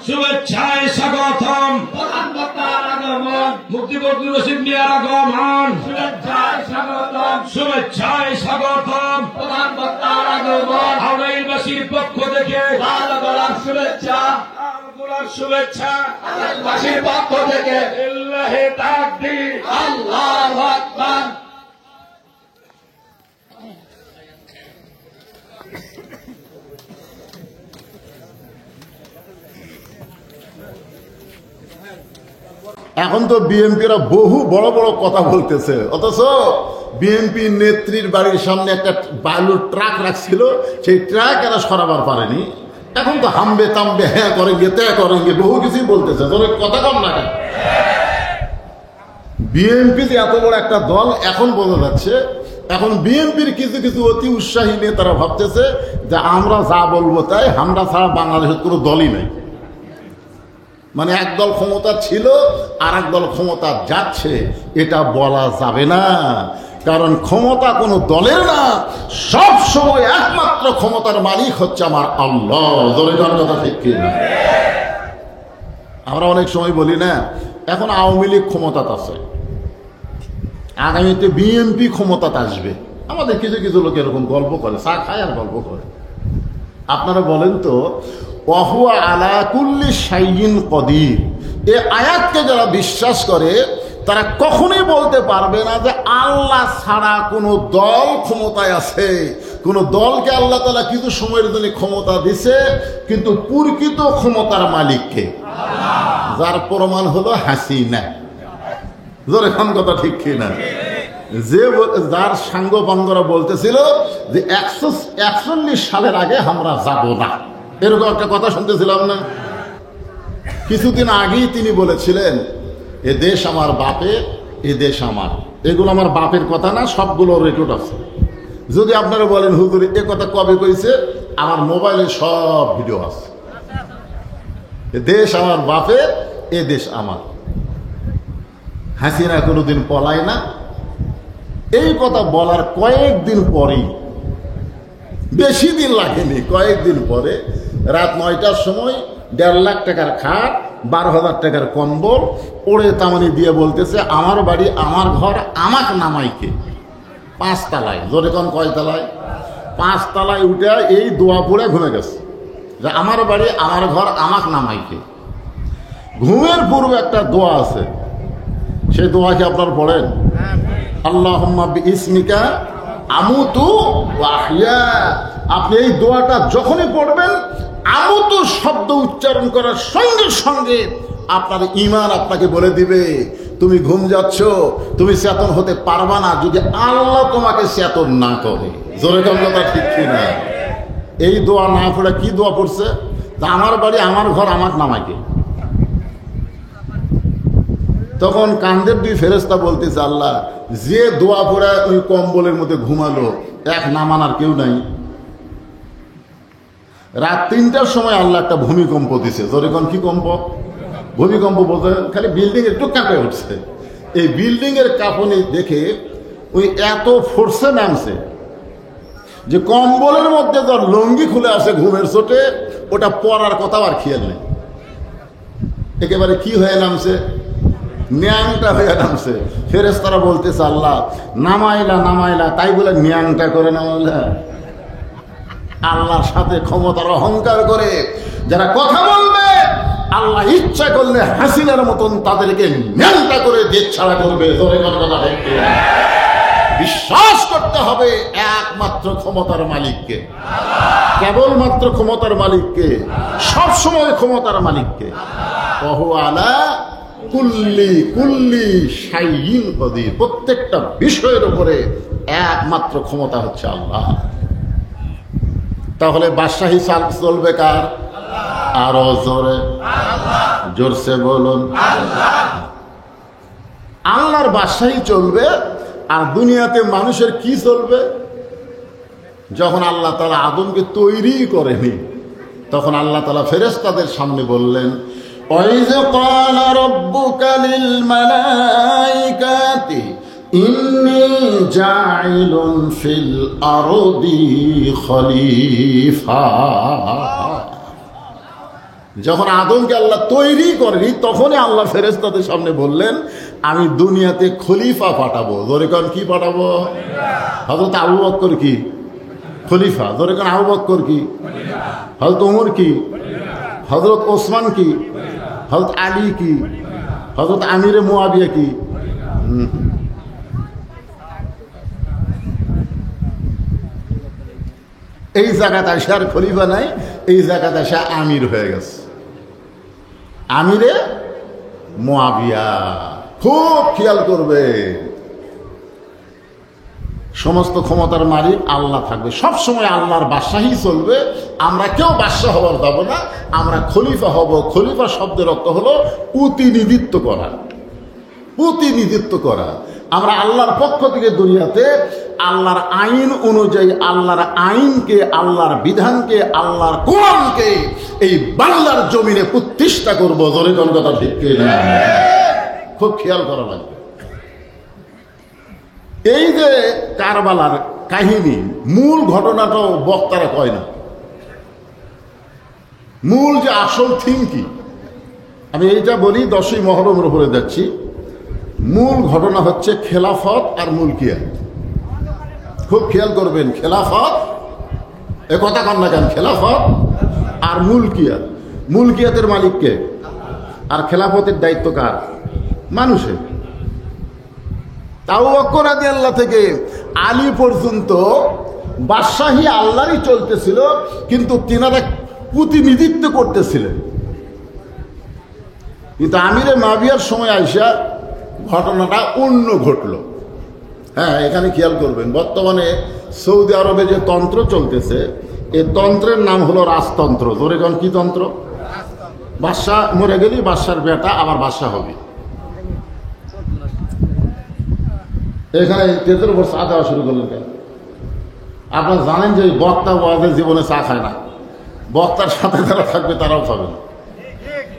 শুভেচ্ছায় স্বাগতম প্রধান বক্তার আগমন মুফতি ফজলুর রশিদ মিয়ার আগমন শুভেচ্ছায় স্বাগতম প্রধান বক্তার আগমন হাওড়াইবাসীর পক্ষ থেকে লাল গোলাপ শুভেচ্ছা শুভেচ্ছা বাসীর পক্ষ থেকে লিল্লাহি তাকবীর আল্লাহু আকবার। এখন তো বিএনপিরা বহু বড় বড় কথা বলতেছে, অথচ বিএনপি নেত্রীর বাড়ির সামনে একটা বালুর ট্রাক রাখছিল, সেই ট্রাক এরা সরাবার পারেনি। এখন তো হামবে তামবে হ্যাঁ করেঙ্গে ত্যাগ করেঙ্গে বহু কিছুই বলতেছে, তোর কথা কম না কেন? বিএনপি যে এত বড় একটা দল এখন বোঝা যাচ্ছে। এখন বিএনপির কিছু কিছু অতি উৎসাহী নেতারা ভাবতেছে যে আমরা যা বলবো তাই, আমরা ছাড়া বাংলাদেশের কোনো দলই নাই। মানে এক দল ক্ষমতা ছিল আর এক দল ক্ষমতা যাচ্ছে, এটা বলা যাবে না। কারণ ক্ষমতা কোনো দলের না, সব সময় একমাত্র ক্ষমতার মালিক হচ্ছে আমার আল্লাহ। কথা ঠিক কিনা? আমরা অনেক সময় বলি না, এখন আওয়ামী লীগ ক্ষমতাতে আছে, আগামীতে বিএনপি ক্ষমতাতে আসবে। আমাদের কিছু কিছু লোক এরকম গল্প করে, চা খায় আর গল্প করে। আপনারা বলেন তো, ওয়াহুয়া আলা কুল্লি শাইইন কদির, এই আয়াতকে যারা বিশ্বাস করে তারা কখনোই বলতে পারবে না যে আল্লাহ ছাড়া কোনো দল ক্ষমতায় আছে। কোনো দলকে আল্লাহ তাআলা কিছু সময়ের জন্য ক্ষমতা দিছে, কিন্তু প্রকৃত ক্ষমতার মালিককে, যার প্রমাণ হলো হাসিনা। জোরে খান কথা ঠিক কিনা? যে যার সাঙ্গ বাঙ্গরা বলতেছিল যে 141 সালের আগে আমরা যাব না, এরকম একটা কথা শুনতেছিলাম না? কিছুদিন আগেই তিনি বলেছিলেন এ দেশ আমার বাপের, এ দেশ আমার। এগুলো আমার বাপের কথা না, সবগুলো রেকর্ড আছে। যদি আপনারা বলেন হুজুর এ কথা কবে কইছে, আমার মোবাইলে সব ভিডিও আছে। এ দেশ আমার বাপের, এ দেশ আমার। হাসিনা কোনোদিন পলায় না। এই কথা বলার কয়েকদিন পরেই, বেশি দিন লাগেনি, কয়েকদিন পরে রাত 9টার সময় 1.5 লাখ টাকার খাট, 12,000 টাকার কম্বল ওড়ে তামানি দিয়ে বলতেছে আমার বাড়ি আমার ঘর আমাক নামাইকে। 5 তলায়, জোরে কোন কয় তলায়? 5 তলায় উঠে এই দোয়া পড়ে ঘুমে গেছে যে আমার বাড়ি আমার ঘর আমাক নামাইকে। ঘুমের পূর্বে একটা দোয়া আছে, সেই দোয়া কি আপনার পড়েন? আল্লাহুম্মা বিইসমিকা আমুতু ওয়া আহইয়া। আপনি এই দোয়াটা যখনই পড়বেন, আমুতু শব্দ উচ্চারণ করার সঙ্গে সঙ্গে আপনার ঈমান আপনাকে বলে দিবে তুমি ঘুম যাচ্ছ, তুমি চেতন হতে পারবা না যদি আল্লাহ তোমাকে চেতন না করে। জোরে কথা ঠিক কিনা? এই দোয়া না পড়ে কি দোয়া পড়ছে? আমার বাড়ি আমার ঘর আমার নামাকে। তখন কান্দের 2 ফেরেশতা বলতেছে আল্লাহ, যে দোয়া পড়ে ওই কম্বলের মধ্যে ঘুমালো, এক নামানার কেউ নাই। রাত 3টার সময় আল্লাহ একটা ভূমিকম্প দিছে। জোরেকন কি কম্প? ভূমিকম্প বলতে খালি বিল্ডিং একটু কাঁপে উঠছে। এই বিল্ডিং এর কাঁপুনি দেখে ওই এত ফোর্সে নামছে যে কম্বলের মধ্যে তোর লুঙ্গি খুলে আসে ঘুমের চোটে, ওটা পরার কথাও আর খেয়াল নেই। একেবারে কি হয়ে নামছে? ন্যাংটা হয়ে নামছে। ফেরেশতারা বলতেছে আল্লাহ নামাইলা নামাইলা, তাই বলে ন্যাংটা করে নামাইলা? আল্লাহর সাথে ক্ষমতার অহংকার করে যারা কথা বলবে, আল্লাহ ইচ্ছা করলে হাসিনার মতন তাদেরকে ন্যাংটা করে দেশ ছাড়া করবে। বিশ্বাস করতে হবে একমাত্র ক্ষমতার মালিককে, কেবলমাত্র ক্ষমতার মালিককে, সবসময় ক্ষমতার মালিককে। ওয়াহুয়া আলা কুল্লি কুল্লি শাইইন কদির। প্রত্যেকটা বিষয়ের উপরে একমাত্র ক্ষমতা হচ্ছে আল্লাহ। তাহলে বাদশাহী চলবে কার? আরো জোরে, জোরসে বলুন। আল্লাহর বাদশাহী চলবে। আর দুনিয়াতে মানুষের কি চলবে? যখন আল্লাহ তাআলা আদমকে তৈরি করেনি, তখন আল্লাহ তাআলা ফেরেশতাদের সামনে বললেন وَإِذْ قَالَ رَبُّكَ لِلْمَلَائِكَةِ إِنِّي جَاعِلٌ فِي الْأَرْضِ خَلِيفَةً। যখন আদমকে আল্লাহ তৈরি করেনি তখনই আল্লাহ ফেরেশতাদের সামনে বললেন আমি দুনিয়াতে খলিফা পাঠাবো। ধরে কারণ কি পাঠাবো? হযরত আবু বকর কি খলিফা? ধরে কারণ আবু বকর কি? হযরত ওমর কি? হযরত ওসমান কি? হযরত আলী কি? হযরত আমিরে মুয়াবিয়া কি? এই জায়গাতে আসে আর খলিফা নাই, এই জায়গাতে আসে আমির হয়ে গেছে, আমিরে মুয়াবিয়া। খুব খেয়াল করবে, সমস্ত ক্ষমতার মালিক আল্লাহ থাকবে, সব সময় আল্লাহর বাদশাহী চলবে। আমরা কেউ বাদশাহ হবার যাব না, আমরা খলিফা হব। খলিফা শব্দের অর্থ হলো প্রতিনিধিত্ব করা, প্রতিনিধিত্ব করা। আমরা আল্লাহর পক্ষ থেকে দুনিয়াতে আল্লাহর আইন অনুযায়ী আল্লাহর আইনকে, আল্লাহর বিধানকে, আল্লাহর কোরআনকে এই বাংলার জমিনে প্রতিষ্ঠা করবো। জোরে কোন কথা ঠিক না? খুব খেয়াল করা লাগবে। এই যে কারবালার কাহিনী, মূল ঘটনাটাও বক্তারা কয় না। মূল যে আসল থিম কি, আমি এইটা বলি, 10ই মহরমের উপরে যাচ্ছি। মূল ঘটনা হচ্ছে খেলাফত আর মুলকিয়াত। খুব খেয়াল করবেন, খেলাফত, এ কথা কন না কেন, খেলাফত আর মুলকিয়াত। মুলকিয়াতের মালিককে আর খেলাফতের দায়িত্ব কার? মানুষের। আবু বকর রাদিয়াল্লাহু থেকে আলী পর্যন্ত বাদশাহী আল্লাহরই চলতেছিল, কিন্তু তিনারা প্রতিনিধিত্ব করতেছিলেন। কিন্তু আমিরে মুয়াবিয়ার সময় আইসা ঘটনাটা অন্য ঘটলো। হ্যাঁ, এখানে খেয়াল করবেন, বর্তমানে সৌদি আরবে যে তন্ত্র চলতেছে, এই তন্ত্রের নাম হলো রাজতন্ত্র। ধরে কোন কি তন্ত্র? বাদশাহ মরে গেলি বাদশার বেটা আবার বাদশাহ হবে। এখানে তেতের উপর চা দেওয়া শুরু করলেন কেন? আপনারা জানেন যে বক্তা ওয়াজের জীবনে চা খায় না, বক্তার সাথে যারা থাকবে তারাও খাবে না।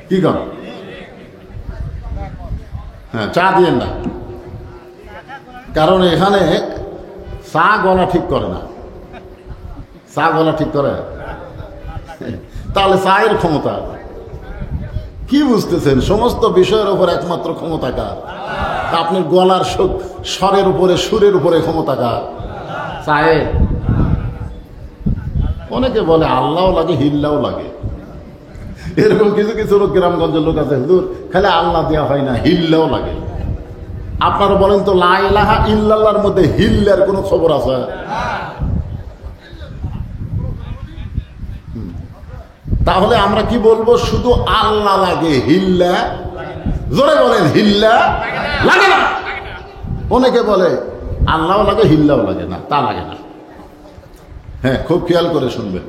কি করেন? হ্যাঁ, চা দিয়েন না, কারণ এখানে চা গলা ঠিক করে না। চা গলা ঠিক করে? তাহলে চায়ের ক্ষমতা কি বুঝতেছেন? সমস্ত বিষয়ের উপর একমাত্র ক্ষমতা কার? আপনার গলার স্বরের উপরে, সুরের উপরে ক্ষমতা কার? চায়ের। অনেকে বলে আল্লাহও লাগে, হিল্লাও লাগে। এরকম কিছু কিছু লোক গ্রামগঞ্জের লোক আছে, হুজুর খালি আল্লাহ দেওয়া হয় না, হিল্লাও লাগে। আপনারা বলেন তো, লা ইলাহা ইল্লাল্লাহর মধ্যে হিল্লার কোনো খবর আছে? তাহলে আমরা কি বলবো? শুধু আল্লাহ লাগে, হিল্লা, জোরে বলেন, হিল্লা লাগে না। অনেকে বলে আল্লাহও লাগে, হিল্লাও লাগে না, তা লাগে না। হ্যাঁ, খুব খেয়াল করে শুনবেন।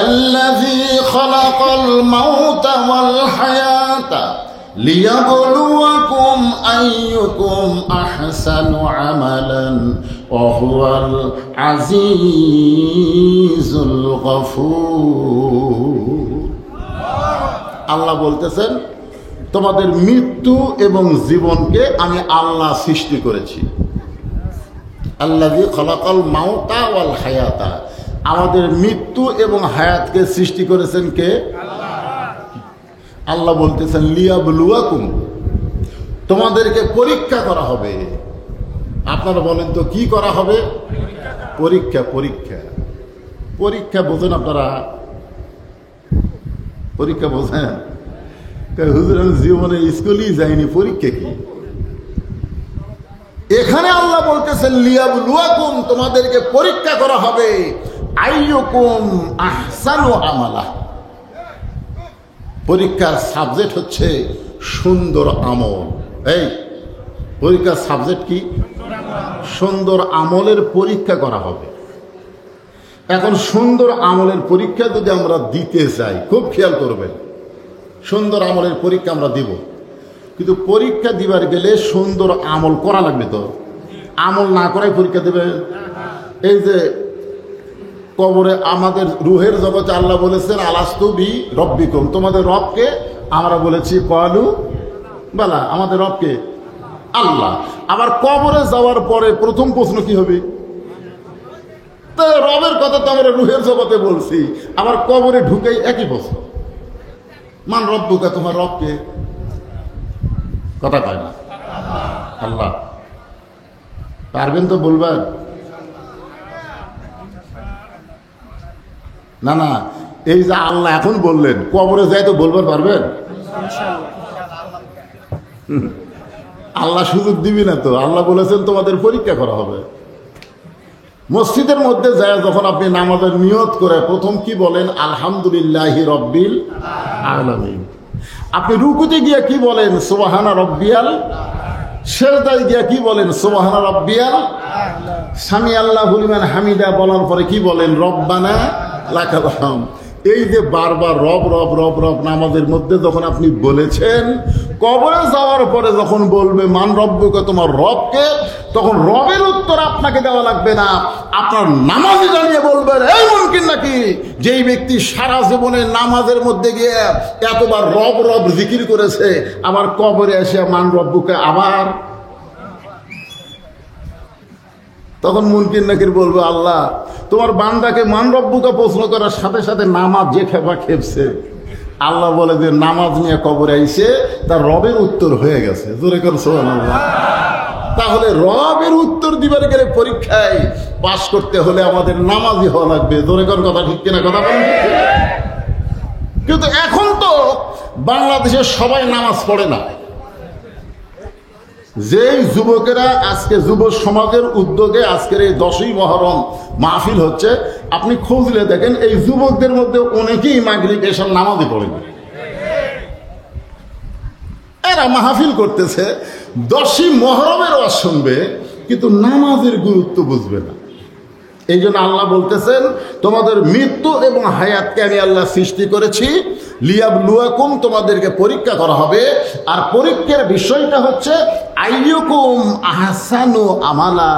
الذي خلق الموت والحياة ليبلوكم أيكم أحسن عملا وهو العزيز الغفور। আল্লাহ বলতেছেন, তোমাদের মৃত্যু এবং জীবনকে আমি আল্লাহ সৃষ্টি করেছি। আল্লাযী খালাকাল মাউতা ওয়াল হায়াতা, আমাদের মৃত্যু এবং হায়াতকে সৃষ্টি করেছেন কে? আল্লাহ বলতেছেন লিয়াবলুয়াকুম, তোমাদেরকে পরীক্ষা করা হবে। আপনারা বলেন তো কি করা হবে? পরীক্ষা। পরীক্ষা পরীক্ষা বোঝেন আপনারা? পরীক্ষা বোঝেন? হুজুর আমি জীবনে স্কুলেই যাইনি, পরীক্ষা কি? এখানে আল্লাহ বলতেছেন লিয়াবলুয়াকুম, তোমাদেরকে পরীক্ষা করা হবে। আইয়ুকুম আহসানু আমালা, পরীক্ষার সাবজেক্ট হচ্ছে সুন্দর আমল। এই পরীক্ষার সাবজেক্ট কি? সুন্দর আমলের পরীক্ষা করা হবে। এখন সুন্দর আমলের পরীক্ষা যদি আমরা দিতে চাই, খুব খেয়াল করবেন, সুন্দর আমলের পরীক্ষা আমরা দিব, কিন্তু পরীক্ষা দিবার গেলে সুন্দর আমল করা লাগবে। তো আমল না করাই পরীক্ষা দেবে? এই যে কবরে আমাদের রুহের জগতে আল্লাহ বলেছেন আলাস্তু বি রব্বিকুম, তোমাদের রবকে? আমরা বলেছি ক্বালু বালা, আমাদের রবকে আল্লাহ। আবার কবরে যাওয়ার পরে প্রথম প্রশ্ন কি হবে? তো রবের কথা তো আমরা রুহের জগতে বলছি, আবার কবরে ঢুকেই একই প্রশ্ন। মান রব্বুকা, তোমার রবকে? কথা কয় না। আল্লাহ। পারবেন তো বলবেন? না না, এই যে আল্লাহ এখন বললেন, কবরে যাই তো বলবার পারবেন? আল্লাহ সুযোগ দিবি না তো। আল্লাহ বলেছেন তোমাদের পরীক্ষা করা হবে। মসজিদের মধ্যে যায় যখন আপনি নামাজের নিয়ত করে প্রথম কি বলেন? আলহামদুলিল্লাহি রব্বিল আলামিন। আপনি রুকুতে গিয়ে কি বলেন? সুবহানা রব্বিয়াল। সেজদায় গিয়ে কি বলেন? সুবহানা রব্বিয়াল। সামি আল্লাহু লিমান হামিদা বলার পরে কি বলেন? রব্বানা লাকাল হামদ। এই যে বারবার রব রব রব রব নামাজের মধ্যে যখন আপনি বলেছেন, কবরে যাওয়ার পরে যখন বলবে মান রব্বুকা, তোমার রবকে, তখন রবের উত্তর আপনাকে দেওয়া লাগবে না, আপনার নামাজে দাঁড়িয়ে বলবেন এই মুমকিন নাকি যেই ব্যক্তি সারা জীবনে নামাজের মধ্যে গিয়ে এতবার রব রব জিকির করেছে, আবার কবরে এসে মান রব্বুকা আবার? তখন মুনকির নাকির বলবে আল্লাহ তোমার বান্দাকে মান রব্বুকা প্রশ্ন করার সাথে সাথে নামাজ যে খেপা খেপছে, আল্লাহ বলে যে নামাজ নিয়ে কবরে আইছে, তার রবের উত্তর হয়ে গেছে। জোরে করে সুবহানাল্লাহ। তাহলে রবের উত্তর দিবার গেলে পরীক্ষায় পাশ করতে হলে আমাদের নামাজি হওয়া লাগবে। জোরে করে কথা ঠিক কিনা? কথা বলেন। কিন্তু এখন তো বাংলাদেশের সবাই নামাজ পড়ে না। যেই যুবকেরা আজকে যুব সমাজের উদ্যোগে আজকের এই 10ই মহরম মাহফিল হচ্ছে, আপনি খুঁজলে দেখেন এই যুবকদের মধ্যে অনেকেই মাগরিব এশার নামাজই পড়েন। এরা মাহফিল করতেছে, 10ই মহরমের ওয়াজ শুনবে, কিন্তু নামাজের গুরুত্ব বুঝবে না। এই জন্য আল্লাহ বলতেছেন তোমাদের মৃত্যু এবং হায়াতকে আমি আল্লাহ সৃষ্টি করেছি লিয়াবলুয়াকুম, তোমাদেরকে পরীক্ষা করা হবে। আর পরীক্ষার বিষয়টা হচ্ছে আইয়ুকুম আহসানু আমালা,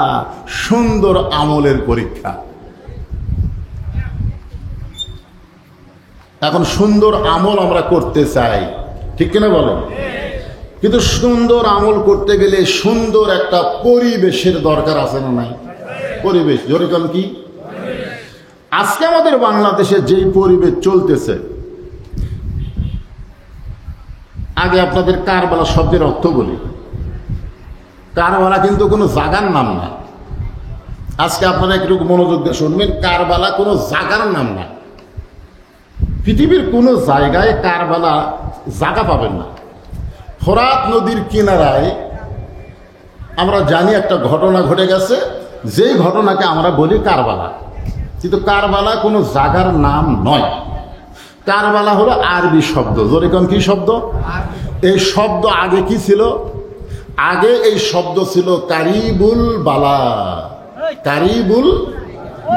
সুন্দর আমলের পরীক্ষা। এখন সুন্দর আমল আমরা করতে চাই, ঠিক কিনা বলেন? কিন্তু সুন্দর আমল করতে গেলে সুন্দর একটা পরিবেশের দরকার আছে না নাই? পরিবেশ যেরকম কি আজকে আমাদের বাংলাদেশে যেই পরিবেশ চলতেছে, আগে আপনাদের কারবালা শব্দের অর্থ বলি। কারবালা কিন্তু কোনো জাগার নাম না। আজকে আপনারা একটু মনোযোগ দিয়ে শুনবেন, কারবালা কোনো জাগার নাম না। পৃথিবীর কোনো জায়গায় কারবালা জায়গা পাবেন না। ফোরাত নদীর কিনারায় আমরা জানি একটা ঘটনা ঘটে গেছে, যেই ঘটনাকে আমরা বলি কারবালা। কিন্তু কারবালা কোনো জায়গার নাম নয়। কারবালা হলো আরবি শব্দ। যেরকম কি শব্দ? এই শব্দ আগে কি ছিল? আগে এই শব্দ ছিল কারিবুল বালা। কারিবুল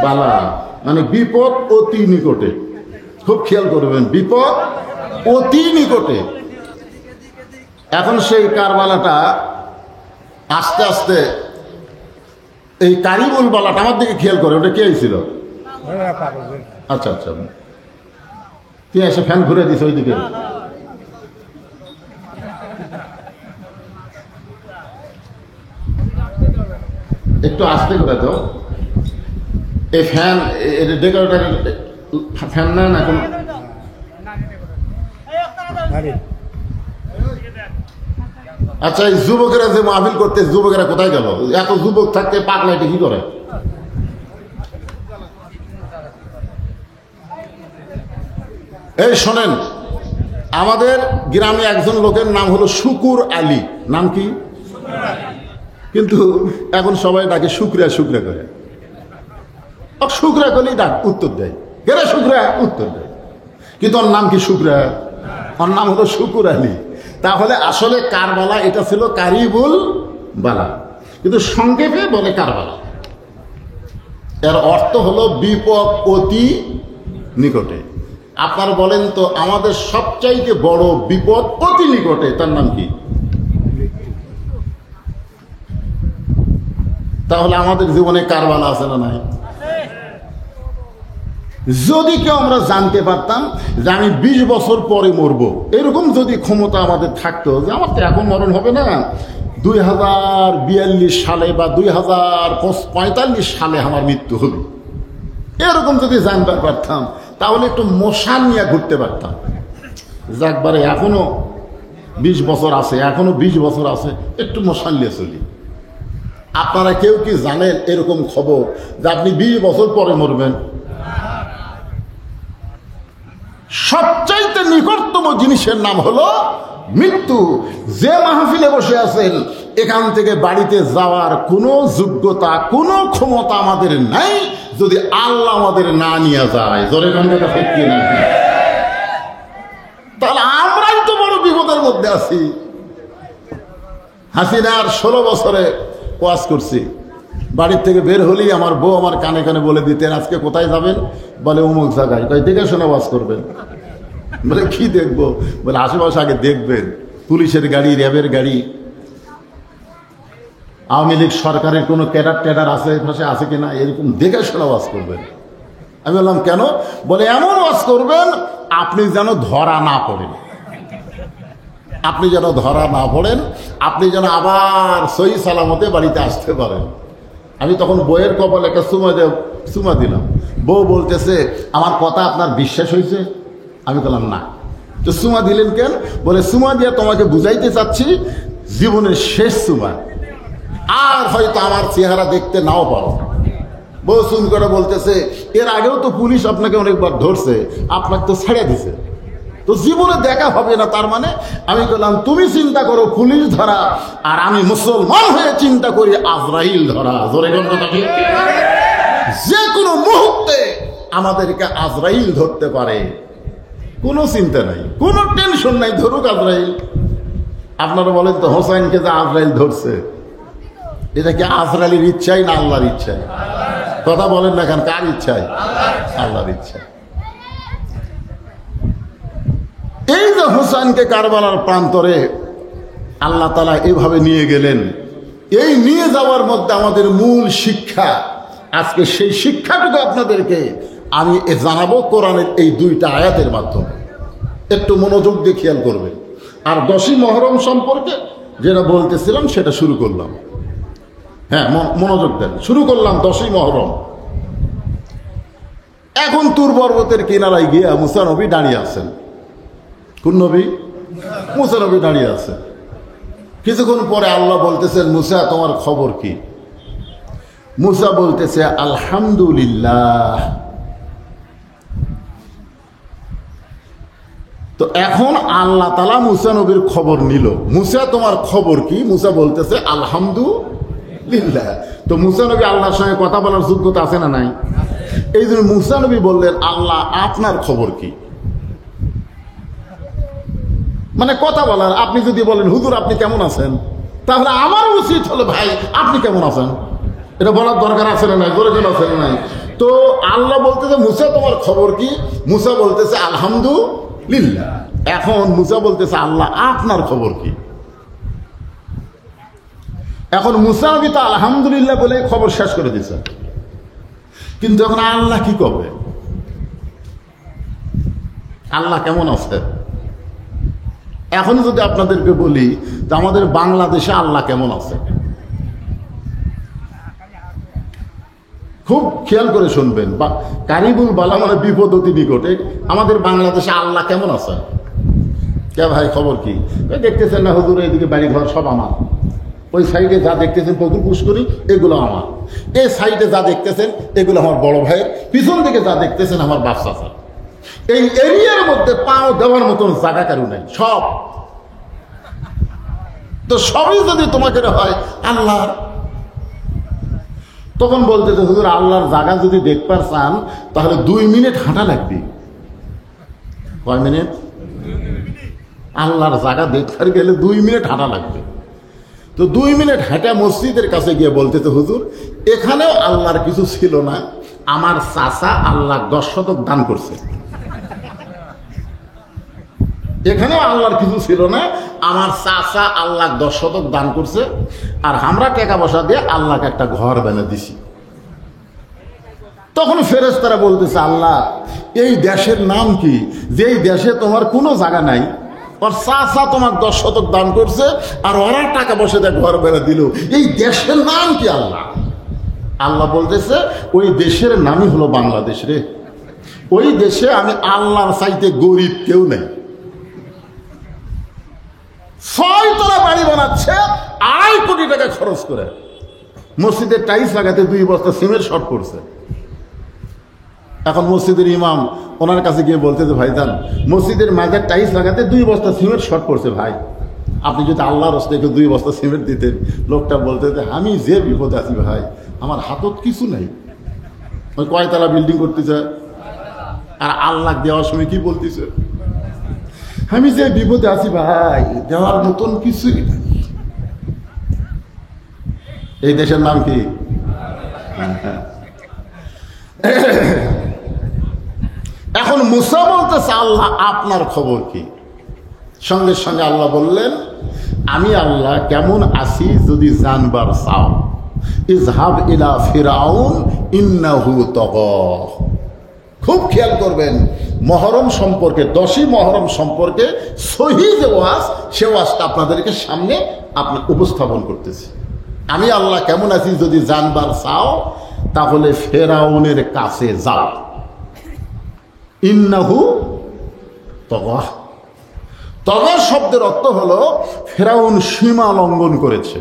বালা মানে বিপদ অতি নিকটে। খুব খেয়াল করবেন, বিপদ অতি নিকটে। এখন সেই কারবালাটা আস্তে আস্তে এই কারিবুল বালাটা, আমার দিকে খেয়াল করে, ওটা কে ছিল? আচ্ছা আচ্ছা, তুই এসে ফ্যান ঘুরে দিস ওইদিকে। একটু আস্তে করে তো, এই ফ্যান ডেকোরেটর ফ্যান না এখন। আচ্ছা, এই যুবকেরা যে মাহফিল করতে, যুবকেরা কোথায় গেল? এত যুবক থাকতে পাগলাইটে কি করে? এই শোনেন, আমাদের গ্রামে একজন লোকের নাম হলো শুকুর আলী। নাম কি? কিন্তু এখন সবাই ডাকে শুক্রিয়া, শুক্রিয়া করে। শুক্রিয়া করলেই ডাক উত্তর দেয়, গেলে শুক্রিয়া উত্তর দেয়। কিন্তু ওর নাম কি শুক্রিয়া? ওর নাম হলো শুকুর আলী। তাহলে আসলে কারবালা এটা ছিল কারিবুল বালা, কিন্তু সংক্ষেপে বলে কারবালা। এর অর্থ হলো বিপদ অতি নিকটে। আপনার বলেন তো, আমাদের সবচাইতে বড় বিপদ অতি নিকটে, তার নাম কি? তাহলে আমাদের জীবনে কারবালা আছে না নাই? যদি কেউ আমরা জানতে পারতাম যে আমি 20 বছর পরে মরবো, এরকম যদি ক্ষমতা আমাদের থাকতো যে আমার তো এখন মরণ হবে না, 2042 সালে বা 2045 সালে আমার মৃত্যু হবে, এরকম যদি জানতে পারতাম, তাহলে একটু মশাল নিয়ে ঘুরতে পারতাম। যাকবারে এখনো 20 বছর আছে, এখনো 20 বছর আছে, একটু মশাল্লে চলি। আপনারা কেউ কি জানেন এরকম খবর যে আপনি 20 বছর পরে মরবেন? সবচাইতে নিকটতম জিনিসের নাম হলো মৃত্যু। যে মাহফিলে বসে আছেন, এখান থেকে বাড়িতে যাওয়ার কোনো যোগ্যতা, কোনো ক্ষমতা আমাদের নাই যদি আল্লাহ আমাদের না নিয়ে যায়। জোরে কথা ঠিক কিনা? তাহলে আমরাই তো বড় বিপদের মধ্যে আছি। হাসিনার 16 বছরে ওয়াজ করছি, বাড়ির থেকে বের হলেই আমার বউ আমার কানে কানে বলে দিতেন, আজকে কোথায় যাবেন? বলে অমুক জায়গায়। কয় দেখে শোনা ওয়াজ করবেন? বলে কি দেখবো? বলে আশেপাশে আগে দেখবেন, পুলিশের গাড়ি, র্যাবের গাড়ি, আওয়ামী লীগ সরকারের কোনো ক্যাডার ট্যাডার আশেপাশে আছে কিনা, এরকম দেখে শোনা ওয়াজ করবেন। আমি বললাম কেন? বলে এমন ওয়াজ করবেন আপনি যেন ধরা না পড়েন, আপনি যেন ধরা না পড়েন, আপনি যেন আবার সহি সালামতে বাড়িতে আসতে পারেন। আমি তখন বইয়ের কপালে একটা চুমা দিলাম। বউ বলতেছে, আমার কথা আপনার বিশ্বাস হয়েছে? আমি বললাম না। তো চুমা দিলেন কেন? বলে চুমা দিয়ে তোমাকে বুঝাইতে চাচ্ছি জীবনের শেষ চুমা, আর হয়তো আমার চেহারা দেখতে নাও পারো। বউ চুম করে বলতেছে, এর আগেও তো পুলিশ আপনাকে অনেকবার ধরছে, আপনাকে তো ছেড়ে দিছে, তো জীবনে দেখা হবে না। তার মানে আমি বললাম, তুমি চিন্তা করো পুলিশ ধরা, আর আমি মুসলমান হয়ে চিন্তা করি আজরাইল ধরা। জোরে কথা ঠিক? যে কোনো মুহূর্তে আমাদেরকে আজরাইল ধরতে পারে, কোনো চিন্তা নাই, কোনো টেনশন নাই, ধরুক আজরাইল। আপনারা বলেন তো, হোসাইনকে যে আজরাইল ধরছে, এটা কি আজরাইলের ইচ্ছাই না আল্লাহর ইচ্ছায়? কথা বলেন না কেন? কার ইচ্ছায়? আল্লাহর ইচ্ছায়। এই যে হোসেনকে কারবালার প্রান্তরে আল্লাহ তাআলা এভাবে নিয়ে গেলেন, এই নিয়ে যাওয়ার মধ্যে আমাদের মূল শিক্ষা, আজকে সেই শিক্ষাটুকু আপনাদেরকে আমি জানাবো কোরআনের এই 2টা আয়াতের মাধ্যমে। একটু মনোযোগ দিয়ে খেয়াল করবেন। আর 10ই মহরম সম্পর্কে যেটা বলতেছিলাম সেটা শুরু করলাম। হ্যাঁ, মনোযোগ দেন। শুরু করলাম 10ই মহরম। এখন তুর পর্বতের কিনারায় গিয়ে মুসা নবী দাঁড়িয়ে আছেন। কোন নবী? মুসা নবী দাঁড়িয়ে আছে। কিছুক্ষণ পরে আল্লাহ বলতেছেন, মুসা তোমার খবর কি? মুসা বলতেছে, আলহামদুলিল্লাহ। তো এখন আল্লাহ তাআলা মুসা নবীর খবর নিল। মুসা তোমার খবর কি? মুসা বলতেছে আলহামদুলিল্লাহ। তো মুসা নবী আল্লাহর সঙ্গে কথা বলার যোগ্যতা আছে না নাই? এই জন্য মুসা নবী বললেন, আল্লাহ আপনার খবর কি? মানে কথা বলার। আপনি যদি বলেন, হুজুর আপনি কেমন আছেন, তাহলে আমার উচিত হলো, ভাই আপনি কেমন আছেন, এটা বলার দরকার আছে না নাই? জোরে কেন আছে না নাই? তো আল্লাহ বলতেছে, মুসা তোমার খবর কি? মুসা বলতেছে আলহামদুলিল্লাহ। এখন মুসা বলতেছে, আল্লাহ আপনার খবর কি? এখন মুসা নবী তো আলহামদুলিল্লাহ বলে খবর শেষ করে দিয়েছে, কিন্তু এখন আল্লাহ কি করবে? আল্লাহ কেমন আছে? এখন যদি আপনাদেরকে বলি, তো আমাদের বাংলাদেশে আল্লাহ কেমন আছে, খুব খেয়াল করে শুনবেন। বা কারিবুল বালা মানে বিপদ অতি নিকটে। আমাদের বাংলাদেশে আল্লাহ কেমন আছে? কে ভাই খবর কি? দেখতেছেন না হুজুর, এইদিকে বাড়ি ঘর সব আমার, ওই সাইডে যা দেখতেছেন পুকুর পুষ্করি এগুলো আমার, এই সাইডে যা দেখতেছেন এগুলো আমার বড় ভাইয়ের, পিছন দিকে যা দেখতেছেন আমার বাচ্চা। এই এরিয়ার মধ্যে পাও দেওয়ার মতন জায়গা কারু নাই, সব। তো সবই যদি তোমাকে হয় আল্লাহর, তখন বলতে হুজুর আল্লাহর জায়গা যদি দেখবার চান তাহলে 2 মিনিট হাঁটা লাগবে। কয় মিনিট? আল্লাহর জায়গা দেখবার গেলে 2 মিনিট হাঁটা লাগবে। তো 2 মিনিট হেঁটে মসজিদের কাছে গিয়ে বলতেছে, হুজুর এখানেও আল্লাহর কিছু ছিল না, আমার চাচা আল্লাহ 10 শতক দান করছে। এখানেও আল্লাহর কিছু ছিল না, আমার চাচা আল্লাহ 10 শতক দান করছে, আর আমরা টাকা পয়সা দিয়ে আল্লাহকে একটা ঘর বানিয়ে দিছি। তখন ফেরেশতারা বলতেছে, আল্লাহ এই দেশের নাম কি, যেই দেশে তোমার কোনো জায়গা নাই, ওর চাচা তোমার 10 শতক দান করছে, আর ওরা টাকা পয়সা দিয়ে ঘর বেড়া দিল, এই দেশের নাম কি? আল্লাহ আল্লাহ বলতেছে, ওই দেশের নামই হলো বাংলাদেশ রে। ওই দেশে আমি আল্লাহর চাইতে গরিব কেউ নেই। 6 তলা বাড়ি বানাচ্ছে 2.5 কোটি টাকা খরচ করে। মসজিদের টাইলস লাগাতে 2 বস্তা সিমেন্ট শর্ট পড়ছে। এখন মসজিদের ইমাম ওনার কাছে গিয়ে বলতে যে ভাইজান, মসজিদের মাঝে টাইলস লাগাতে 2 বস্তা সিমেন্ট শর্ট পড়ছে, ভাই আপনি যদি আল্লাহর রাস্তায় 2 বস্তা সিমেন্ট দিতেন। লোকটা বলতে যে আমি যে বিপদে আছি ভাই, আমার হাতত কিছু নাই। ওই কয়তলা বিল্ডিং করতেছে, আর আল্লাহ দেওয়ার সময় কি বলতেছে, আমি যে বিপদে আছি ভাই, দেওয়ার মতন কিছুই নাই। এই দেশের নাম কি? এখন মুসা বলতেছে আল্লাহ আপনার খবর কি? সঙ্গে সঙ্গে আল্লাহ বললেন, আমি আল্লাহ কেমন আছি যদি জানবার চাও, ইজহাব ইলা ফিরাউন ইন্নাহু তাগা। খুব খেয়াল করবেন, মহরম সম্পর্কে, 10ই মহরম সম্পর্কে সহিহ যে ওয়াজ, সে ওয়াজটা আপনাদেরকে সামনে আপনি উপস্থাপন করতেছি। আমি আল্লাহ কেমন আছি যদি জানবার চাও, তাহলে ফেরাউনের কাছে যাও। ইন্নাহু তাগা। তাগা শব্দের অর্থ হলো ফেরাউন সীমা লঙ্ঘন করেছে।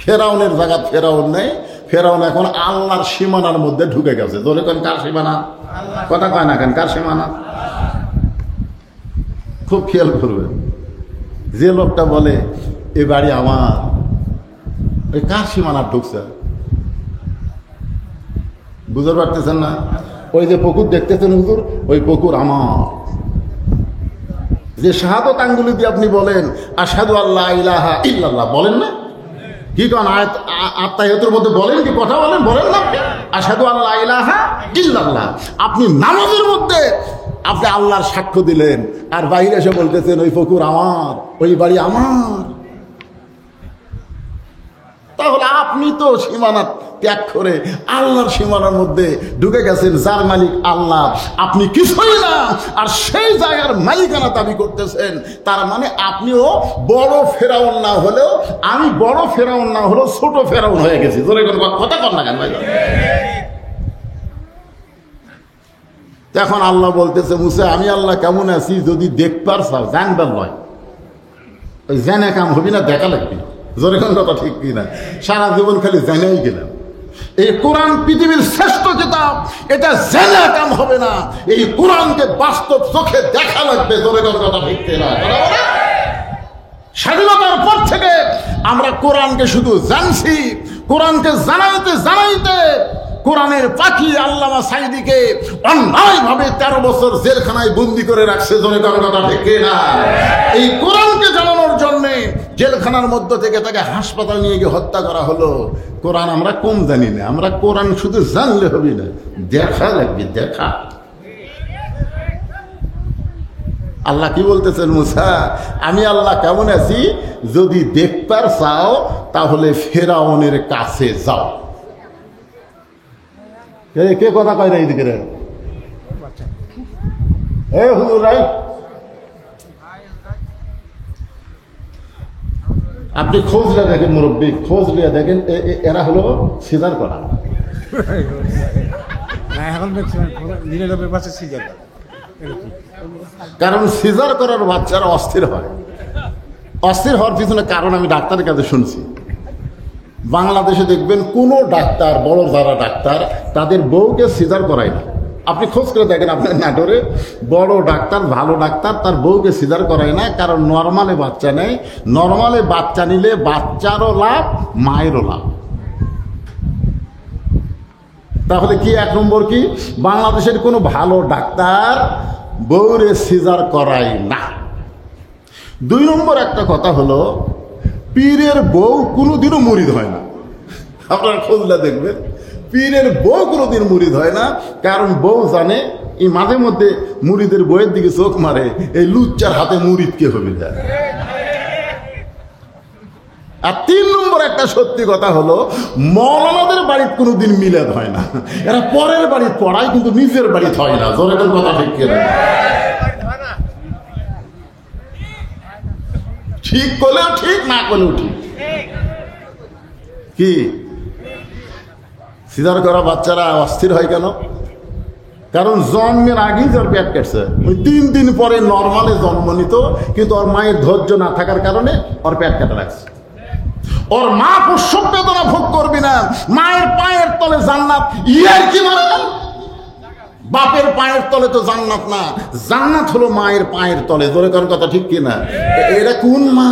ফেরাউনের জায়গা ফেরাউন নেই, ফেরাউন এখন আল্লাহর সীমানার মধ্যে ঢুকে গেছে। ধরে কেন কার সীমানা? কথা কয় না কেন, কার সীমানা? খুব খেয়াল করবেন, যে লোকটা বলে এ বাড়ি আমার, ওই কার সীমানা ঢুকছে? বুঝতে পারতেছেন না? ওই যে পুকুর দেখতেছেন হুজুর, ওই পুকুর আমার। যে শাহাদত আঙ্গুলি দিয়ে আপনি বলেন আশহাদু আল্লা ইলাহা ইল্লাল্লাহ, বলেন না? কি কারণ আত্মাহিয়াতের মধ্যে বলেন কি? কথা বলেন, বলেন না? আশহাদু আল্লা ইলাহা ইল্লাল্লাহ। আপনি নামাজের মধ্যে আপনি আল্লাহর সাক্ষ্য দিলেন, আর বাইরে এসে বলতেছেন ওই পুকুর আমার, ওই বাড়ি আমার। তাহলে আপনি তো সীমানা ত্যাগ করে আল্লাহর সীমানার মধ্যে ঢুকে গেছেন। যার মালিক আল্লাহ, আপনি কিছুই না, আর সেই জায়গার মালিকানা দাবি করতেছেন। তার মানে আপনিও বড় ফেরাউন না হলেও, আমি বড় ফেরাউন না হলেও ছোট ফেরাউন হয়ে গেছি। জোরে কোনো কথা কর না কেন ভাই? এখন আল্লাহ বলতেছে, মুসা আমি আল্লাহ কেমন আছি যদি দেখবার চাও, জানবার নয়। ওই জেনে কাম হবি না, দেখা লাগবি। জোরে কোন কথা ঠিক কিনা? সারা জীবন খালি জেনেই গেলাম। এই কোরআন পৃথিবীর শ্রেষ্ঠ কিতাব, এটা জেনে কাম হবে না, এই কোরআনকে বাস্তব চোখে দেখা লাগবে। জোরে কোন কথা ঠিক কিনা? স্বাধীনতার পর থেকে আমরা কোরআনকে শুধু জানছি, কোরআনকে জানাইতে জানাইতে কোরআনের পাখি আল্লামা সাইদিকে অন্যায়ভাবে 13 বছর জেলখানায় বন্দি করে রাখছে। জোরে কোন কথা ঠিক কিনা? এই কোরআনকে জানানোর জন্য জেলখানার মধ্য থেকে তাকে হাসপাতাল নিয়ে গিয়ে হত্যা করা হলো। কোরআন আমরা কম জানি না, আমরা কোরআন শুধু জানলে হবে না, দেখা লাগবে, দেখা। আল্লাহ কি বলতেছেন, মুসা আমি আল্লাহ কেমন আছি যদি দেখবার চাও, তাহলে ফেরাউনের কাছে যাও। কে কথা কয় না এইদিকে? হুজুর রাই, আপনি খোঁজ লিয়ে দেখেন, মুরব্বী খোঁজ লিয়ে দেখেন, এরা হলো সিজার করা। কারণ সিজার করার বাচ্চারা অস্থির হয়। অস্থির হওয়ার পিছনে কারণ আমি ডাক্তারের কাছে শুনছি। বাংলাদেশে দেখবেন কোন ডাক্তার, বড় যারা ডাক্তার, তাদের বউকে সিজার করায় না। আপনি খোঁজ করে দেখেন আপনার নাটোরে, বড় ডাক্তার, ভালো ডাক্তার, তার বউকে সিজার করায় না। কারণ নর্মালে বাচ্চা নেয়, নর্মালে বাচ্চা নিলে বাচ্চারও লাভ, মায়েরও লাভ। তাহলে কি 1 নম্বর কি, বাংলাদেশের কোনো ভালো ডাক্তার বউরে সিজার করায় না। 2 নম্বর একটা কথা হলো, পীরের বউ কোনোদিনও মুরিদ হয় না। আপনারা খোঁজলা দেখবেন, পীরের বউ কোনোদিন মুরিদ হয় না। কারণ বউ জানে এই মাঝে মধ্যে মুরিদের বইয়ের দিকে চোখ মারে, এই লুচ্চার হাতে মুরিদ কে হবে যায়। আর 3 নম্বর একটা সত্যি কথা হলো, মৌলানাদের বাড়িতে কোনোদিন মিলাদ হয় না। এরা পরের বাড়ি পড়ায়, কিন্তু নিজের বাড়িতে হয় না। জোরে কথা ঠিক কিনা? ঠিক করলেও ঠিক, না করলেও ঠিক। কি সিজার করা বাচ্চারা অস্থির হয় কেন? কারণ জন্মের আগেই যার পেট কাটছে, ওই 3 দিন পরে নর্মালে জন্ম নিত, কিন্তু ওর মায়ের ধৈর্য না থাকার কারণে ওর পেট কাটা লাগছে। ওর মা প্রসব বেদনা ভোগ করবি না, মায়ের পায়ের তলে জান্নাত। ইয়ার কি মানে, বাপের পায়ের তলে তো জান্নাত না, জান্নাত হলো মায়ের পায়ের তলে। জোরে করার কথা ঠিক কিনা? এটা কোন মা?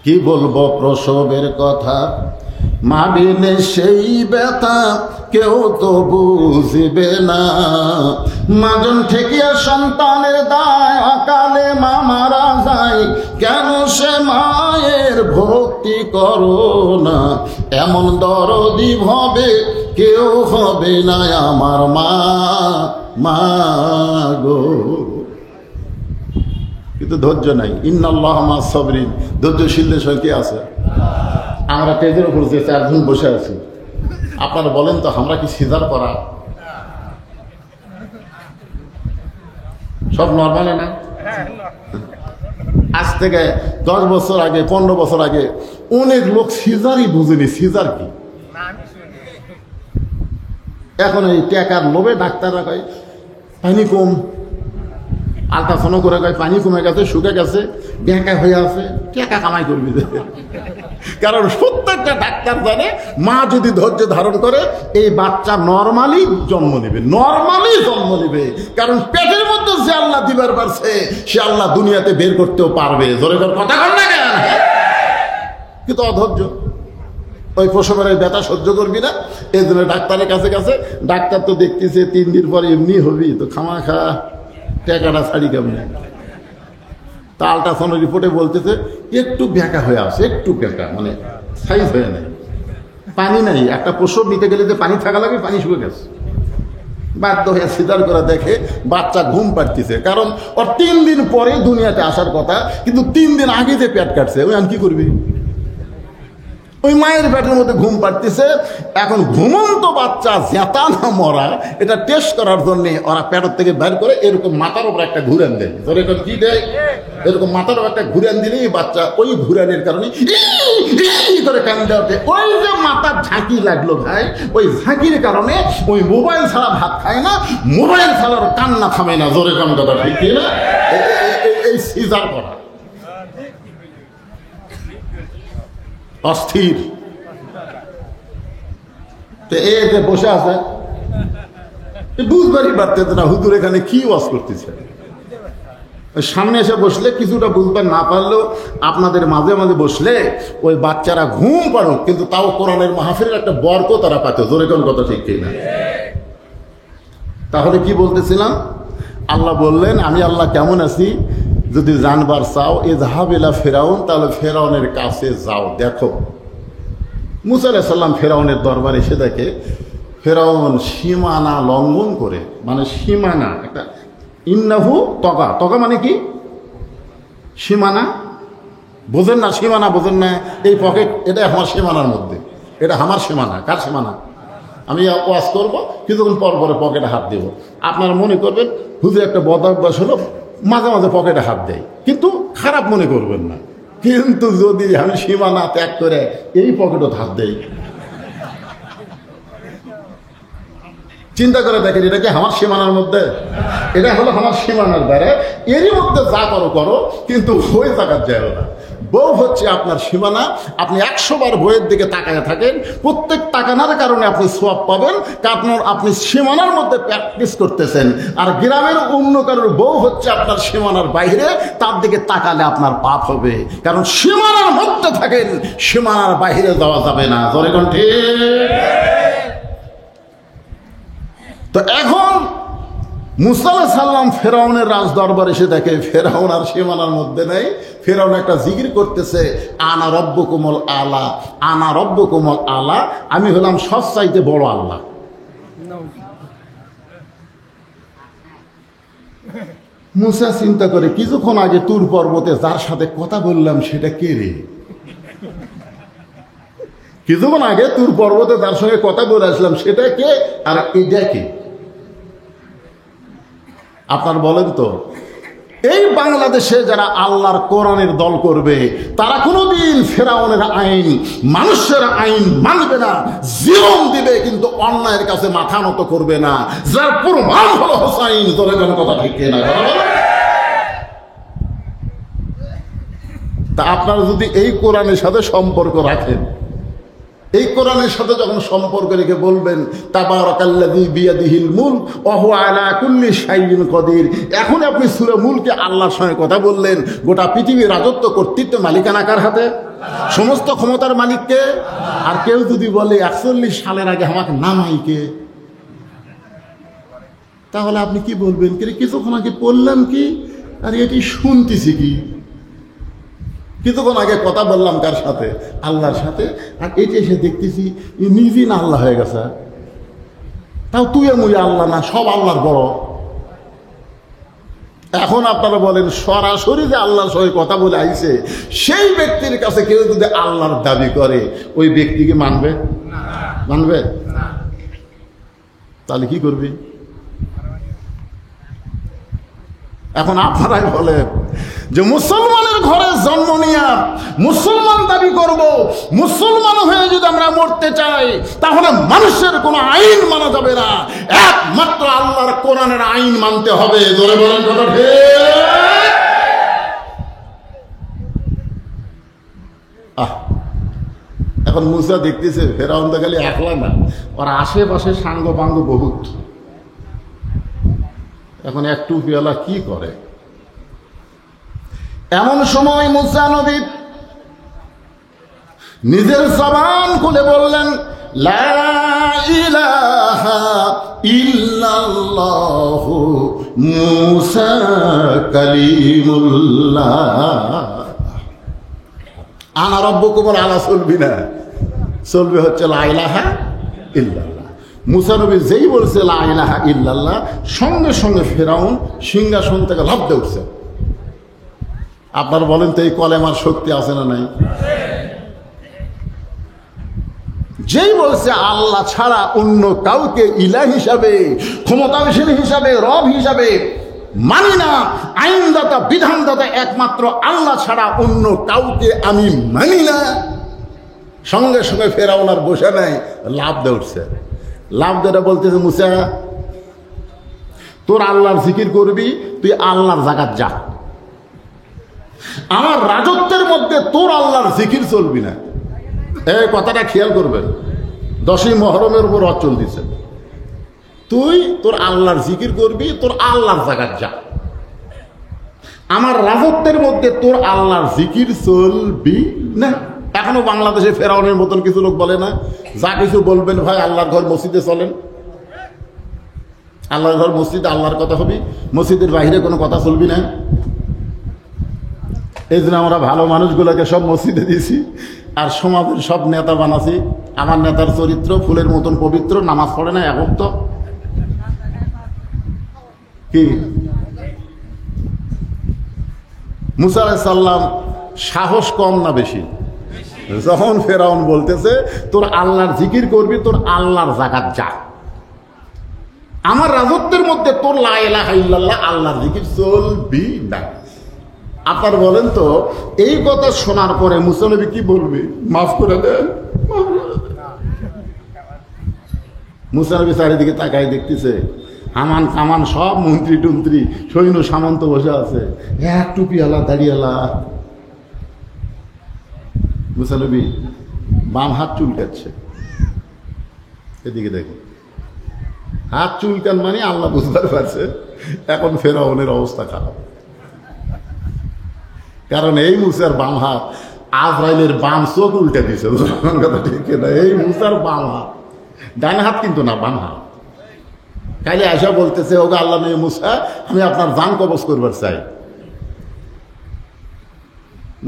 কি বলবো প্রসবের কথা, মা বিনে সেই ব্যথা কেউ তো বুঝবে না। মাজন ঠেকিয়া সন্তানের দায়, অকালে মা মারা যায়, কেন সে মায়ের ভক্তি করো না। এমন দরদি হবে কেউ হবে না আমার মা, মা গো। কিন্তু ধৈর্য নাই। ইন্নাল্লাহ মা সাবরিন, ধৈর্যশীলদের সঙ্গে আছে। আমরা টেজের উপর যে 4 জন বসে আছি, আপনারা বলেন তো আমরা কি সিজার করা? সব নর্মালে না? আজ থেকে 10 বছর আগে, 15 বছর আগে অনেক লোক সিজারই বুঝেনি সিজার কি। এখন এই টাকার লোভে ডাক্তাররা কয় পানি কম, আলট্রাসাউন্ড করে কয় পানি কমে গেছে, শুকে গেছে, ব্যাঁকা হয়ে আছে, টাকা কামাই করবি। কারণ প্রত্যেকটা ডাক্তার জানে মা যদি ধৈর্য ধারণ করে এই বাচ্চা নর্মালি জন্ম নেবে, নর্মালি জন্ম নেবে। কারণ পেটের মধ্যে যে আল্লাহ দিবার পারছে সে আল্লাহ দুনিয়াতে বের করতেও পারবে। ধরে কথা কর না কেন? কিন্তু অধৈর্য, ওই প্রসবের ব্যথা সহ্য করবি না, এই জন্য ডাক্তারের কাছে কাছে। ডাক্তার তো দেখতেছে 3 দিন পরে এমনি হবি, তো খামা খা টাকাটা ছাড়ি কেমনে। তা আলট্রাসাউন্ড রিপোর্টে বলতেছে একটু ব্যাঁকা হয়ে আসে, একটু ব্যাঁকা, মানে সাইজ হয়ে নেই, পানি নাই। একটা প্রসব নিতে গেলে যে পানি থাকা লাগে, পানি শুকে গেছে। বাধ্য হয়ে সিজার করে দেখে বাচ্চা ঘুম পাড়তেছে। কারণ ওর 3 দিন পরে দুনিয়াতে আসার কথা, কিন্তু 3 দিন আগে যে পেট কাটছে, ওই আমি কি করবি? ওই মায়ের পেটের মধ্যে ঘুম পাড়তেছে। এখন ঘুমন্ত বাচ্চা জেতা না মরা, এটা টেস্ট করার জন্য ওরা পেটের থেকে বের করে এরকম মাথার উপর একটা ঘুরান দেয়। ধরে কি দেয়? এরকম মাথার উপর একটা ঘুরান দিলেই বাচ্চা ওই ঘুরানের কারণে করে কান্দে ওঠে। ওই যে মাথার ঝাঁকি লাগলো ভাই, ওই ঝাঁকির কারণে ওই মোবাইল ছাড়া ভাত খায় না, মোবাইল ছাড়ার কান্না থামে না। জোরে কান কথা ঠিক না? এই সিজার করা অস্থির। এ যে বসে আছে বুঝবারই পারতেছে না হুজুর এখানে কি ওয়াজ করতেছে। সামনে এসে বসলে কিছুটা বুঝবার না পারলেও আপনাদের মাঝে মাঝে বসলে ওই বাচ্চারা ঘুম পাড়ুক, কিন্তু তাও কোরআনের মাহফিলের একটা বরকত তারা পাত। জোরে কোন কথা ঠিক না? তাহলে কি বলতেছিলাম? আল্লাহ বললেন আমি আল্লাহ কেমন আছি, যদি জানবার চাও ইযহাবিলা ফেরাউন, তাহলে ফেরাউনের কাছে যাও, দেখো। মুসা আলাইহিস সালাম ফেরাউনের দরবারে এসে দেখে ফেরাউন সীমানা লঙ্ঘন করে, মানে সীমানা একটা ইন্নাহু তগা, তগা মানে কি? সীমানা বোঝেন না? সীমানা বোঝেন না? এই পকেট, এটা আমার সীমানার মধ্যে, এটা আমার সীমানা। কার সীমানা? আমি ওয়াজ করবো, কিছুক্ষণ পর পরে পকেটে হাত দেব। আপনারা মনে করবেন হুজুর একটা বদ অভ্যাস হলো মাঝে মাঝে পকেটে হাত দেয়, কিন্তু খারাপ মনে করবেন না। কিন্তু যদি আমি সীমানা ত্যাগ করে এই পকেটও হাত দেই, চিন্তা করে দেখেন এটা কি আমার সীমানার মধ্যে? এটা হলো আমার সীমানার দ্বারা, এরই মধ্যে যা করো করো, কিন্তু ওই জায়গার যায় না। বউ হচ্ছে আপনার সীমানা। আপনি 100 বার বইয়ের দিকে তাকায় থাকেন, প্রত্যেক তাকানোর কারণে আপনি সওয়াব পাবেন, কারণ আপনি সীমানার মধ্যে প্র্যাকটিস করতেছেন। আর গ্রামের অন্য কারোর বউ হচ্ছে আপনার সীমানার বাইরে, তার দিকে তাকালে আপনার পাপ হবে। কারণ সীমানার মধ্যে থাকেন, সীমানার বাইরে যাওয়া যাবে না। জোরে কোন ঠিক? তো এখন মুসা আলাইহিস সালাম ফেরাউনের রাজ দরবার এসে দেখে ফেরাউন আর সীমানার মধ্যে নেই। ফেরাউন একটা জিকির করতেছে, আনা রব্বুকুমুল আলা, আনা রব্বুকুমুল আলা, আমি হলাম সবচাইতে বড় আল্লাহ। মুসা চিন্তা করে কিছুক্ষণ আগে তুর পর্বতে যার সাথে কথা বললাম সেটা কে রে? কিছুক্ষণ আগে তুর পর্বতে যার সঙ্গে কথা বলে আসলাম সেটা কে, আর এটা কে? আপনার বলেন তো, এই বাংলাদেশে যারা আল্লাহর কোরআনের দল করবে তারা কোনোদিন ফেরাউনের আইন, মানুষের আইন মানবে না, জীবন দিবে কিন্তু অন্যায়ের কাছে মাথা নত করবে না। যার প্রমাণ হলো হোসাইন। ধরে গেল কথা ঠিক না? তা আপনারা যদি এই কোরআনের সাথে সম্পর্ক রাখেন, এই কোরআনের সাথে যখন সম্পর্ক রেখে বলবেন তাবারাকাল্লাযী বিয়াদিহিল মুলক ওয়া হুয়া আলা কুল্লি শাইইন কদির, এখন আপনি সূরা মুলকে আল্লাহর সঙ্গে কথা বললেন। গোটা পৃথিবীর রাজত্ব কর্তৃত্ব মালিকানা কার হাতে? সমস্ত ক্ষমতার মালিককে। আর কেউ যদি বলে 41 সালের আগে আমাকে নামাই কে, তাহলে আপনি কি বলবেন? কিছুক্ষণ আগে বললাম কি, আর এটি শুনতেছি কি? কিছুক্ষণ আগে কথা বললাম কার সাথে? আল্লাহর সাথে। আর এটি এসে দেখতেছি নিজেই না আল্লাহ হয়ে গেছে। তাও তুই মুই আল্লাহ না, সব আল্লাহর বড়। এখন আপনারা বলেন সরাসরি যে আল্লাহর সঙ্গে কথা বলে আইছে সেই ব্যক্তির কাছে কেউ যদি আল্লাহর দাবি করে, ওই ব্যক্তিকে মানবে? মানবে? তাহলে কি করবে? এখন আপনারাই বলেন যে মুসলমানের ঘরে জন্ম নিয়ে মুসলমান দাবি করব, মুসলমান হয়ে যদি আমরা মরতে চাই তাহলে মানুষের কোনো আইন মানা যাবে না, একমাত্র আল্লাহর কোরআনের আইন মানতে হবে। জোরে বলেন কথা ঠিক? এখন মুসা দেখতেছে ফেরাউন তো খালি একলা না, ওর আশেপাশে সাঙ্গ পাঙ্গ বহুত। এখন একটু পেয়ালা কি করে? এমন সময় মুসা নবী নিজের জবান খুলে বললেন লা ইলাহা ইল্লাল্লাহু মুসা কালিমুল্লাহ। আনা রব্বুকুমুল আলা চলবি না, চলবে হচ্ছে লা ইলাহা ইল্লাল্লাহ। মুসা নবী যেই বলছে লা ইলাহা ইল্লাল্লাহ, সঙ্গে সঙ্গে ফেরাউন সিংহাসন থেকে লাফ দিয়ে উঠছে। আপনারা বলেন তো এই কলেমার শক্তি আছে না নাই? যেই বলছে আল্লাহ ছাড়া অন্য কাউকে ইলাহ হিসাবে, ক্ষমতাশীল হিসাবে, রব হিসাবে মানি না, আইনদাতা বিধানদাতা একমাত্র আল্লাহ ছাড়া অন্য কাউকে আমি মানি না, সঙ্গে সঙ্গে ফেরাউন আর বসে নাই, লাফ দিয়ে উঠছে। লাভ যেটা বলতেছে মুসা, তোর আল্লাহর জিকির করবি, তুই আল্লাহর জাকাত যা, আমার রাজত্বের মধ্যে তোর আল্লাহর জিকির চলবি না। এই কথাটা খেয়াল করবেন, 10ই মহরমের উপর রথ চলতেছে। তুই তোর আল্লাহর জিকির করবি, তোর আল্লাহর জাকাত যা, আমার রাজত্বের মধ্যে তোর আল্লাহর জিকির চলবি না। এখনো বাংলাদেশে ফেরাউনের মতন কিছু লোক বলে না, যা কিছু বলবেন ভাই আল্লাহর ঘর মসজিদে চলেন, আল্লাহর ঘর মসজিদে আল্লাহর কথা হবে, মসজিদের বাইরে কোনো কথা চলবি না। এই জন্য আমরা ভালো মানুষগুলোকে সব মসজিদে দিয়েছি, আর সমাজের সব নেতা বানাছি। আমার নেতার চরিত্র ফুলের মতন পবিত্র, নামাজ পড়ে না এক তো কি? মুসা আলাইহিস সালাম সাহস কম না বেশি? যখন ফেরাউন বলতেছে তোর আল্লাহর জিকির করবি, তোর আল্লাহর জাকাত যা, আমার রাজত্বের মধ্যে তোর লা ইলাহা ইল্লাল্লাহ আল্লাহর জিকির চলবি না। আপনার বলেন তো এই কথা শোনার পরে মুসা নবী কি বলবে? মাফ করে দেন। মুসা নবী চারিদিকে তাকায় দেখতেছে হামান কামান সব মন্ত্রী টন্ত্রী সৈন্য সামন্ত বসে আছে, এক টুপিওয়ালা দাড়িওয়ালা। মুসা নবী বাম হাত চুলকাচ্ছে, এদিকে দেখো, হাত চুলকান মানে আল্লাহ বুঝতে পারছে এখন ফেরাউনের অবস্থা খারাপ। কারণ এই মুসার বাম হাত আজরাইলের বাম চোখ উল্টে দিছে। কথা ঠিক না? এই মুসার বাম হাত, ডান হাত কিন্তু না, বাম হাত। কাজে আয়সা বলতেছে ওগো আল্লাহ নবী মুসা, আমি আপনার জান কবজ করবার চাই।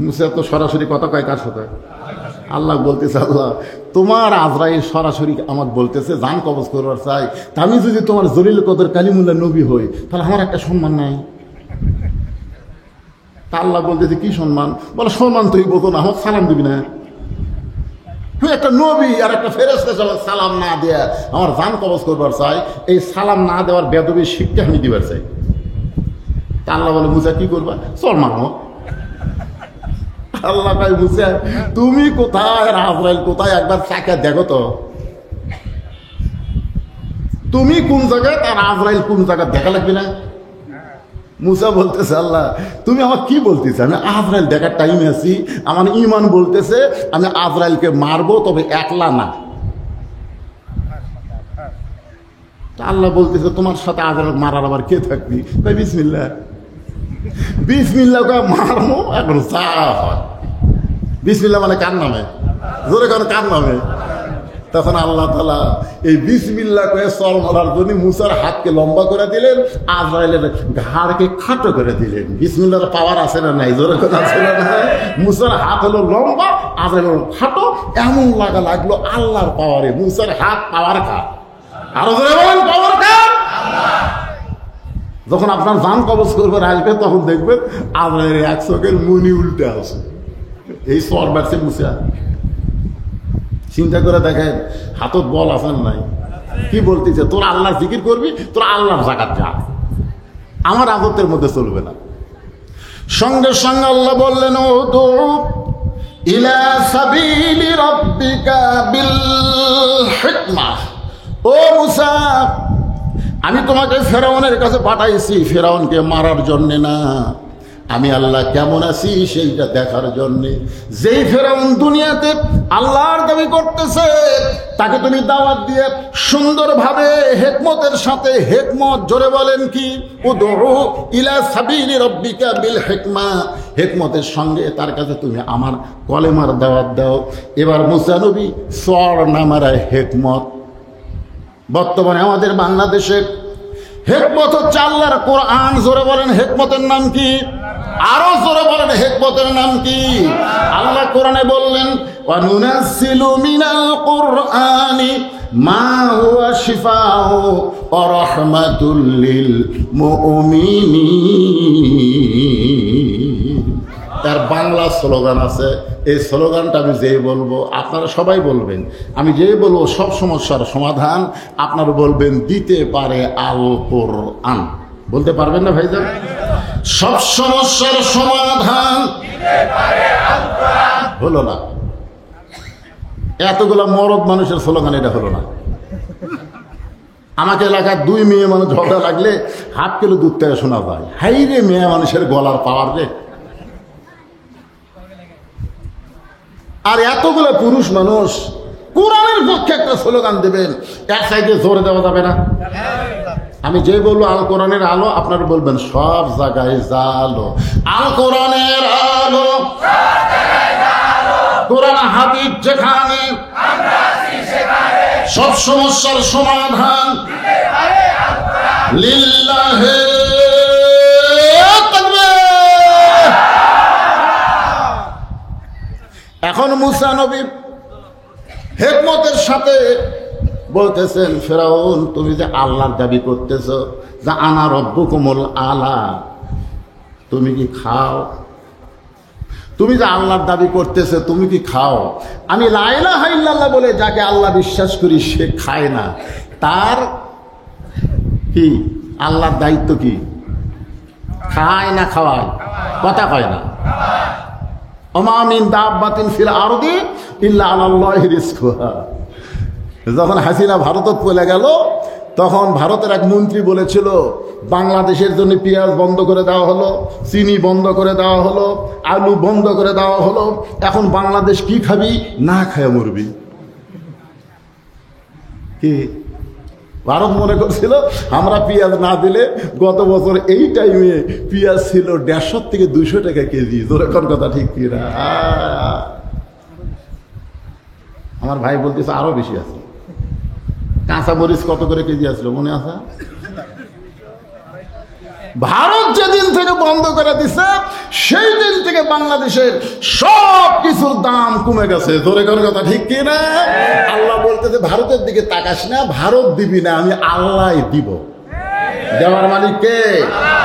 মুসা তো সরাসরি কথা কয় কার সাথে? আল্লাহ বলতেছে আল্লাহ তোমার আজরাইল সরাসরি আমাকে বলতেছে জান কবজ করবার চাই, তা আমি যদি তোমার জলিল কদর কালিমুল্লাহ নবী হই তাহলে আমার একটা সম্মান নাই। তা আল্লাহ বলতেছে কি সম্মান? বলে সম্মান তুই বলতো না, আমার সালাম দিবি না। তুই একটা নবী আর একটা ফেরেশতা সালাম না দেয়া আমার জান কবজ করবার চাই, এই সালাম না দেওয়ার বেদবির শিক্ষা আমি দিবার চাই। তা আল্লাহ বলে মুসা কি করবা? চল মারো। আল্লাহ ভাই মুসা তুমি কোথায় আর আজরাইল কোথায় একবার চাকা দেখো তো, তুমি কোন জায়গায় আর আজরাইল কোন জায়গায় দেখা লাগবে না? মুসা বলতেছে আল্লাহ তুমি আমার কি বলতেছে? আমি আজরাইল দেখার টাইমে আছি, আমার ইমান বলতেছে আমি আজরাইলকে মারবো, তবে একলা না। আল্লাহ বলতেছে তোমার সাথে আজরাইল মারার আবার কে থাকবি? ভাই বিসমিল্লাহ, বিসমিল্লাহ মারবো। এখন যা হয় বিসমিল্লাহ মানে কার নামে? জোরে কারণ কার নামে? তখন আল্লাহ তাআলা এই বিসমিল্লাহ করে সর মারার জন্য মুসার হাতকে লম্বা করে দিলেন, আজরাইলের ঘাড়কে খাটো করে দিলেন। বিসমিল্লাহর পাওয়ার আছে না নাই? জোরে কথা আছে না নাই? মুসার হাত হলো লম্বা, আজরাইলের খাটো। এমন লাগলো আল্লাহর পাওয়ারে। মুসার হাত পাওয়ার খা, আরো জোরে বলেন পাওয়ার খা। যখন আপনার জান কবজ করবেন আসবে, তখন দেখবেন আজরাইলের এক চোখের মুনি উল্টে আছে। এই সর বাড়ছে মুসা। চিন্তা করে দেখেন হাতত বল আছে না নাই? কি বলতেছে? তোরা আল্লাহর জিকির করবি, তোরা আল্লাহর জাকাত যা, আমার আদতের মধ্যে চলবে না। সঙ্গে সঙ্গে আল্লাহ বললেন উদু ইলা সাবিলি রাব্বিকা বিল হিকমাহ। ও মুসা, আমি তোমাকে ফেরাউনের কাছে পাঠাইছি ফেরাউনকে মারার জন্যে না, আমি আল্লাহ কেমন আছি সেইটা দেখার জন্যে। যেই ফেরাউন দুনিয়াতে আল্লাহর দাবি করতেছে, তাকে তুমি দাওয়াত দিয়ে সুন্দরভাবে হেকমতের সাথে, হেকমত জোরে বলেন কি? উদু ইলা সাবিলি রাব্বিকা বিল হিকমা, হেকমতের সঙ্গে তার কাছে তুমি আমার কলেমার দাওয়াত দাও। এবার মুসা নবী সর নামারায় হেকমত। বর্তমানে আমাদের বাংলাদেশে হেকমত হচ্ছে আল্লাহর কোরআন। জোরে বলেন হেকমতের নাম কি? আরো জোরে বলেন হেকমতের নাম কি? আল্লাহ কোরআনে বললেন ওয়ানুনাজ্জিলু মিনাল কুরআনি মা হুয়া শিফাউ ওয়া রাহমাতুল লিল মুমিনিন। তার বাংলা স্লোগান আছে, এই স্লোগানটা আমি যেই বলবো আপনারা সবাই বলবেন, আমি যেই বলবো সব সমস্যার সমাধান আপনারা বলবেন দিতে পারে আল কোরআন। বলতে পারবেন না ভাইজান? সব সমস্যার সমাধান দিতে পারে আল কোরআন। হলো না, এতগুলা মরদ মানুষের স্লোগান এটা হলো না। আমাকে এলাকার দুই মেয়ে মানুষ ঝগড়া লাগলে হাত কিলো দূর থেকে শোনা যায়, হাই রে মেয়ে মানুষের গলার পাওয়ার রে। আর এতগুলো পুরুষ মানুষ কোরআনের পক্ষে একটা স্লোগান দেবেন, এক সাইডে জোরে দেওয়া যাবে না। আমি যে বলবো আল কোরআনের আলো, আপনারা বলবেন সব জায়গায় জালো, আল কোরআনের আলো, কোরআন হাদিস যেখানে সব সমস্যার সমাধান লিল্লাহে তাকবীর। এখন মুসা নবী হিকমতের সাথে বলতেছেন ফেরাউন তুমি যে আল্লাহর দাবি করতেছ যে আনা রব্বুকুমুল আলা, তুমি কি খাও? তুমি যে আল্লাহর দাবি করতেছে তুমি কি খাও? আমি লা ইলাহা ইল্লাল্লাহ বলে যাকে আল্লাহ বিশ্বাস করি সে খায় না, তার কি আল্লাহর দায়িত্ব কি? খায় না খাওয়ায়? কথা কয় না। ওমা মিন দাব্বাতিন ফিল আরদি ইল্লা আলাল্লাহি রিজকুহা। যখন হাসিনা ভারতত চলে গেল তখন ভারতের এক মন্ত্রী বলেছিল বাংলাদেশের জন্য পেঁয়াজ বন্ধ করে দেওয়া হলো, চিনি বন্ধ করে দেওয়া হলো, আলু বন্ধ করে দেওয়া হলো, এখন বাংলাদেশ কি খাবি? না খায় মরবি। কি ভারত মনে করছিল আমরা পেঁয়াজ না দিলে, গত বছর এই টাইমে পেঁয়াজ ছিল 150 থেকে 200 টাকা কেজি। জোরে কোন কথা ঠিক কিনা? আমার ভাই বলতেছে আরো বেশি আছে। কাঁচা মরিচ কত করে কেজি আসলো মনে আছে? ভারত যেদিন থেকে বন্ধ করে দিছে সেই দিন থেকে বাংলাদেশের সব কিছুর দাম কমে গেছে। জোরে কোন কথা ঠিক কিনা? আল্লাহ বলতেছে ভারতের দিকে তাকাস না, ভারত দিবি না, আমি আল্লাহ দিব। দেওয়ার মালিক কে?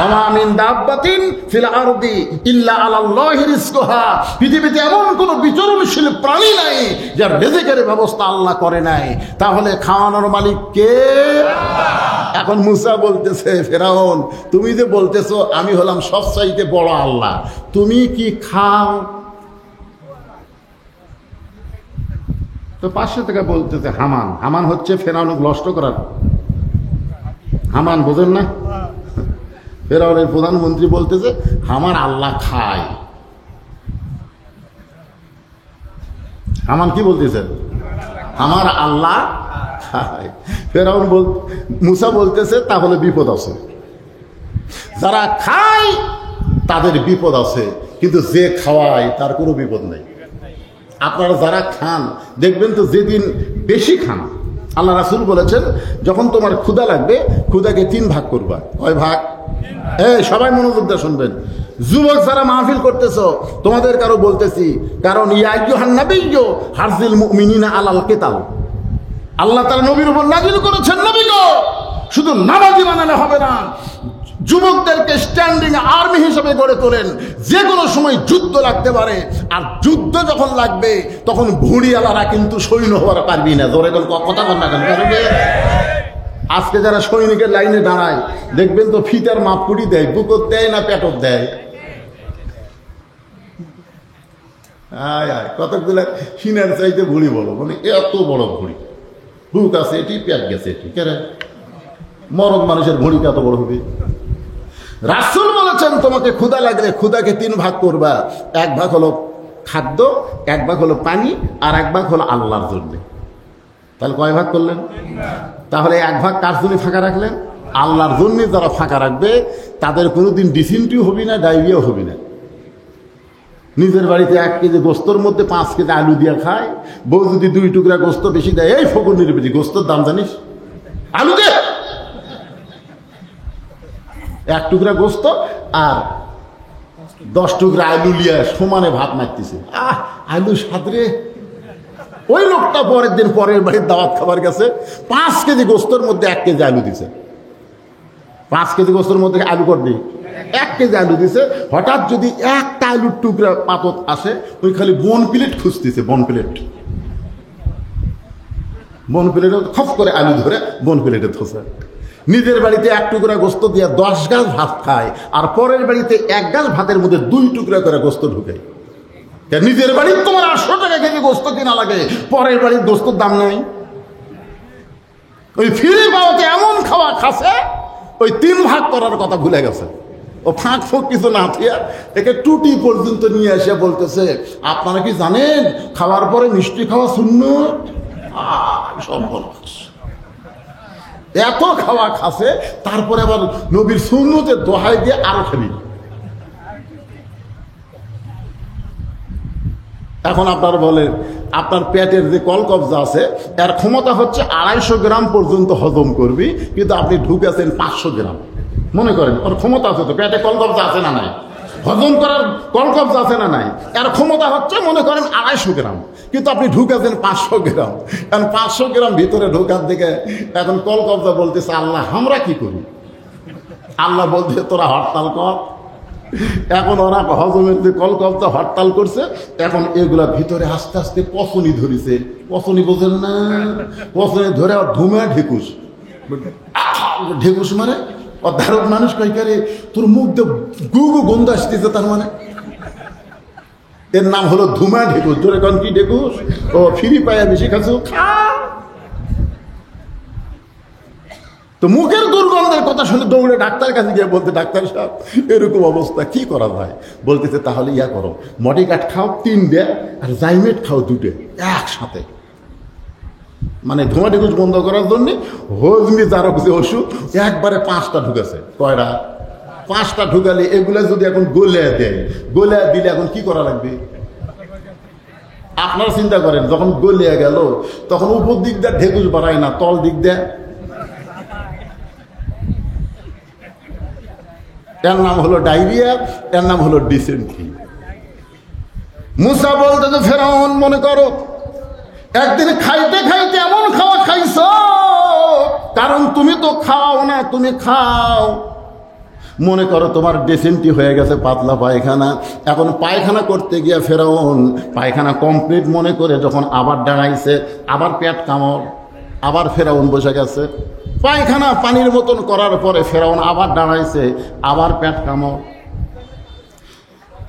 ওমা মিন দাব্বাতিন ফিল আরদি ইল্লা আলাল্লাহি রিজকুহা। পৃথিবীতে এমন কোন বিচরণশীল প্রাণী নাই যার রিজিকের ব্যবস্থা আল্লাহ করে নাই। তাহলে খাওয়ানোর মালিক কে? এখন মুসা বলতেছে, ফেরাউন তুমি যে বলতেছো আমি হলাম সবচাইতে বড় আল্লাহ, তুমি কি খাও? তো পাশে থেকে বলতেছে হামান। হামান হচ্ছে ফেরাউনকে নষ্ট করার হামান, বোঝেন না? ফেরাউনের প্রধানমন্ত্রী বলতেছে আমার আল্লাহ খায়। হামান কি বলতেছেন? আমার আল্লাহ খায়। ফেরাউন মুসা বলতেছে তাহলে বিপদ আছে। যারা খায় তাদের বিপদ আছে, কিন্তু যে খাওয়ায় তার কোনো বিপদ নেই। আপনারা যারা খান দেখবেন তো যেদিন বেশি খান, আল্লাহ রাসূল বলেছেন যখন তোমার ক্ষুধা লাগবে ক্ষুধাকে 3 ভাগ করবা। কয় ভাগ? সবাই মনোযোগ দিয়ে শুনবেন। যুবক যারা মাহফিল করতেছো তোমাদের কারো বলতেছি, কারণ ইয়া আইয়ুহান নাবিয়্যু হারজিল মুমিনিনা আলাল কিতাল, আল্লাহ তাআলা নবীর উপর নাযিল করেছেন, নবী গো শুধু নামাজি বানালে হবে না, যুবকদেরকে স্ট্যান্ডিং আর্মি হিসেবে গড়ে তোলেন। যে কোনো সময় যুদ্ধ লাগতে পারে, আর যুদ্ধ যখন লাগবে তখন ভুঁড়িওয়ালারা কিন্তু সৈন্য হওয়ার পারবি না। জোরে কথা বল না কেন? আজকে যারা সৈনিকের লাইনে দাঁড়ায় দেখবেন তো ফিতার মাপকুড়ি দেয়, বুকত দেয় না পেটত দেয়। কতগুলো সিনার চাইতে ভুঁড়ি বলো, মানে এত বড় ভুঁড়ি, বুক আছে এটি, পেট গেছে এটি। কেন মরদ মানুষের ভুঁড়ি কত বড় হবে? রাসূল বলেছেন তোমাকে ক্ষুধা লাগলে ক্ষুধাকে 3 ভাগ করবা। 1 ভাগ হলো খাদ্য, 1 ভাগ হলো পানি, আর 1 ভাগ হলো আল্লাহর জন্য। তাহলে কয় ভাগ করলেন? তাহলে 1 ভাগ কার জন্য ফাঁকা রাখলেন? আল্লাহর জন্য। যারা ফাঁকা রাখবে তাদের কোনোদিন ডিসেন্ট্রিও হবে না, ডায়রিয়াও হবে না। নিজের বাড়িতে 1 কেজি গোস্তর মধ্যে 5 কেজি আলু দিয়ে খায়, বউ যদি 2 টুকরা গোস্ত বেশি দেয়, এই ফকুর নির্বেদি গোস্তর দাম জানিস, আলু দে 1 টুকরা গোস্ত আর 10 টুকরা আলু লিয়া সমানে ভাত মারতেছে। আলু সাদরে। ওই লোকটা পরের দিন পরের বাড়ির দাওয়াত খাবার গেছে, 5 কেজি গোস্তর মধ্যে 1 কেজি আলু দিছে। 5 কেজি গোস্তর মধ্যে আলু করবি, 1 কেজি আলু দিছে। হঠাৎ যদি একটা আলুর টুকরা পাতত আসে, ওই খালি বন প্লেট খুঁজতেছে, বন প্লেট খপ করে আলু ধরে বন প্লেটে ধসে। নিজের বাড়িতে 1 টুকরা গোস্ত দিয়ে 10 গাছ ভাত খায়, আর পরের বাড়িতে 1 গাছ ভাতের মধ্যে 2 টুকরা করে গোস্ত ঢুকায়। নিজের বাড়ির তোমার 800 টাকা কেজি গোস্ত কিনা লাগে, পরের বাড়ির গোস্তর দাম নাই। ওই ফিরে পাওয়াতে এমন খাওয়া খাসে, ওই 3 ভাগ করার কথা ভুলে গেছে। ও ফাঁক ফোঁক কিছু না থিয়া একে টুটি পর্যন্ত নিয়ে এসে বলতেছে আপনারা কি জানেন খাওয়ার পরে মিষ্টি খাওয়া সুন্নত? সব এত খাওয়া খাসে, তারপরে আবার নবীর সুন্নতের দোহাই দিয়ে আরো খাবি। এখন আপনারা বলেন আপনার পেটের যে কলকবজা আছে এর ক্ষমতা হচ্ছে 250 গ্রাম পর্যন্ত হজম করবি, কিন্তু আপনি ঢুকেছেন 500 গ্রাম। মনে করেন ওর ক্ষমতা আছে তো, পেটে কলকবজা আছে না নাই, হজম করার কলকবজা আছে না নাই, এর ক্ষমতা হচ্ছে মনে করেন 250 গ্রাম, কিন্তু আপনি ঢুকেছেন 500 গ্রাম। কারণ 500 গ্রাম ভিতরে ঢোকার দিকে এখন কলকবজা বলতেছে আল্লাহ আমরা কি করি? আল্লাহ বলতে তোরা হরতাল কর। এখন ওরা হজমের যে কলকবজা হরতাল করছে, এখন এগুলা ভিতরে আস্তে আস্তে পচনি ধরেছে। পচনি বোঝেন না? পচনি ধরে ধুমে ঢেকুস ঢেকুস মানে ধারক মানুষ কইকারে তোর মুখ দিয়ে গুগু গন্ধ আসতেছে, তার মানে এর নাম হলো ধুমা ঢেকুস। ধরে কন কি ঢেকুস? ও ফ্রি পায়া বেশি খাচ্ছ। তো মুখের দুর্গন্ধের কথা শুনে দৌড়ে ডাক্তার কাছে গিয়ে বলতে ডাক্তার সাহেব এরকম অবস্থা কি করা যায়? বলতেছে তাহলে ইয়া করো, মডিকাট খাও 3টে আর জাইমেট খাও 2টে একসাথে। মানে ধোঁয়া ঢেকুস বন্ধ করার জন্য হজমি যারা যে ওষুধ একবারে 5টা ঢুকেছে। কয়টা? 5টা ঢুকালে এগুলা যদি এখন গলিয়ে দেয়, গলিয়ে দিলে এখন কি করা লাগবে? আপনারা চিন্তা করেন যখন গলিয়ে গেল তখন উপর দিক দিয়ে ঢেকুস বাড়ায় না, তল দিক দিয়ে। এর নাম হলো ডায়রিয়া, এর নাম হলো ডিসেন্ট্রি। মুসা বলতে যে ফেরাউন মনে করো একদিন খাইতে খাইতে এমন খাওয়া খাইছ কারণ তুমি তো খাও না, তুমি খাও। মনে করো তোমার ডেসেন্টি হয়ে গেছে, পাতলা পায়খানা, এখন পায়খানা করতে গিয়ে ফেরাউন পায়খানা কমপ্লিট মনে করে যখন আবার দাঁড়াইছে, আবার পেট কামড়, আবার ফেরাউন বসে গেছে। পায়খানা পানির মতন করার পরে ফেরাউন আবার দাঁড়াইছে, আবার পেট কামড়,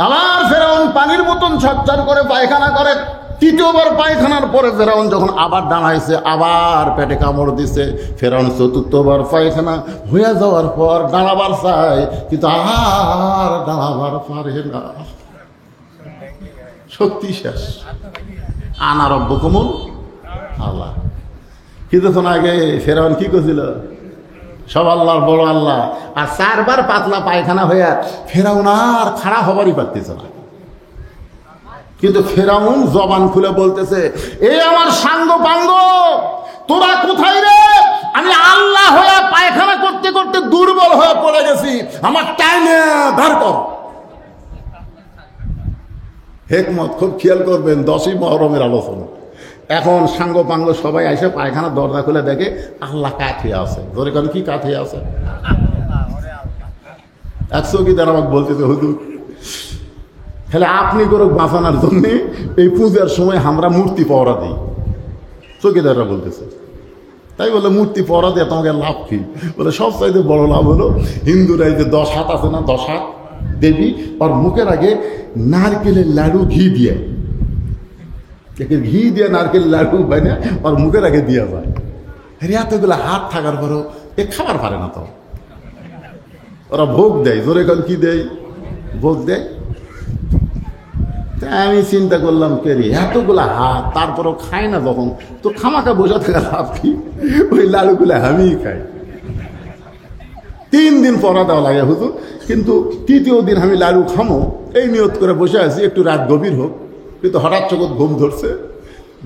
আবার ফেরাউন পানির মতন ঝরঝর করে পায়খানা করে। তৃতীয়বার পায়খানার পরে ফেরাউন যখন আবার দাঁড়াইছে, আবার পেটে কামড় দিছে। ফেরাউন চতুর্থবার পায়খানা হয়ে যাওয়ার পর দাঁড়াবার চায়, কিন্তু আর দাঁড়াবার পারে না, শক্তি শেষ। আনা রব্বুকুমুল আল্লাহ। কিছুক্ষণ আগে ফেরাউন কি করছিল? সব আল্লাহর বড় আল্লাহ। আর 4 বার পাতলা পায়খানা হইয়া ফেরাউন আর খাড়া হবারই পারতেছে না। কিন্তু ফেরাউন জবান খুলে বলতেছে, এ আমার সাঙ্গ পাঙ্গ, তোরা কোথায় রে? আমি আল্লাহ হয়ে পায়খানা করতে করতে দুর্বল হয়ে পড়ে গেছি, আমার টাইমে ধার কর। হেকমত, খুব খেয়াল করবেন, 10ই মহরমের আলোচনা। এখন সাঙ্গ পাঙ্গ সবাই এসে পায়খানা দরজা খুলে দেখে আল্লাহ কাঠিয়ে আছে। ধরে কেন কি কাঠিয়ে আছে? এক চৌকিদার আমাকে বলতেছে, হুজুর তাহলে আপনি করে বাঁচানোর জন্য এই পূজার সময় আমরা মূর্তি পহরা দিই। চৌকিদাররা বলতেছে, তাই বলে মূর্তি পহরা দিয়ে তোমাকে লাভ কি? বলে সবচাইতে বড় লাভ হলো হিন্দুরা এই যে 10 হাত আছে না, 10 হাত দেবী, ওর মুখের আগে নারকেলের লাড়ু ঘি দিয়ে, ঘি দিয়ে নারকেল লাড়ু হয় না, ওর মুখের আগে দিয়ে যায়। এতগুলো হাত থাকার পরও এ খাবার পারে না, তো ওরা ভোগ দেয়। জোরে কাল কি দেয়? ভোগ দেয়। আমি চিন্তা করলাম, কে রে এতগুলা হাত, তারপরও খায় না যখন, তো খামাখা বসে থাকা লাভ কি? ওই লাড়ুগুলো আমিই খাই। 3 দিন পরা দেওয়া লাগে হুজুর, কিন্তু 3য় দিন আমি লাড়ু খামো এই নিয়ত করে বসে আছি, একটু রাত গভীর হোক। কিন্তু হঠাৎ চোখত ঘুম ধরছে,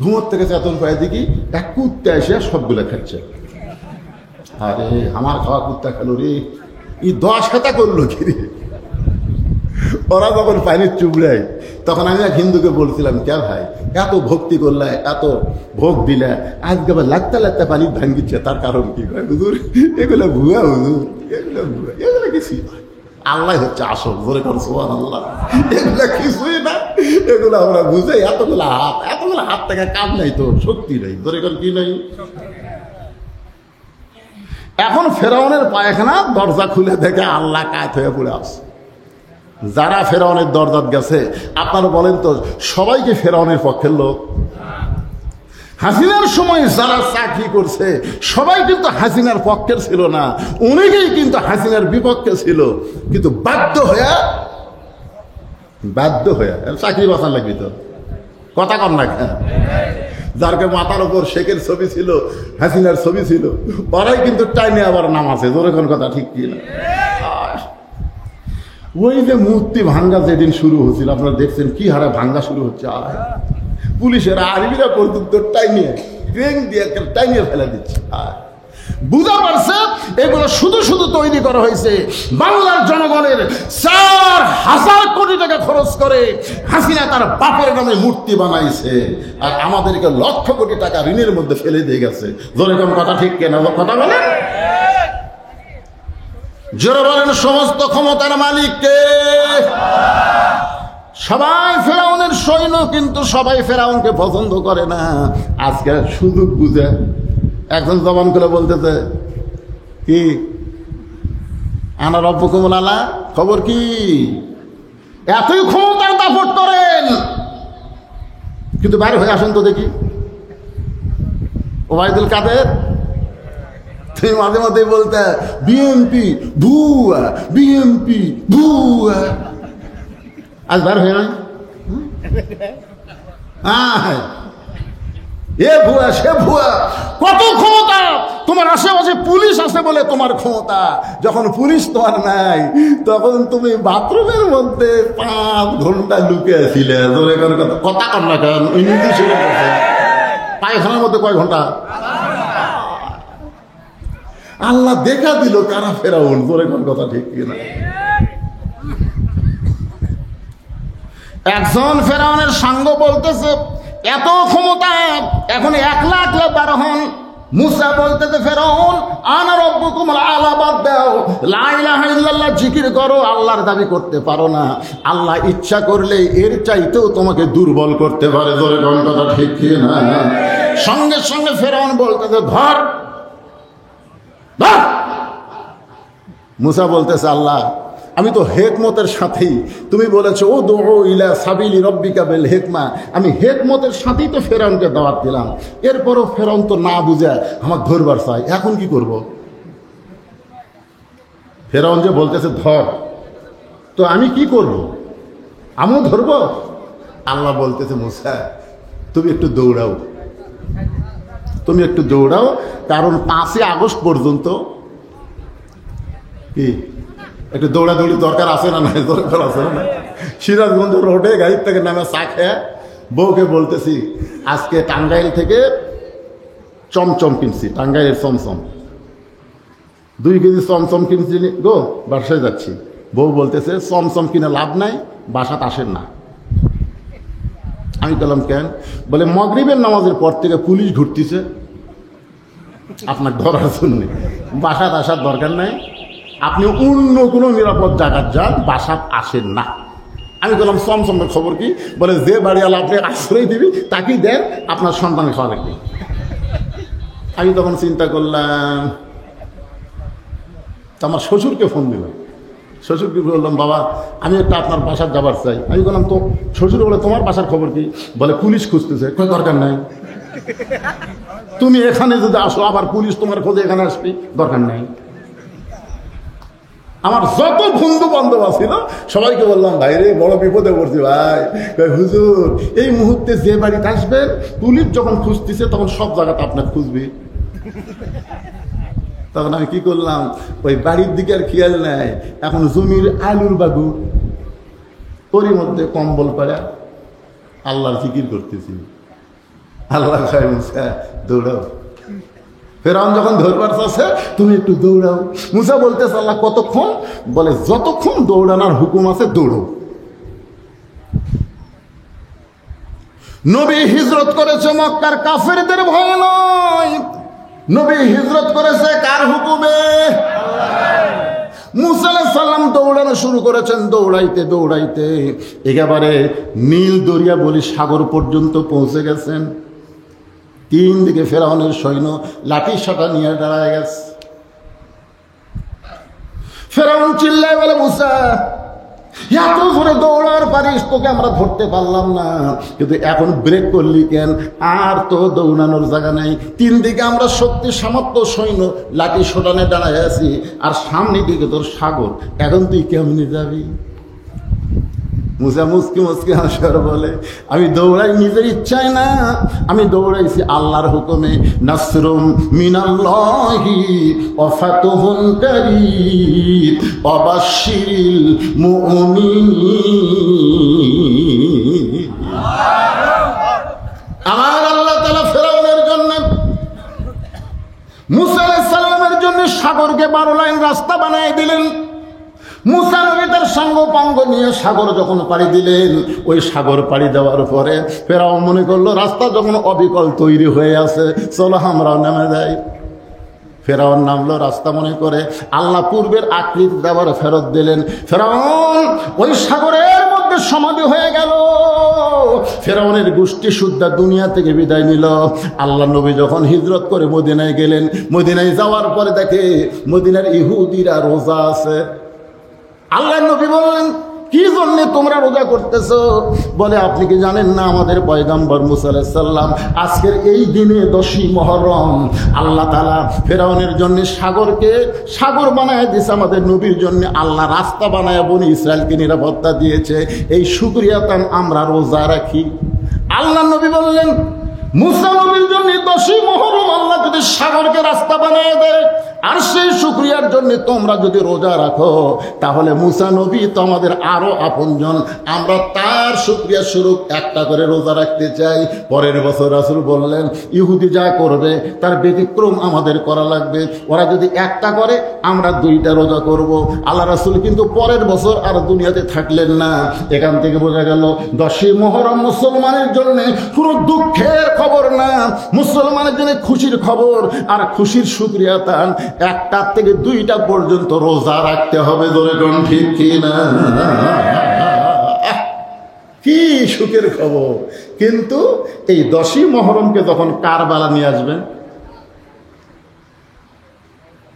ঘুমোর থেকে চেতন পায় দেখি এক কুত্তা এসে সবগুলো খাচ্ছে। আরে আমার খাওয়া কুত্তা খেলো রে, এই 10 হাতা করলো কি রে? ওরা যখন পানির চুবড়ায়, তখন আমি এক হিন্দুকে বলছিলাম, কে ভাই এত ভক্তি করলে, এত ভোগ দিলে, আজকে আবার লাগতে লাগতে পানি ভাঙ্গিচ্ছে, তার কারণ কি? হুজুর এগুলো ভুয়া, হুজুর এগুলো ভুয়া, এগুলো কিছুই নয়, আল্লাহ হচ্ছে আসল। ধরে কর সুবহানাল্লাহ। এগুলো কিছুই না, এগুলো আমরা বুঝে, এতগুলো হাত থেকে কাম নাই, তো শক্তি নেই। ধরে কর কি নাই? এখন ফেরাউনের পায়খানা দরজা খুলে দেখে আল্লাহ কায়েত হয়ে পড়ে আসে। যারা ফেরাউনের দরজাত গেছে, আপনারা বলেন তো সবাইকে ফেরাউনের পক্ষের লোক? হাসিনার সময় যারা চাকরি করছে সবাই কিন্তু হাসিনার পক্ষের ছিল না, অনেকেই কিন্তু হাসিনার বিপক্ষে ছিল। কিন্তু বাধ্য হয়ে চাকরি বাঁচান লাগবে, তো কথা কম না কেন? যারকে মাথার ওপর শেখের ছবি ছিল, হাসিনার ছবি ছিল, ওরাই কিন্তু টাইমে আবার নামাছে। জোরে কোন কথা ঠিক কি না? ওই যে মূর্তি ভাঙ্গা যেদিন শুরু হচ্ছিল, আপনারা দেখছেন কি হারে ভাঙ্গা শুরু হচ্ছে। পুলিশের আর্মিরা পর্যন্ত টাইনিয়ে ট্রেন দিয়ে টাইনিয়ে ফেলে দিচ্ছে। বুঝা পারছে এগুলো শুধু শুধু তৈরি করা হয়েছে বাংলার জনগণের 4,000 কোটি টাকা খরচ করে হাসিনা তার বাপের নামে মূর্তি বানাইছে, আর আমাদেরকে লক্ষ কোটি টাকা ঋণের মধ্যে ফেলে দিয়ে গেছে। জোরে কোন কথা ঠিক কেনা? কথা বলেন, জোরে বলেন। সমস্ত ক্ষমতার মালিক কে? সবাই ফেরাউনের সৈন্য, কিন্তু সবাই ফেরাউনকে পছন্দ করে না। আজকে সুযোগ বুঝে একজন জবান করে বলতেছে, কি আনা রব্বুকুমুল আলা, খবর কি? এতই ক্ষমতার দাপট করেন, কিন্তু বাইরে হয়ে আসেন তো দেখি। ওবায়দুল কাদের তুমি মাঝে মাঝে বলতে বিএনপি ভুয়া, বিএনপি ভুয়া, আজ বার হয়ে নাই? এ ভুয়া, সে ভুয়া। কত ক্ষমতা তোমার আশেপাশে, পুলিশ আছে বলে তোমার ক্ষমতা। যখন পুলিশ তোমার নাই, তখন তুমি বাথরুমের মধ্যে 5 ঘন্টা লুকিয়েছিলে। কথা কর না কেন? পায়খানার মধ্যে কয় ঘন্টা? আল্লাহ দেখা দিল কারা ফেরাউন। জোরে কোন কথা ঠিক কিনা? একজন ফেরাউনের সাঙ্গ বলতেছে, এত ক্ষমতা, এখন 1 লাখ লোক বার হন, মুসা বলতেছে ফেরাউন আনা রব্বুকুম আলা, বাদ দাও, লা ইলাহা ইল্লাল্লাহ জিকির করো, আল্লাহর দাবি করতে পারো না। আল্লাহ ইচ্ছা করলে এর চাইতেও তোমাকে দুর্বল করতে পারে। জোরে কোন কথা ঠিক কি না? সঙ্গে সঙ্গে ফেরাউন বলতেছে ধর ধর। মুসা বলতেছে আল্লাহ আমি তো হেকমতের সাথেই, তুমি বলেছো ও দো ইলা সাবিলি রব্বিকা বিল হিকমা, আমি হেকমতের সাথেই তো ফেরাউনকে দাওয়াত দিলাম, এরপরও ফেরাউন তো না বুঝে আমাকে ধরবার চাই, এখন কি করব? ফেরাউন যে বলতেছে ধর, তো আমি কি করব? আমিও ধরব? আল্লাহ বলতেছে মুসা তুমি একটু দৌড়াও, তুমি একটু দৌড়াও, কারণ 5ই আগস্ট পর্যন্ত কি একটু দৌড়াদৌড়ি দরকার আছে না? নাই দরকার আছে না? সিরাজগঞ্জ রোডে গাড়ির থেকে নামে চা খেয়ে বউকে বলতেছি আজকে টাঙ্গাইল থেকে চমচম কিনছি, টাঙ্গাইলের চমচম 2 কেজি চমচম কিনছি গো, বাসায় যাচ্ছি। বউ বলতেছে চমচম কিনে লাভ নাই, বাসাত আসেন না। আমি বললাম কেন? বলে মাগরিবের নামাজের পর থেকে পুলিশ ঘুরতেছে আপনার ধরার জন্য, বাসাত আসার দরকার নাই, আপনি অন্য কোনো নিরাপদ জায়গায় যান, বাসাত আসেন না। আমি বললাম চমচমের খবর কি? বলে যে বাড়িওয়ালা আপনি আশ্রয় দিবি তাকেই দেন, আপনার সন্তানের খাওয়া লাগবে। আমি তখন চিন্তা করলাম, আমার শ্বশুরকে ফোন দিলাম, শ্বশুরকে বললাম বাবা আমি একটা আপনার বাসার যাবার চাই। আমি বললাম তো শ্বশুর বলে তোমার বাসার খবর কি? বলে পুলিশ খুঁজতেছে। কোনো দরকার নাই, তুমি এখানে যদি আসো আবার পুলিশ তোমার খোঁজে এখানে আসবি, দরকার নাই। আমার যত বন্ধু বান্ধব আছিল সবাইকে বললাম ভাই রে বড় বিপদে পড়ছি ভাই, হুজুর এই মুহূর্তে যে বাড়িতে আসবেন পুলিশ যখন খুঁজতেছে তখন সব জায়গাতে আপনার খুঁজবে। তখন আমি কি করলাম, ওই বাড়ির দিকে আর খেয়াল নাই, এখন জমির আলুর বাগু ওরই মধ্যে কম্বল পাড়া আল্লাহর জিকির করতেছি। আল্লাহ খায় মুসা দৌড়াও। ফেরাউন যখন ধরবার চাচ্ছে তুমি একটু দৌড়াও। মুসা বলতেছে আল্লাহ কতক্ষণ? বলে যতক্ষণ দৌড়ানোর হুকুম আছে দৌড়ো। নবী হিজরত করেছে মক্কার কাফেরদের ভয় নয়, নবী হিজরত করেছে কার হুকুমে? মুসা আলাইহিস সালাম দৌড়ানো শুরু করেছেন, দৌড়াইতে দৌড়াইতে একেবারে নীল দরিয়া বলি সাগর পর্যন্ত পৌঁছে গেছেন। 3 দিকে ফেরাউনের সৈন্য লাঠি সাটা নিয়ে দাঁড়ায় গেছে। ফেরাউন চিল্লায় বলে মুসা এত জোরে দৌড়ার পারিস, তোকে আমরা ধরতে পারলাম না, কিন্তু এখন ব্রেক করলি কেন? আর তো দৌড়ানোর জায়গা নেই, 3 দিকে আমরা শক্তি সামর্থ্য সৈন্য লাঠি সোটানে দাঁড়ায় আছি, আর সামনে দিকে তোর সাগর, এখন তুই কেমনি যাবি? মুসা মুসকি মুসকি হাসার বলে আমি দৌড়াই নিজের ইচ্ছায় না, আমি দৌড়াইছি আল্লাহর হুকুমে। নাসরুম মিনাল্লাহি ওয়া ফাতহুন কারীম ওয়া বাশশিরিল মুমিনিন। আমার আল্লাহ তাআলা ফেরাউনের জন্য, মুসা আলাইহিস সালামের জন্য সাগরকে 12 লাইন রাস্তা বানায় দিলেন। মুসা নবী তার সঙ্গ পাঙ্গ নিয়ে সাগর যখন পাড়ি দিলেন, ওই সাগর পাড়ি দেওয়ার পরে ফেরাউন মনে করলো রাস্তা যখন অবিকল তৈরি হয়ে আছে, চলো আমরাও নেমে যাই। ফেরাউন নামলো রাস্তা মনে করে, আল্লাহ পূর্বের আকৃতি দেওয়ার ফেরত দিলেন। ফেরাউন ওই সাগরের মধ্যে সমাধি হয়ে গেল। ফেরাউনের গোষ্ঠী সুদ্ধা দুনিয়া থেকে বিদায় নিল। আল্লাহ নবী যখন হিজরত করে মদিনায় গেলেন, মদিনায় যাওয়ার পরে দেখে মদিনার ইহুদিরা রোজা আছে। আল্লাহ নবী বললেন কি জন্য তোমরা রোজা করতেছো? বলে আপনি কি জানেন না আমাদের পয়গম্বর মুসা আলাইহিস সালাম আজকের এই দিনে 10ই মুহররম আল্লাহ তাআলা ফেরাউনের জন্য সাগরকে সাগর বানায় দিয়েছে, আমাদের নবীর জন্য আল্লাহ রাস্তা বানায় বনি ইসরায়েলকে নিরাপত্তা দিয়েছে, এই শুকরিয়াতান আমরা রোজা রাখি। আল্লাহ নবী বললেন মুসা নবীর জন্য 10ই মুহররম আল্লাহ যদি সাগরকে রাস্তা বানায় দেয়, আর সেই শুকরিয়ার জন্য তোমরা যদি রোজা রাখো তাহলে মুসা নবী তো আমাদের আরো আপনজন, আমরা তার শুকরিয়া স্বরূপ একটা করে রোজা রাখতে চাই। পরের বছর রাসূল বললেন ইহুদি যা করবে তার ব্যতিক্রম আমাদের করা লাগবে, ওরা যদি একটা করে আমরা 2টা রোজা করব। আল্লাহ রাসূল কিন্তু পরের বছর আর দুনিয়াতে থাকলেন না। এখান থেকে বোঝা গেল 10ই মুহররম মুসলমানের জন্য কোনো দুঃখের খবর না, মুসলমানের জন্য খুশির খবর। আর খুশির শুকরিয়া তান 1টা থেকে 2টা পর্যন্ত রোজা রাখতে হবে। ধরে কোন ঠিক কিনা? কি সুখের খবর! কিন্তু এই 10ই মুহররমকে যখন কারবালা নিয়ে আসবেন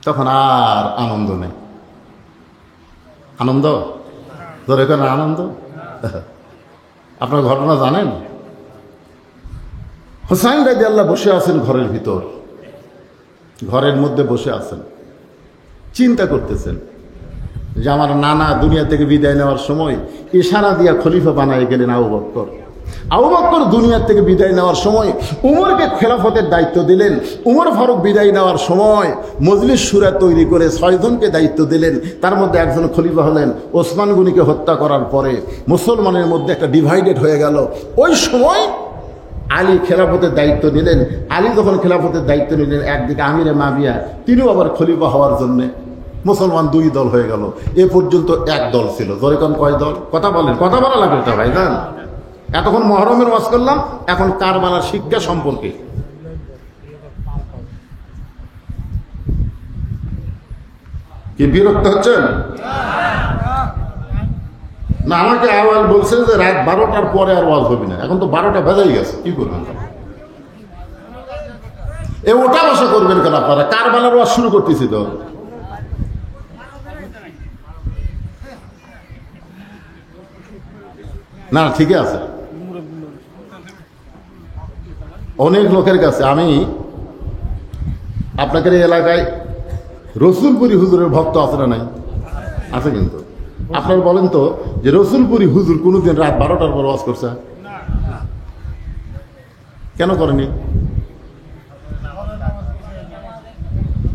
তখন আর আনন্দ নেই। আনন্দ ধরে কোন আনন্দ? আপনার ঘটনা জানেন? হুসাইন রাদিয়াল্লাহু বসে আছেন ঘরের ভিতর, ঘরের মধ্যে বসে আছেন, চিন্তা করতেছেন যে আমার নানা দুনিয়া থেকে বিদায় নেওয়ার সময় ইশারা দিয়া খলিফা বানায় গেলেন আবু বকর। আবু বকর দুনিয়া থেকে বিদায় নেওয়ার সময় উমরকে খেলাফতের দায়িত্ব দিলেন। উমর ফারুক বিদায় নেওয়ার সময় মজলিস শুরা তৈরি করে 6 জনকে দায়িত্ব দিলেন। তার মধ্যে একজন খলিফা হলেন। ওসমান গনিকে হত্যা করার পরে মুসলমানের মধ্যে একটা ডিভাইডেড হয়ে গেল। ওই সময় আলী খেলাফতের দায়িত্ব নিলেন। আলী যখন খেলাফতের দায়িত্ব নিলেন, একদিকে আমিরে মাবিয়া তিনিও আবার খলিফা হওয়ার জন্যে, মুসলমান 2 দল হয়ে গেল। এ পর্যন্ত 1 দল ছিল। যেরকম কয় দল? কথা বলেন, কথা বলা লাগবে এটা ভাই জান। এতক্ষণ মহরমের ওয়াজ করলাম, এখন কারবালার শিক্ষা সম্পর্কে। কি বিরক্ত হচ্ছেন না? আমাকে আওয়াজ বলছে যে রাত 12টার পরে আর ওয়াজ হবে না। এখন তো 12টা বেজেই গেছে, কি করবেন? এ ওটা বসা করবেন কেন আপনারা? কারবালার ওয়াজ শুরু করতেছি তো। না ঠিকই আছে। অনেক লোকের কাছে আমি আপনাদের এই এলাকায় রসুলপুরি হুজুরের ভক্ত আছে না? নাই? আছে। কিন্তু আপনারা বলেন তো যে রসুলপুরি হুজুর কোনোদিন রাত 12টার পর ওয়াজ করছে? কেন করেনি?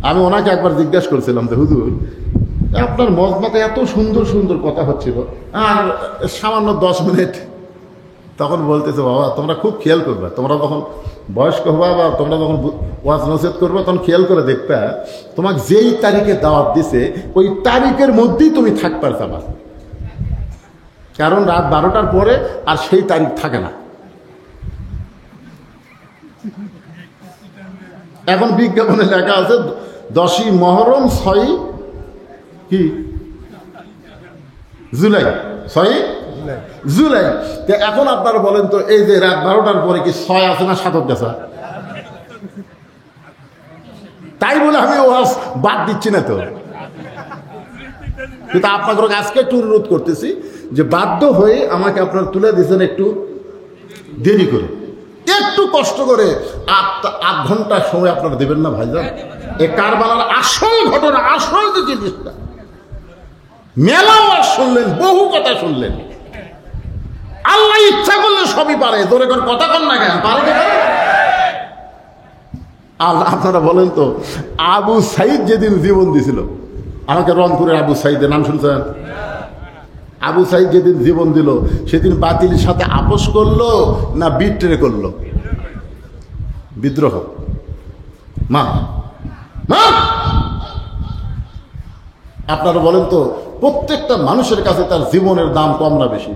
আমি ওনাকে একবার জিজ্ঞাসা করছিলাম যে হুজুর আপনার মজমাতে এত সুন্দর সুন্দর কথা হচ্ছিল আর সামান্য 10 মিনিট, তখন বলতেছে বাবা তোমরা খুব খেয়াল করবে, তোমরা যখন বয়স্ক হবা বা তোমরা যখন ওয়াজ নসিহত করবে তখন খেয়াল করে দেখবে তোমাকে যেই তারিখে দাওয়াত দিছে ওই তারিখের মধ্যেই তুমি থাকতে পারবা, কারণ রাত 12টার পরে আর সেই তারিখ থাকে না। এখন বিজ্ঞাপনে লেখা আছে 10ই মুহররম 6ই কি জুলাই, 6ই জুলাই। এখন আপনারা বলেন তো এই যে রাত 12টার পরে কি 6 আছে না 7 গেছে? তাই বলে আমি ওয়াজ বাদ দিচ্ছি না তো, কিন্তু আপনাদের আজকে একটু অনুরোধ করতেছি যে বাধ্য হয়ে আমাকে আপনারা তুলে দিয়েছেন একটু দেরি করে, একটু কষ্ট করে 8 ঘন্টা সময় আপনারা দেবেন না ভাইজান? এ কারবালার আসল ঘটনা, আসল যে জিনিসটা, মেলা ওয়াজ শুনলেন, বহু কথা শুনলেন, আল্লাহ ইচ্ছা করলে সবই পারে। ধরে করে কথা কন না কেন? পারে না? আপনারা বলেন তো আবু সাইদ যেদিন জীবন দিছিল, আমাকে রংপুরের আবু সাইদের নাম শুনছেন? আবু সাইদ যেদিন জীবন দিল সেদিন বাতিলের সাথে আপোষ করলো না বিট্রে করলো? বিদ্রোহ। মা আপনারা বলেন তো প্রত্যেকটা মানুষের কাছে তার জীবনের দাম কম না বেশি?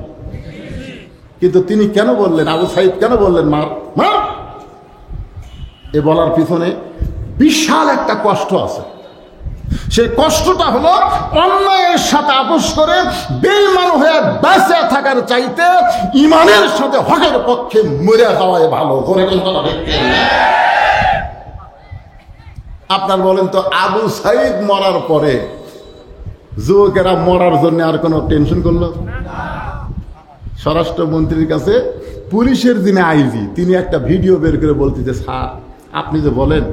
কিন্তু তিনি কেন বললেন, আবু সাইদ কেন বললেন মার মার? এ বলার পিছনে বিশাল একটা কষ্ট আছে। সেই কষ্টটা হলো অন্যায়ের সাথে আপোষ করে বেঈমান হয়ে বেঁচে থাকার চাইতে ইমানের সাথে হকের পক্ষে মরে যাওয়াই ভালো। আপনার বলেন তো আবু সাইদ মরার পরে যুবকেরা মরার জন্য আর কোনো টেনশন করলো? স্বরাষ্ট্রমন্ত্রীর কাছে পুলিশের যিনি আইজি তিনি একটা ভিডিও বের করে বলতেছে, স্যার আপনি যে বলেন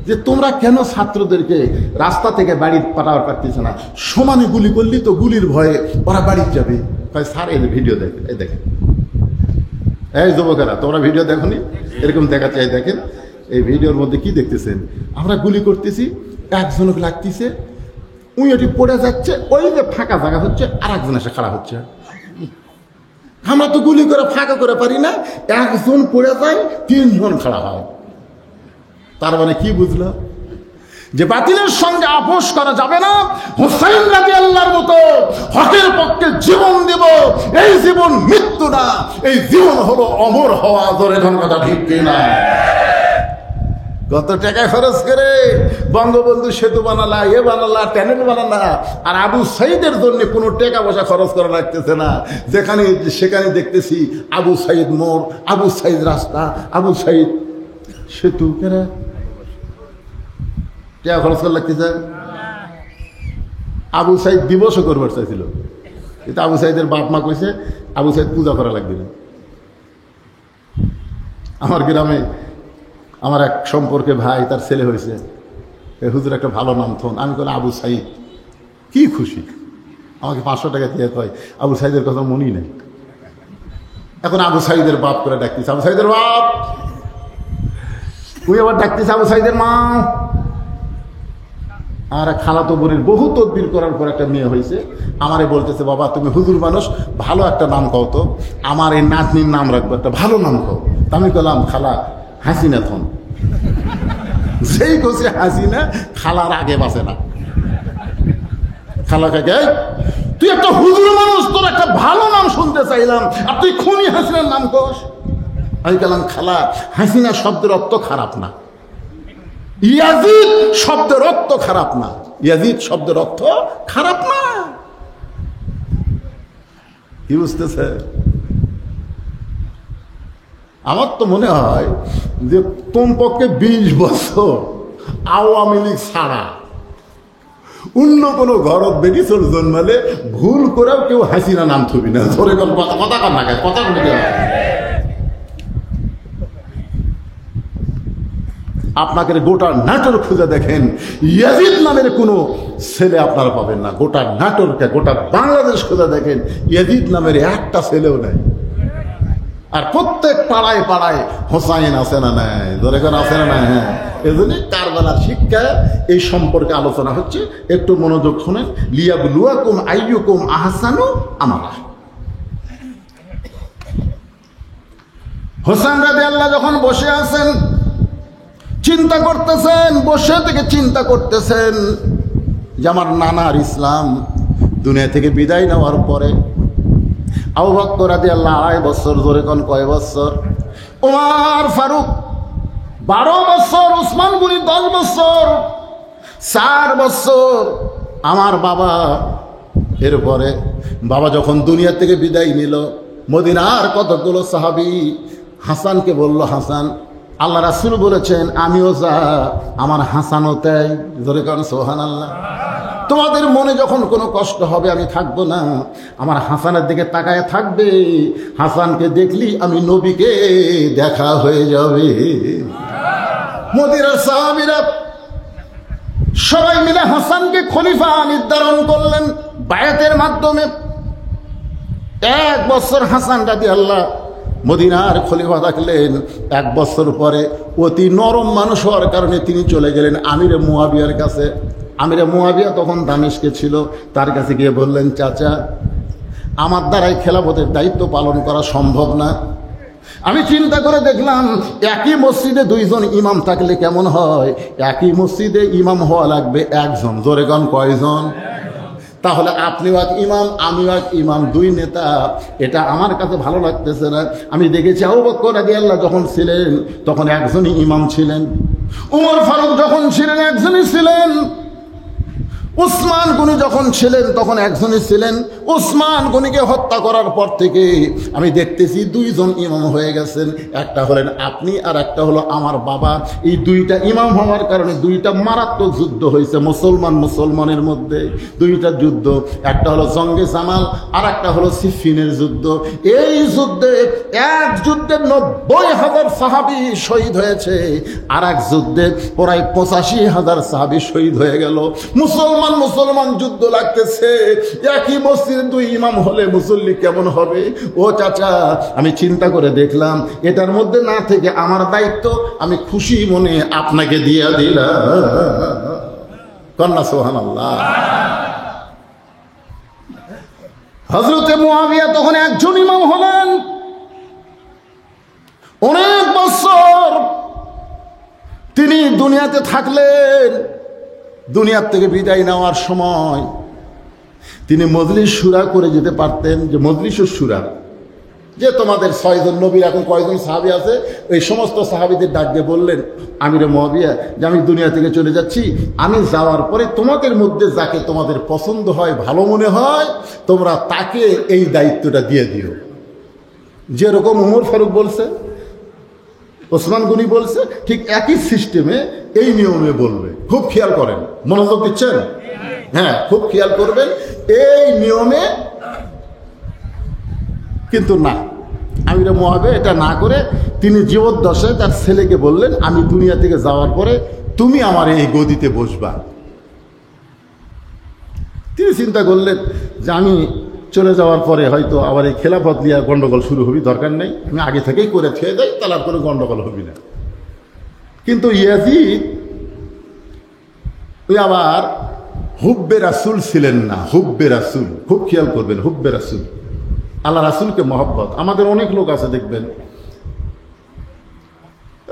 যে তোমরা কেন ছাত্রদেরকে রাস্তা থেকে বাড়ি পাঠাতে পারতেছে না, সমানে গুলি করলি তো গুলির ভয়ে ওরা বাড়ি যাবে। স্যার এই ভিডিও দেখেন, এই দেখেন, এই যুবকেরা তোমরা ভিডিও দেখোনি? এরকম দেখা চাই, দেখেন এই ভিডিওর মধ্যে কি দেখতেছেন? আমরা গুলি করতেছি, একজনকে লাগতেছে, উই ওটি পড়ে যাচ্ছে, ওই যে ফাঁকা জায়গা হচ্ছে, আর একজন এসে খাড়া হচ্ছে। আমরা তো গুলি করে ফাঁকা করে পারি না, একজন পড়ে যায়, 3 জন খাড়া হয়। তার মানে কি বুঝলো? যে বাতিলের সঙ্গে আপোষ করা যাবে না। হুসাইন রাদিয়াল্লাহর মতো হকের পক্ষে জীবন দেব, এই জীবন মৃত্যু না, এই জীবন হলো অমর হওয়া। ধরে এখন কথা ঠিক কিনা? কত টাকা খরচ করে বঙ্গবন্ধু সেতু বানালা, বানালা, ট্যানেল বানালা, আর আবু সাইদের জন্য কোনো টাকা পয়সা খরচ করা লাগতেছে না। যেখানে সেখানে দেখতেছি আবু সাইদ মোড়, আবু সাইদ রাস্তা, আবু সাইদ সেতু। কেনা টাকা খরচ করা লাগতেছে। আবু সাইদ দিবসও করবার চাইছিল, কিন্তু আবু সাইদের বাপ মা কইছে আবু সাইদ পূজা করা লাগবে না। আমার গ্রামে আমার এক সম্পর্কে ভাই, তার ছেলে হয়েছে, হুজুর একটা ভালো নাম থন। আমি বলি আবু সাইদ, কি খুশি। আমাকে 500 টাকা দিয়ে কয় আবু সাইদের কথা মনেই নেই। এখন আবু সাইদের বাপ করে ডাকতেছে, আবু সাইদের বাপ। তুই আবার ডাকতেছে আবু সাইদের মা। আমার খালাতো বোনের বহু তদবির করার পর একটা মেয়ে হয়েছে, আমারে বলতেছে, বাবা তুমি হুজুর মানুষ, ভালো একটা নাম কও তো, আমার এই নাতনির নাম রাখবো, একটা ভালো নাম কও। আমি বললাম খালা হাসিনা থন। যেই কছে হাসিনা, খালার আগে বাঁচে না। খালা কাকে, তুই একটা হুজুর মানুষ, তোর একটা ভালো নাম শুনতে চাইলাম, আর তুই খুনি হাসিনার নাম কস। আমি বললাম খালা, হাসিনা শব্দের অর্থ খারাপ না, ইয়াজিদ শব্দের অর্থ খারাপ না, ইয়াজিদ শব্দের অর্থ খারাপ না। কি বুঝতেছে? আমার তো মনে হয় যে কমপক্ষে 20 বছর আওয়ামী লীগ ছাড়া অন্য কোনো ঘরত বেটিছর জন্মালে ভুল করেও কেউ হাসিনা নাম থবি না। ধরে কথা কর না, কথা বলে আপনাকে গোটা নাটোর খুঁজে দেখেন, ইয়াজিদ নামের কোনো ছেলে আপনারা পাবেন না। গোটা নাটোরকে, গোটা বাংলাদেশ খুঁজে দেখেন, ইয়াজিদ নামের একটা ছেলেও নেই। আর প্রত্যেক পাড়ায় পাড়ায় হোসাইন আছে না নাই, ধরে কোন আছে না নাই? হ্যাঁ, এই জন্য কারবালার শিক্ষা এই সম্পর্কে আলোচনা হচ্ছে, একটু মনোযোগ শুনেন। লিয়াবলুয়াকুম আইয়ুকুম আহসানু আমালা। হোসেন রাদিয়াল্লাহু যখন বসে আছেন, চিন্তা করতেছেন, বসে থেকে চিন্তা করতেছেন যে আমার নানার ইসলাম দুনিয়া থেকে বিদায় নেওয়ার পরে আবু বকর রাদিয়াল্লাহু 2.5 বছর, ধরে কোন কয় বছর, ওমর ফারুক 12 বছর, উসমান গনি 10 বছর, 4 বছর আমার বাবা। এরপরে বাবা যখন দুনিয়া থেকে বিদায় নিল, মদিনার কতগুলো সাহাবী হাসানকে বলল, হাসান আল্লাহ রাসূল বলেছেন আমিও যা, আমার হাসানও তাই। ধরে কোন সুবহানাল্লাহ। তোমাদের মনে যখন কোনো কষ্ট হবে আমি থাকবো না, আমার হাসানের দিকে তাকায় থাকবে। হাসানকে দেখলি আমি নবীকে দেখা হয়ে যাবে। মদিনার সাহাবীরা সবাই মিলে হাসানকে খলিফা নির্ধারণ করলেন বায়াতের মাধ্যমে। 1 বছর হাসান রাদিয়াল্লাহু মদিনার খলিফা থাকলেন। 1 বছর পরে অতি নরম মানুষ হওয়ার কারণে তিনি চলে গেলেন আমিরে মুয়াবিয়ার কাছে। আমিরে মুয়াবিয়া তখন দামেস্কে ছিল। তার কাছে গিয়ে বললেন, চাচা আমার দ্বারাই খেলাফতের দায়িত্ব পালন করা সম্ভব না। আমি চিন্তা করে দেখলাম একই মসজিদে 2 জন ইমাম থাকলে কেমন হয়। একই মসজিদে ইমাম হওয়া লাগবে 1 জন। জোরে গান কয়জন? তাহলে আপনিও এক ইমাম, আমিও এক ইমাম, 2 নেতা। এটা আমার কাছে ভালো লাগতেছে না। আমি দেখেছি আবু বকর রাদিয়াল্লাহু যখন ছিলেন তখন একজনই ইমাম ছিলেন, ওমর ফারুক যখন ছিলেন একজনই ছিলেন, উসমান গনি যখন ছিলেন তখন একজনই ছিলেন। উসমান গনিকে হত্যা করার পর থেকে আমি দেখতেছি 2 জন ইমাম হয়ে গেছেন। একটা হলেন আপনি আর একটা হলো আমার বাবা। এই 2টা ইমাম হওয়ার কারণে 2টা মারাত্মক যুদ্ধ হয়েছে মুসলমানের মধ্যে। 2টা যুদ্ধ, একটা হলো জঙ্গে জামাল আর একটা হলো সিফিনের যুদ্ধ। এই যুদ্ধে এক যুদ্ধে 90,000 সাহাবী শহীদ হয়েছে, আর এক যুদ্ধে প্রায় 85,000 সাহাবী শহীদ হয়ে গেল। মুসলমান যুদ্ধ লাগতেছে। একই মসজিদে 2 ইমাম হলে মুসল্লি কেমন হবে? ও চাচা, আমি চিন্তা করে দেখলাম এটার মধ্যে না থেকে আমার দায়িত্ব আমি খুশি মনে আপনাকে দিয়ে দিলাম। কন্যা সুবহানাল্লাহ। হযরতে মুআবিয়া তখন একজন ইমাম হলেন। অনেক বছর তিনি দুনিয়াতে থাকলেন। দুনিয়ার থেকে বিদায় নেওয়ার সময় তিনি মজলিস শুরা করে যেতে পারতেন, যে মজলিসুস শুরা, যে তোমাদের 6 জন নবীর এখন কয়জন সাহাবী আছে, ওই সমস্ত সাহাবীদের ডাক দিয়ে বললেন, আমিরে মুআবিয়া, যে আমি দুনিয়া থেকে চলে যাচ্ছি, আমি যাওয়ার পরে তোমাদের মধ্যে যাকে তোমাদের পছন্দ হয়, ভালো মনে হয়, তোমরা তাকে এই দায়িত্বটা দিয়ে দিও। যেরকম ওমর ফারুক বলছে, ওসমান গনি বলছে, ঠিক একই সিস্টেমে এই নিয়মে বলবে। খুব খেয়াল করেন, মনোযোগ দিচ্ছেন? হ্যাঁ, খুব খেয়াল করবেন এই নিয়মে। কিন্তু না, আমিরে মুআবিয়া এটা না করে তিনি জীবদ্দশায় তার ছেলেকে বললেন, আমি দুনিয়া থেকে যাওয়ার পরে তুমি আমার এই গদিতে বসবা। তিনি চিন্তা করলেন যে আমি চলে যাওয়ার পরে হয়তো আবার এই খেলাফত নিয়ে গন্ডগোল শুরু হবি, দরকার নেই, আমি আগে থেকেই করে থুয়ে দেয়, তাহলে আর কোনো গন্ডগোল হবি না। কিন্তু ইয়াজিদ ওই আবার হুব্বে রাসূল ছিলেন না। হুব্বে রাসূল, খুব খেয়াল করবেন, হুব্বে রাসূল, আল্লাহ রাসূলকে মহব্বত। আমাদের অনেক লোক আছে দেখবেন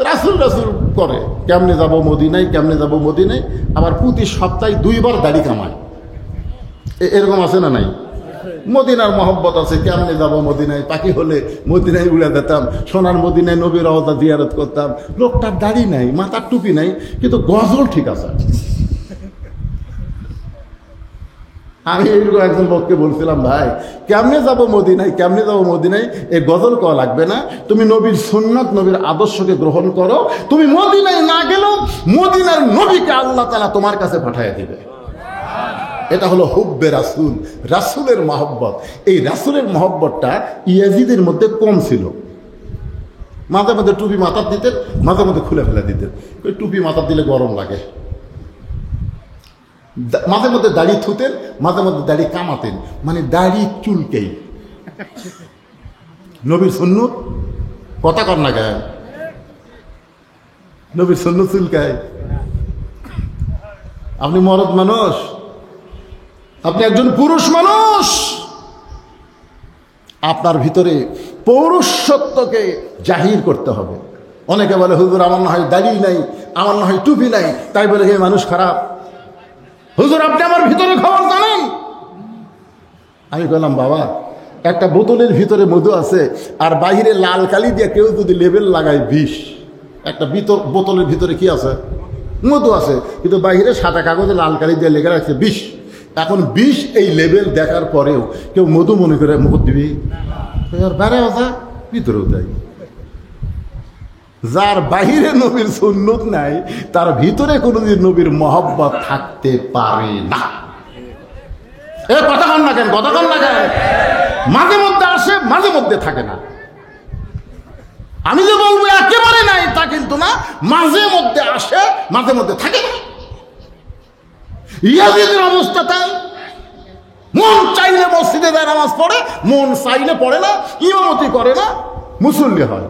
রাসূল রাসূল করে, কেমনে যাব মদিনায়, কেমনে যাব মদিনায়, আবার প্রতি সপ্তাহে 2 বার দাড়ি কামায়। এরকম আছে না নাই? মদিনার মহব্বত আছে, কেমনে যাব মদিনায়, পাখি হলে মদিনায় উড়ে যেতাম, সোনার মদিনায় নবীর রওজা জিয়ারত করতাম। লোকটার দাড়ি নাই, মাথার টুপি নাই, কিন্তু গজল ঠিক আছে। আমি এইরকম একজন লোককে বলছিলাম, ভাই কেমনে যাব মদিনায়, কেমনে যাব মদিনায়, এই গজল কওয়া লাগবে না, তুমি নবীর সুন্নাত, নবীর আদর্শকে গ্রহণ করো। তুমি মদিনায় না গেলেও মদিনার নবীকে আল্লাহ তাআলা তোমার কাছে পাঠিয়ে দিবে। এটা হলো হুব্বে রাসূল, রাসূলের মহব্বত। এই রাসূলের মহব্বতটা ইয়াজিদের মধ্যে কম ছিল। মাঝে মাঝে টুপি মাথার দিতেন, মাঝে মাঝে খুলে ফেলে দিতেন। ওই টুপি মাথার দিলে গরম লাগে। মাঝে মধ্যে দাড়ি থুতেন, মাঝে মধ্যে দাড়ি কামাতেন, মানে দাড়ি চুলকেই। নবীর সুন্নত কথা কর না গায়ে, নবীর সুন্নত চুলকায়। আপনি মরদ মানুষ, আপনি একজন পুরুষ মানুষ, আপনার ভিতরে পৌরুষত্বকে জাহির করতে হবে। অনেকে বলে, হুজুর আমার না হয় দাড়ি নাই, আমার না হয় টুপি নাই, তাই বলে এই মানুষ খারাপ। হুজুর আপনি আমার ভিতরে খবর জানেন? আমি বললাম, বাবা একটা বোতলের ভিতরে মধু আছে, আর বাইরে লাল কালি দিয়ে কেউ যদি লেবেল লাগায় বিষ, একটা বোতলের ভিতরে কি আছে? মধু আছে, কিন্তু বাইরে সাদা কাগজে লাল কালি দিয়ে লেগে রাখছে বিষ। এখন বিষ এই লেবেল দেখার পরেও কেউ মধু মনে করে মুখ দিবি, বেড়াও যা, ভিতরেও দেয়। যার বাহিরে নবীর সুন্নত নাই, তার ভিতরে কোনোদিন নবীর মহব্বত থাকতে পারে না। এ কথা কন না কেন, কথা কন না কেন? মাঝে মধ্যে আসে, মাঝে মধ্যে থাকে না। আমি যে বলবো একেবারে নাই তা কিন্তু না, মাঝে মধ্যে আসে, মাঝে মধ্যে থাকে না। ইয়াজিদের অবস্থা তাই। মন চাইলে মসজিদে যায়, নামাজ পড়ে, মন চাইলে পড়ে না, ইমামতি করে না, মুসল্লি হয়।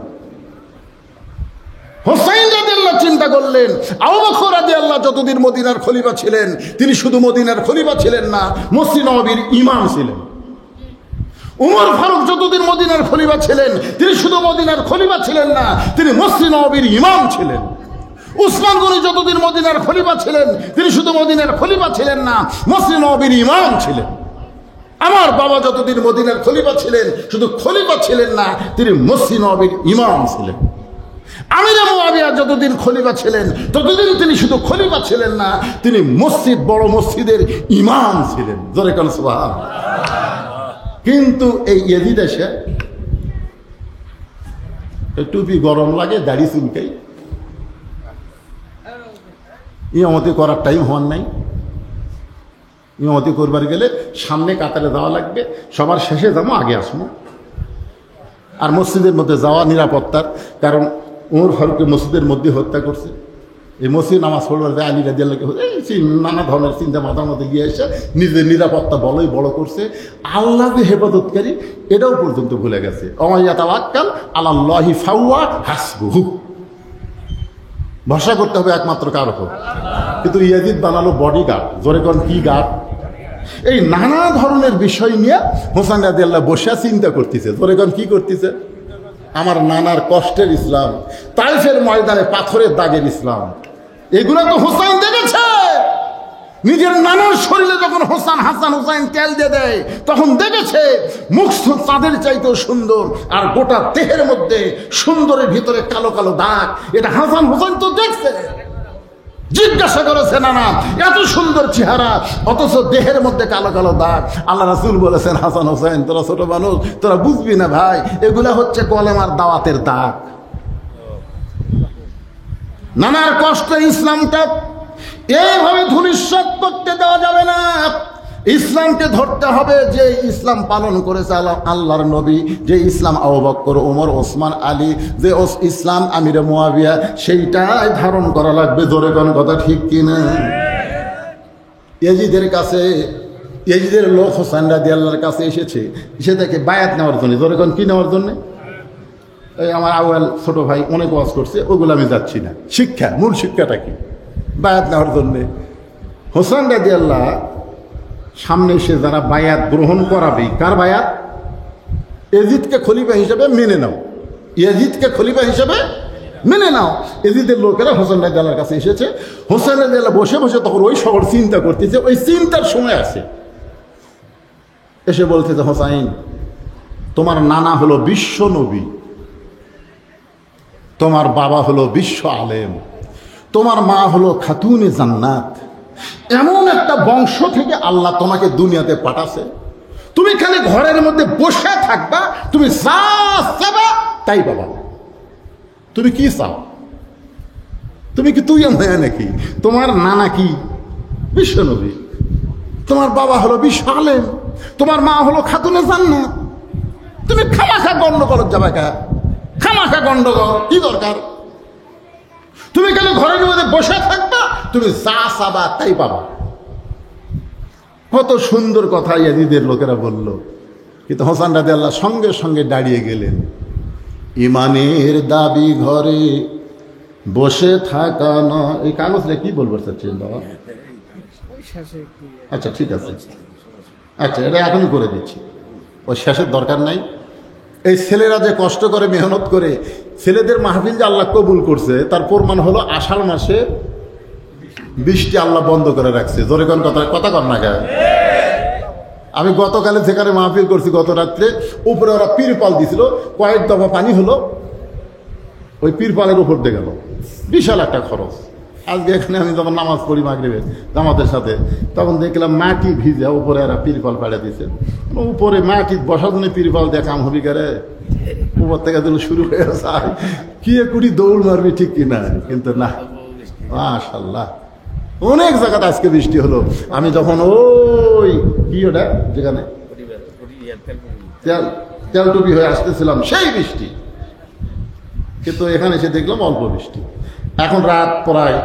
হোসাইন রাদিয়াল্লাহু চিন্তা করলেন, আবু বকর রাদিয়াল্লাহু যতদিন মদিনার খলিফা ছিলেন, তিনি শুধু মদিনার খলিফা ছিলেন না, মসজিদ নববীর ইমাম ছিলেন। উমর ফারুক যতদিন মদিনার খলিফা ছিলেন, তিনি শুধু মদিনার খলিফা ছিলেন না, তিনি মসজিদ নববীর ইমাম ছিলেন। উসমান গনি যতদিন মদিনার খলিফা ছিলেন, তিনি শুধু মদিনার খলিফা ছিলেন না, মসজিদ নববীর ইমাম ছিলেন। আমার বাবা যতদিন মদিনার খলিফা ছিলেন, শুধু খলিফা ছিলেন না, তিনি মসজিদ নববীর ইমাম ছিলেন। আমিরে মুআবিয়া যতদিন খলিফা ছিলেন, ততদিন তিনি শুধু খলিফা ছিলেন না, তিনি মসজিদ, বড় মসজিদের ইমাম ছিলেন। জোরে কান সুবহানাল্লাহ। কিন্তু এই ইয়াজিদ এসে টুপি গরম লাগে, দাড়ি চুলকাই, ইমামতি করার টাইম হওয়ার নাই। ইমামতি করবার গেলে সামনে কাতারে যাওয়া লাগবে, সবার শেষে যাবো, আগে আসবো। আর মসজিদের মধ্যে যাওয়া নিরাপত্তার কারণ, উমর ফারুককে মসজিদের মধ্যে হত্যা করছে। এই মসজিদ নামাজ পড়বার আলী রাদিয়াল্লাহু নানা ধরনের চিন্তা মাথার মধ্যে গিয়ে এসে নিজের নিরাপত্তা বড়ই বড় করছে। আল্লাহ যে হেফাজতকারী এটাও পর্যন্ত ভুলে গেছে। ওমাইয়াতাওয়াক্কাল আলাল্লাহি ফাহুয়া হাসবুহু। ভরসা করতে হবে একমাত্র কার উপর? কিন্তু ইয়াজিদ বানালো বডিগার্ড। জোরে কোন কি গার্ড? এই নানা ধরনের বিষয় নিয়ে হোসেন রাদিয়াল্লাহু বসে চিন্তা করতেছে। জোরে কোন কি করতেছে? আমার নানার কষ্টের ইসলাম, তাইফের ময়দানে পাথরের দাগের ইসলাম, এগুলো তো হোসেন দেখেছে। নিজের নানার শরীরে যখন হাসান হুসাইন তেল দিয়ে দেয় তখন দেখেছে মুখ চাঁদের চাইতেও সুন্দর, আর গোটা দেহের মধ্যে সুন্দরের ভিতরে কালো কালো দাগ। এটা হাসান হুসাইন তো দেখছে। জিজ্ঞাসা করেছে, নানা এত সুন্দর চেহারা অথচ দেহের মধ্যে কালো কালো দাগ। আল্লাহ রাসূল বলেছেন, হাসান হোসেন তোরা ছোট মানুষ, তোরা বুঝবি না ভাই, এগুলা হচ্ছে কলেমার দাওয়াতের দাগ। নানার কষ্ট ইসলামটা এইভাবে ধূলিসাৎ করতে দেওয়া যাবে না। ইসলামকে ধরতে হবে যে ইসলাম পালন করেছে আল্লাহর নবী, যে ইসলাম আবু বকর, ওমর, ওসমান, আলী, যে ইসলাম আমিরে মুয়াবিয়া, সেইটাই ধারণ করা লাগবে। জোরে কোন কথা ঠিক কিনা? ইয়াজিদের কাছে, ইয়াজিদের লোক হোসেন রাদিয়াল্লাহুর কাছে এসেছে, এসে দেখে বায়াত নেওয়ার জন্য। জোরে কোন কি নেওয়ার জন্য? এই আমার আউয়াল ছোট ভাই অনেক ওয়াজ করছে, ওগুলো আমি যাচ্ছি না। শিক্ষা, মূল শিক্ষাটা কি? বায়াত নেওয়ার জন্যে হোসেন রাদিয়াল্লাহু সামনে এসে যারা বায়াত গ্রহণ করাবে, কার বায়াত? ইয়াজিদকে খলিফা হিসেবে মেনে নাও, ইয়াজিদকে খলিফা হিসেবে মেনে নাও। ইয়াজিদের লোকেরা হোসেন রাদিয়াল্লাহুর কাছে এসেছে। হোসেন রাদিয়াল্লাহু বসে বসে তখন ওই সকল চিন্তা করতেছে, ওই চিন্তার সময় আছে। এসে বলতেছে, হোসাইন তোমার নানা হলো বিশ্ব নবী, তোমার বাবা হলো বিশ্ব আলেম, তোমার মা হলো খাতুনে জান্নাত। এমন একটা বংশ থেকে আল্লাহ তোমাকে দুনিয়াতে পাঠাছে, তুমি খালি ঘরের মধ্যে বসে থাকবা, তুমি যা চাবা তাই পাবা। তুমি কি চাও? তুমি কি তুই মায়া নাকি? তোমার নানা কি বিশ্ব নবী, তোমার বাবা হলো বিশ্ব আলেম, তোমার মা হলো খাতুনে জান্নাত। তুমি খামাখা গন্ডগোল যাবে কা? খামাখা গন্ডগোল কি দরকার? তুমি কেন ঘরের মধ্যে বসে থাকবা, তুমি যা চাবা তাই পাবা। কত সুন্দর কথা ইয়াজিদের লোকেরা বলল। কিন্তু হোসেন রাদিয়াল্লাহু সঙ্গে সঙ্গে দাঁড়িয়ে গেলেন। ইমানের দাবি ঘরে বসে থাকা না, এই কাগজটা কি বলবো চাচ্ছেন বাবা? আচ্ছা ঠিক আছে, আচ্ছা এটা এখনই করে দিচ্ছি, ওই শেষের দরকার নাই। এই ছেলেরা যে কষ্ট করে মেহনত করে ছেলেদের মাহফিল যে আল্লাহ কবুল করছে, তার প্রমাণ হলো আষাঢ় মাসে বৃষ্টি আল্লাহ বন্ধ করে রাখছে। জোরে কোন কথা কর না গায়ে। আমি গতকালে যেখানে মাহফিল করছি, গত রাত্রে উপরে ওরা তিরপাল দিছিল, কয়েক দফা পানি হলো, ওই তিরপালের উপর দিয়ে গেল, বিশাল একটা খরচ। আজকে এখানে আমি যখন নামাজ পড়ি মাগরিবে জামাতের সাথে, তখন দেখলাম মাটি ভিজে উপরে এরা তিরপাল পাড়ে দিছে। উপরে মাটি বসার জন্য তিরপাল দিয়ে কাম হবি করে, উপর থেকে দিল শুরু হয়ে যায়, কি কুড়ি দৌড় মারবি ঠিক কিনা? কিন্তু না, মাশাআল্লাহ অনেক জায়গাতে আজকে বৃষ্টি হলো। আমি যখন ওই কি ওটা যেখানে তেল টুপি হয়ে আসতেছিলাম, সেই বৃষ্টি। কিন্তু এখানে এসে দেখলাম অল্প বৃষ্টি। এখন রাত প্রায়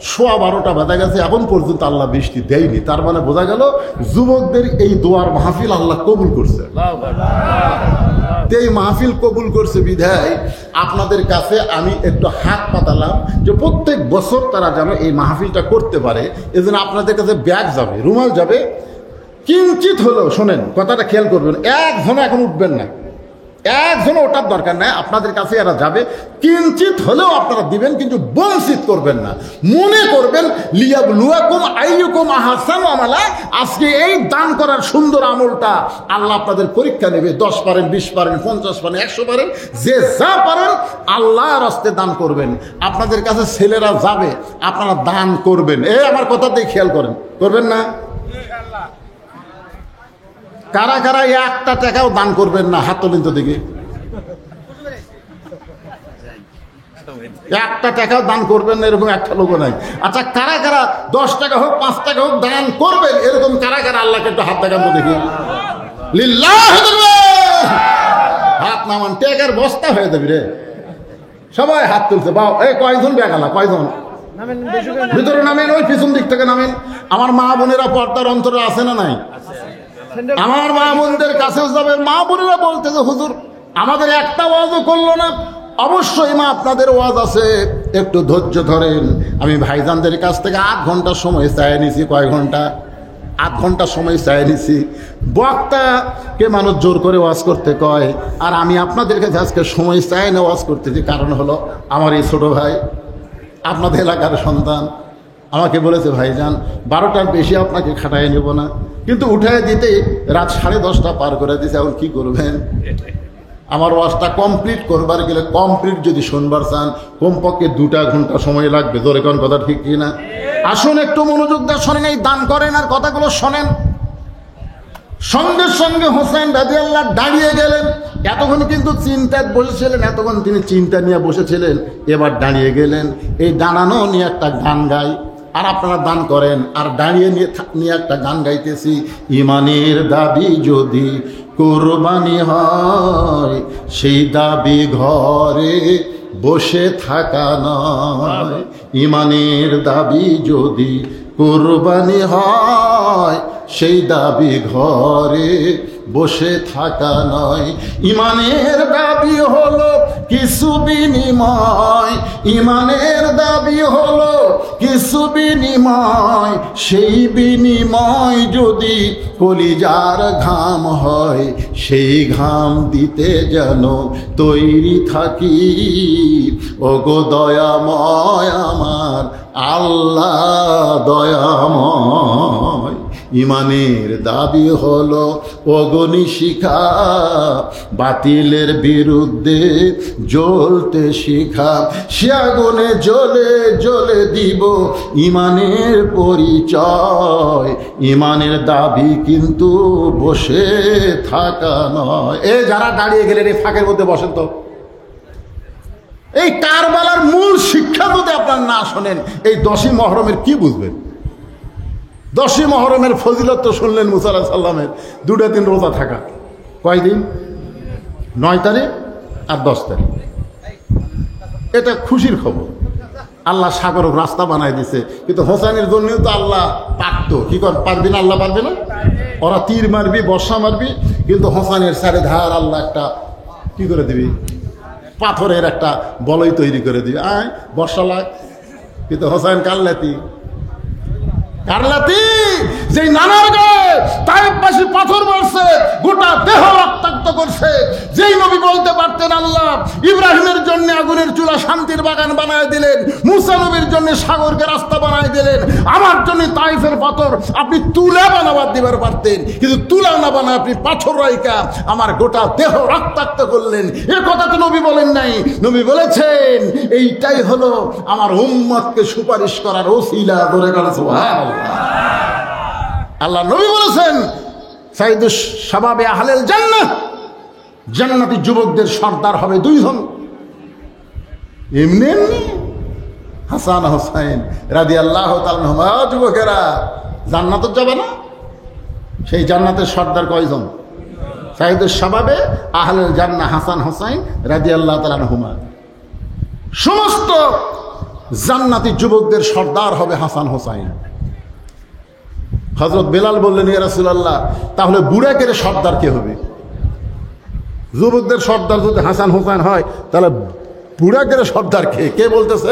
12:15 বাজা গেছে, এখন পর্যন্ত আল্লাহ বৃষ্টি দেয়নি। তার মানে বোঝা গেল যুবকদের এই দোয়ার মাহফিল আল্লাহ কবুল করছে। এই মাহফিল কবুল করছে বিধায় আপনাদের কাছে আমি একটু হাত পাতালাম যে প্রত্যেক বছর তারা যেন এই মাহফিলটা করতে পারে। এজন্য আপনাদের কাছে ব্যাগ যাবে, রুমাল যাবে, কিঞ্চিত হলেও শোনেন কথাটা খেয়াল করবেন, একজন এখন উঠবেন না, একজন ওটার দরকার নাই, আপনাদের কাছে এরা যাবে, কিঞ্চিত হলেও আপনারা দিবেন, কিন্তু বঞ্চিত করবেন না। মনে করবেন লিয়াবলুয়াকুম আইয়ুকুম আহসানু আমালা, আজকে এই দান করার সুন্দর আমলটা আল্লাহ আপনাদের পরীক্ষা নেবে। 10 পারেন, 20 পারেন, 50 পারেন, 100 পারেন, যে যা পারেন আল্লাহর রাস্তায় দান করবেন। আপনাদের কাছে ছেলেরা যাবে, আপনারা দান করবেন। আমার কথাতেই খেয়াল করেন, করবেন না? কারা কারা 1টা টাকাও দান করবেন না? হাত তোলেন তো দেখি। 1টা টাকাও দান করবেন না এরকম একটা লোক নাই। আচ্ছা কারা কারা 10 টাকা হোক 5 টাকা হোক দান করবেন, এরকম কারা কারা আল্লাহকে একটু হাত দেখান তো দেখি। লিল্লাহ হাত নামান, টেকার বস্তা হয়ে যাবি রে। সবাই হাত তুলছে, বাও এই কয়জন বেগালা, কয়জন ভিতরে নামেন, ওই পিছন দিক থেকে নামেন। আমার মা বোনেরা পর্দার অন্তরে আছে না নাই? আমার মা বোনদের কাছেও যাবে, মা বোনেরা বলতেছে হুজুর আমাদের একটা ওয়াজও করলো না, অবশ্যই মা আপনাদের ওয়াজ আছে, একটু ধৈর্য ধরেন। আমি ভাইজানদের কাছ থেকে 8 ঘন্টা সময় চাই নিছি। কয় ঘন্টা? 8 ঘন্টা সময় চাই নিছি। বক্তাকে মানুষ জোর করে ওয়াজ করতে কয়, আর আমি আপনাদের কাছে আজকে সময় চাই না ওয়াজ করতেছি। কারণ হলো আমার এই ছোট ভাই আপনাদের এলাকার সন্তান আমাকে বলেছে, ভাইজান 12টার বেশি আপনাকে খাটাই নেব না, কিন্তু উঠায় দিতে রাত 10:30 পার করে দিয়েছে। এখন কি করবেন? আমার ওয়াজটা কমপ্লিট করবার গেলে, কমপ্লিট যদি শুনবার চান, কমপক্ষে 2 ঘন্টা সময় লাগবে। ধরে কোন কথা ঠিক কিনা? আসুন একটু মনোযোগ দিয়ে শোনেন, এই দান করেন আর কথাগুলো শোনেন। সঙ্গে সঙ্গে হোসেন রাদিয়াল্লাহু দাঁড়িয়ে গেলেন। এতক্ষণ কিন্তু চিন্তায় বসেছিলেন, এতক্ষণ তিনি চিন্তা নিয়ে বসেছিলেন, এবার দাঁড়িয়ে গেলেন। এই দাঁড়ানো নিয়ে একটা গান গাই, আর আপনারা দান করেন। আর দাঁড়িয়ে নিয়ে একটা গান গাইতেছি। ইমানের দাবি যদি কোরবানি হয়, সেই দাবি ঘরে বসে থাকা নয়। ইমানের দাবি যদি কোরবানি হয়, সেই দাবি ঘরে বসে থাকা নয়। ইমানের দাবি হলো কিছু বিনিময়, ইমানের দাবি হলো কিছু বিনিময়। সেই বিনিময় যদি কলিজার ঘাম হয়, সেই ঘাম দিতে যেন তৈরি থাকি। ওগো দয়াময় আমার আল্লাহ দয়াময়। ইমানের দাবি হলো অগ্নিশিখা, বাতিলের বিরুদ্ধে জ্বলতে শিখা। সে আগুনে জ্বলে জ্বলে দিব ইমানের পরিচয়। ইমানের দাবি কিন্তু বসে থাকা নয়। এ যারা দাঁড়িয়ে গেলেন এই ফাঁকের মধ্যে বসেন তো। এই কারবালার মূল শিক্ষা যদি আপনার না শোনেন, এই 10ই মহরমের কি বুঝবেন? 10ই মহরমের ফজিলত তো শুনলেন মুসা আলাইহিস সালামের, 2টা দিন রোজা থাকা। কয়দিন? 9 তারিখ আর 10 তারিখ। এটা খুশির খবর। আল্লাহ সাগর রাস্তা বানাই দিছে, কিন্তু হোসেনের জন্যও তো আল্লাহ পারত। কি কর পারবি না? আল্লাহ পারবে না? ওরা তীর মারবি, বর্ষা মারবি, কিন্তু হোসেনের চারে ধার আল্লাহ একটা কি করে দিবি? পাথরের একটা বলয় তৈরি করে দিবি। আয় বর্ষা লাগ। কিন্তু হোসেন কারলাতি যেই নানার গায়ে তায়েফবাসী পাথর মারছে, গোটা দেহ রক্তাক্ত করছে। যেই নবী বলতে পারতেন আল্লাহ ইব্রাহিমের জন্য আগুনের চুলা শান্তির বাগান বানায় দিলেন, মুসা নবীর জন্য সাগরকে রাস্তা বানায় দিলেন, আমার জন্য তাইফের পাথর আপনি তুলা বানাবার দিবার পারতেন, কিন্তু তুলা না বানায় আপনি পাথর রাইকা আমার গোটা দেহ রক্তাক্ত করলেন। এ কথা তো নবী বলেন নাই। নবী বলেছেন এইটাই হলো আমার উম্মতকে সুপারিশ করার ওসিলা। ধরে গেল সুবহানাল্লাহ। আল্লাহ নবী বলেছেন সাইয়্যিদুশ শাবাবে আহলিল জান্নাহ, জান্নাতি যুবকদের সর্দার হবে 2 জন। এমনি এমনি হাসান হোসেন রাদিয়াল্লাহু তাআলা আনহুমা, যুবকেরা জান্নাতে যাবে না? সেই জান্নাতের সর্দার কয়জন? সাইয়্যিদুশ শাবাবে আহলিল জান্নাহ হাসান হোসেন রাদিয়াল্লাহু তাআলা আনহুমা। সমস্ত জান্নাতি যুবকদের সর্দার হবে হাসান হোসেন। হযরত বেলাল বললেন, ইয়া রাসূলুল্লাহ, তাহলে বুড়াকের সর্দার কে হবে? যুবকদের সর্দার যদি হাসান হোসেন হয়, তাহলে বুড়াকের সর্দার কে? কে বলতেছে?